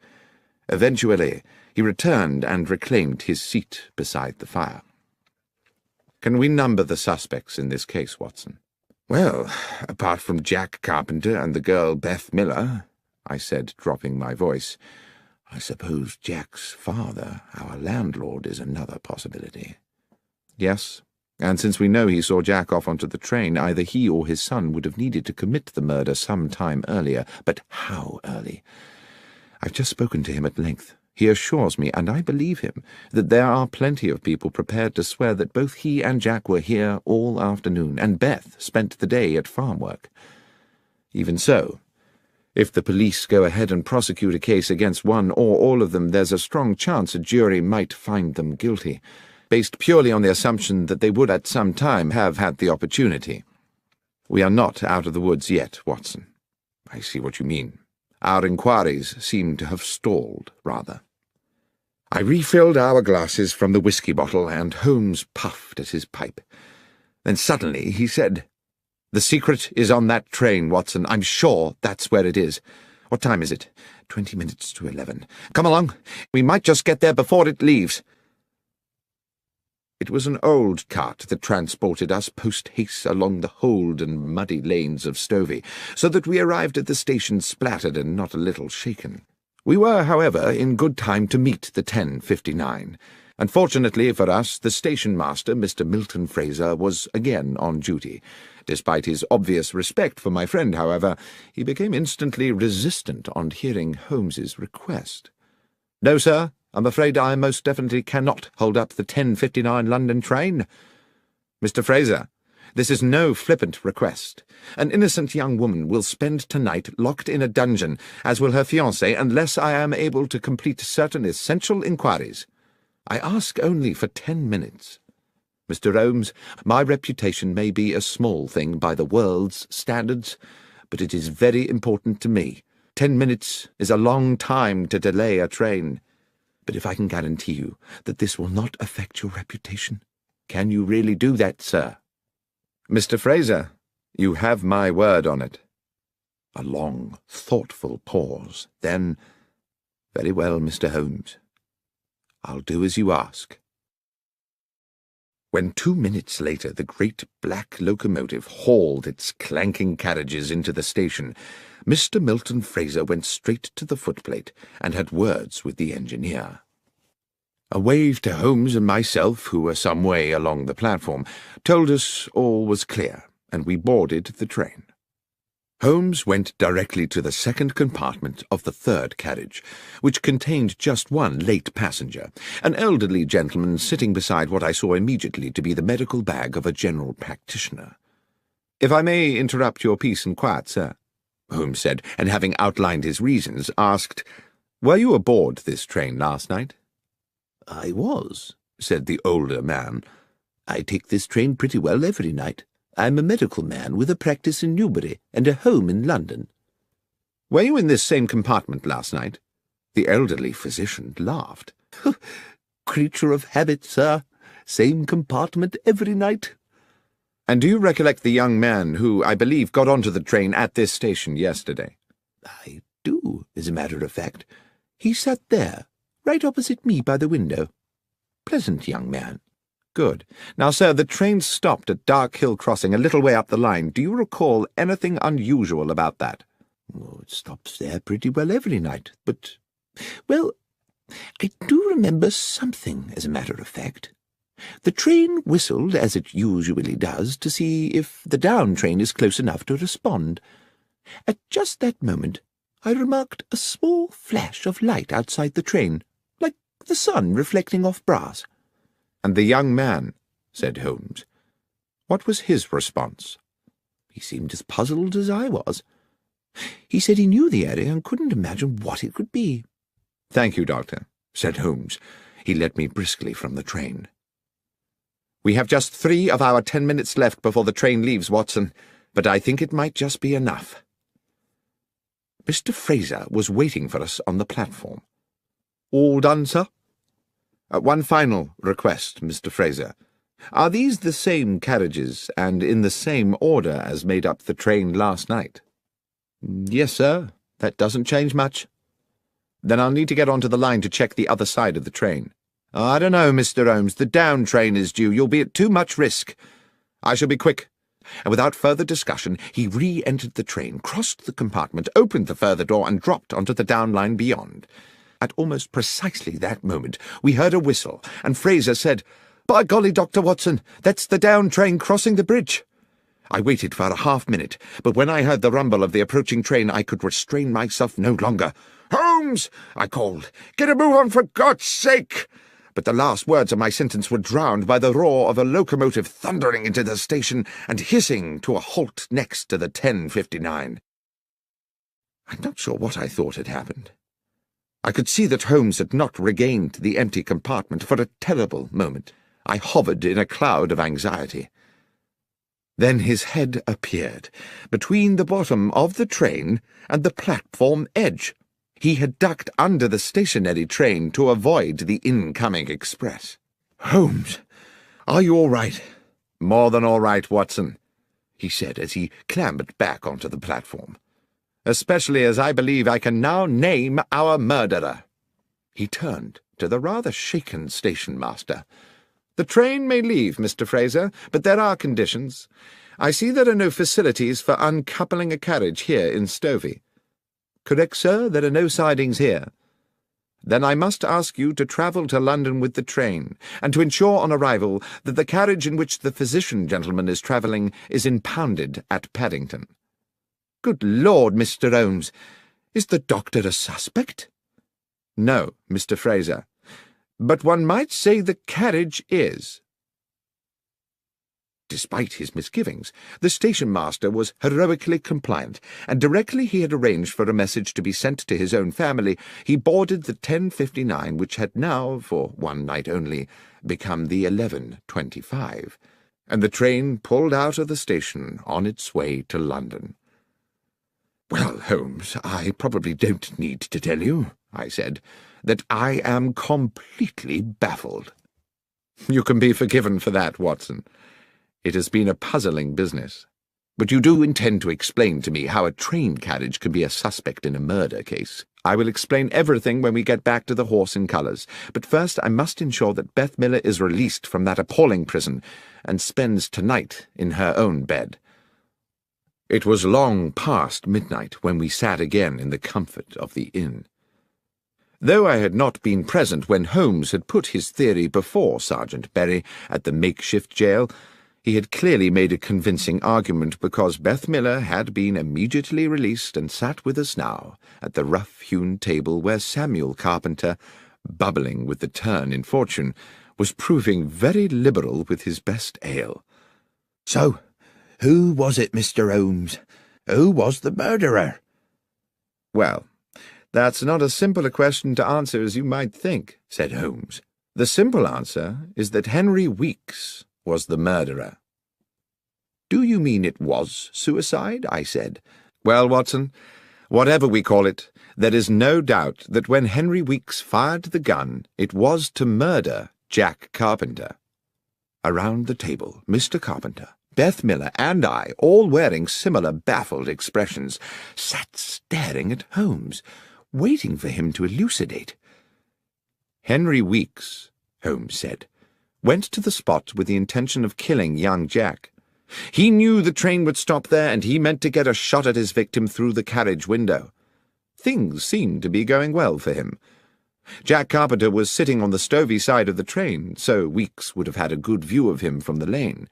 Eventually, he returned and reclaimed his seat beside the fire. "Can we number the suspects in this case, Watson?" "Well, apart from Jack Carpenter and the girl Beth Miller," I said, dropping my voice, "I suppose Jack's father, our landlord, is another possibility." "Yes, and since we know he saw Jack off onto the train, either he or his son would have needed to commit the murder some time earlier. But how early? I've just spoken to him at length. He assures me, and I believe him, that there are plenty of people prepared to swear that both he and Jack were here all afternoon, and Beth spent the day at farm work. Even so, if the police go ahead and prosecute a case against one or all of them, there's a strong chance a jury might find them guilty, based purely on the assumption that they would at some time have had the opportunity. We are not out of the woods yet, Watson." "I see what you mean." "Our inquiries seem to have stalled, rather." I refilled our glasses from the whisky bottle, and Holmes puffed at his pipe. Then suddenly he said, "The secret is on that train, Watson. I'm sure that's where it is. What time is it?" 20 minutes to 11. "Come along. We might just get there before it leaves." It was an old cart that transported us post-haste along the hold and muddy lanes of Stovey, so that we arrived at the station splattered and not a little shaken. We were, however, in good time to meet the 10:59. Unfortunately for us, the station-master, Mr. Milton Fraser, was again on duty. Despite his obvious respect for my friend, however, he became instantly resistant on hearing Holmes's request. "No, sir. I'm afraid I most definitely cannot hold up the 10:59 London train. Mr. Fraser, this is no flippant request. An innocent young woman will spend tonight locked in a dungeon, as will her fiancé, unless I am able to complete certain essential inquiries. I ask only for 10 minutes. Mr. Holmes, my reputation may be a small thing by the world's standards, but it is very important to me. 10 minutes is a long time to delay a train. But if I can guarantee you that this will not affect your reputation, can you really do that, sir?" "Mr. Fraser, you have my word on it." A long, thoughtful pause. Then, "Very well, Mr. Holmes. I'll do as you ask." When 2 minutes later the great black locomotive hauled its clanking carriages into the station, Mr. Milton Fraser went straight to the footplate and had words with the engineer. A wave to Holmes and myself, who were some way along the platform, told us all was clear, and we boarded the train. Holmes went directly to the second compartment of the third carriage, which contained just one late passenger, an elderly gentleman sitting beside what I saw immediately to be the medical bag of a general practitioner. "If I may interrupt your peace and quiet, sir," Holmes said, and having outlined his reasons, asked, "Were you aboard this train last night?" "I was," said the older man. "I take this train pretty well every night. I'm a medical man with a practice in Newbury and a home in London." "Were you in this same compartment last night?" The elderly physician laughed. "Creature of habit, sir. Same compartment every night." "And do you recollect the young man who, I believe, got onto the train at this station yesterday?" "I do, as a matter of fact. He sat there, right opposite me by the window. Pleasant young man." "Good. Now, sir, the train stopped at Dark Hill Crossing a little way up the line. Do you recall anything unusual about that?" "Oh, it stops there pretty well every night, but, well, I do remember something, as a matter of fact. The train whistled, as it usually does, to see if the down train is close enough to respond. At just that moment, I remarked a small flash of light outside the train, like the sun reflecting off brass." "And the young man," said Holmes. "What was his response?" "He seemed as puzzled as I was. He said he knew the area and couldn't imagine what it could be." "Thank you, Doctor," said Holmes. He led me briskly from the train. "We have just 3 of our 10 minutes left before the train leaves, Watson, but I think it might just be enough." Mr. Fraser was waiting for us on the platform. "All done, sir?" "One final request, Mr. Fraser. Are these the same carriages and in the same order as made up the train last night?" "Yes, sir. That doesn't change much." "Then I'll need to get onto the line to check the other side of the train." "I don't know, Mr. Holmes. The down train is due. You'll be at too much risk." "I shall be quick." And without further discussion, he re-entered the train, crossed the compartment, opened the further door, and dropped onto the down line beyond. At almost precisely that moment, we heard a whistle, and Fraser said, "By golly, Dr. Watson, that's the down train crossing the bridge." I waited for a half-minute, but when I heard the rumble of the approaching train, I could restrain myself no longer. "Holmes!" I called. "Get a move on, for God's sake!" But the last words of my sentence were drowned by the roar of a locomotive thundering into the station and hissing to a halt next to the 10:59. I'm not sure what I thought had happened. I could see that Holmes had not regained the empty compartment for a terrible moment. I hovered in a cloud of anxiety. Then his head appeared, between the bottom of the train and the platform edge. He had ducked under the stationary train to avoid the incoming express. "Holmes, are you all right?" "More than all right, Watson," he said as he clambered back onto the platform. "Especially as I believe I can now name our murderer." He turned to the rather shaken station-master. "The train may leave, Mr. Fraser, but there are conditions. I see there are no facilities for uncoupling a carriage here in Stovey." "Correct, sir. There are no sidings here." "Then I must ask you to travel to London with the train, and to ensure on arrival that the carriage in which the physician gentleman is travelling is impounded at Paddington." "Good Lord, Mr. Holmes, is the doctor a suspect?" "No, Mr. Fraser, but one might say the carriage is." Despite his misgivings, the station-master was heroically compliant, and directly he had arranged for a message to be sent to his own family, he boarded the 10:59, which had now, for one night only, become the 11:25, and the train pulled out of the station on its way to London. "Well, Holmes, I probably don't need to tell you," I said, "that I am completely baffled." "You can be forgiven for that, Watson. It has been a puzzling business. But you do intend to explain to me how a train carriage can be a suspect in a murder case?" I will explain everything when we get back to the Horse in Colours, but first I must ensure that Beth Miller is released from that appalling prison and spends tonight in her own bed. It was long past midnight when we sat again in the comfort of the inn. Though I had not been present when Holmes had put his theory before Sergeant Berry at the makeshift jail, he had clearly made a convincing argument, because Beth Miller had been immediately released and sat with us now at the rough-hewn table where Samuel Carpenter, bubbling with the turn in fortune, was proving very liberal with his best ale. "So, who was it, Mr. Holmes? Who was the murderer?" "Well, that's not as simple a question to answer as you might think," said Holmes. "The simple answer is that Henry Weeks was the murderer." "Do you mean it was suicide?" I said. "Well, Watson, whatever we call it, there is no doubt that when Henry Weeks fired the gun, it was to murder Jack Carpenter." Around the table, Mr. Carpenter, Beth Miller, and I, all wearing similar baffled expressions, sat staring at Holmes, waiting for him to elucidate. "Henry Weeks," Holmes said, "went to the spot with the intention of killing young Jack. He knew the train would stop there, and he meant to get a shot at his victim through the carriage window. Things seemed to be going well for him. Jack Carpenter was sitting on the stovey side of the train, so Weeks would have had a good view of him from the lane.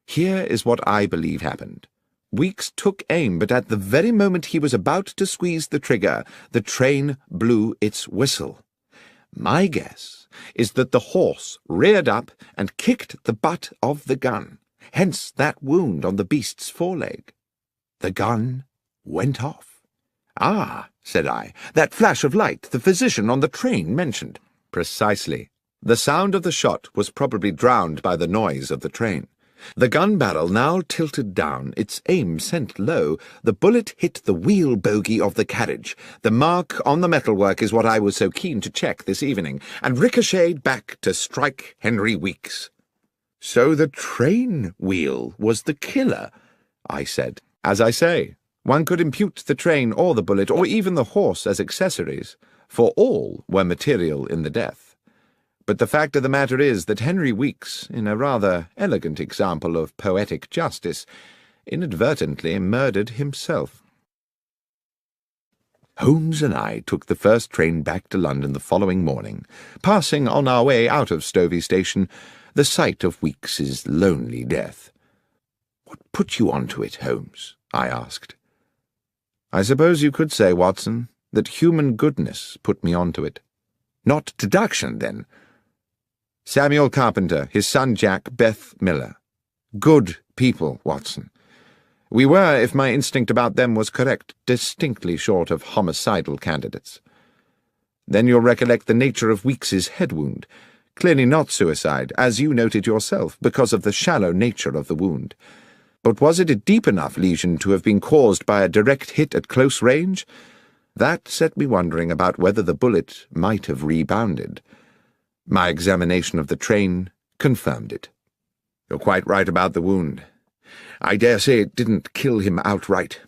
Here is what I believe happened. Weeks took aim, but at the very moment he was about to squeeze the trigger, the train blew its whistle. My guess is that the horse reared up and kicked the butt of the gun, hence that wound on the beast's foreleg. The gun went off." "Ah," said I, "that flash of light the physician on the train mentioned." "Precisely. The sound of the shot was probably drowned by the noise of the train. The gun barrel now tilted down, its aim sent low. The bullet hit the wheel bogie of the carriage. The mark on the metalwork is what I was so keen to check this evening, and ricocheted back to strike Henry Weeks." "So the train wheel was the killer," I said. "As I say, one could impute the train or the bullet or even the horse as accessories, for all were material in the death. But the fact of the matter is that Henry Weeks, in a rather elegant example of poetic justice, inadvertently murdered himself." Holmes and I took the first train back to London the following morning, passing on our way out of Stovey Station the sight of Weeks's lonely death. "What put you on to it, Holmes?" I asked. "I suppose you could say, Watson, that human goodness put me on to it." "Not deduction, then?" "Samuel Carpenter, his son Jack, Beth Miller. Good people, Watson. We were, if my instinct about them was correct, distinctly short of homicidal candidates. Then you'll recollect the nature of Weeks's head wound. Clearly not suicide, as you noted yourself, because of the shallow nature of the wound. But was it a deep enough lesion to have been caused by a direct hit at close range? That set me wondering about whether the bullet might have rebounded. My examination of the train confirmed it." "You're quite right about the wound. I dare say it didn't kill him outright.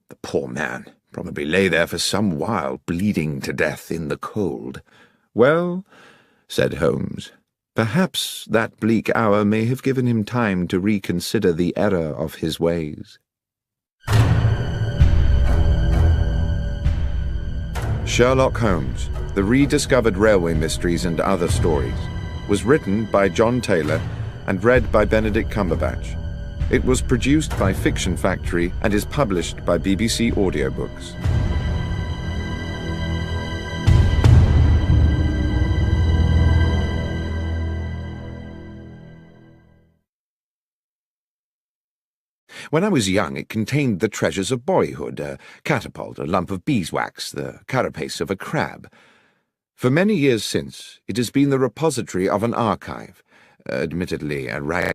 The poor man probably lay there for some while, bleeding to death in the cold." "Well," said Holmes, "perhaps that bleak hour may have given him time to reconsider the error of his ways." Sherlock Holmes, The Rediscovered Railway Mysteries and Other Stories, was written by John Taylor and read by Benedict Cumberbatch. It was produced by Fiction Factory and is published by BBC Audiobooks. When I was young, it contained the treasures of boyhood, a catapult, a lump of beeswax, the carapace of a crab. For many years since, it has been the repository of an archive, admittedly a rag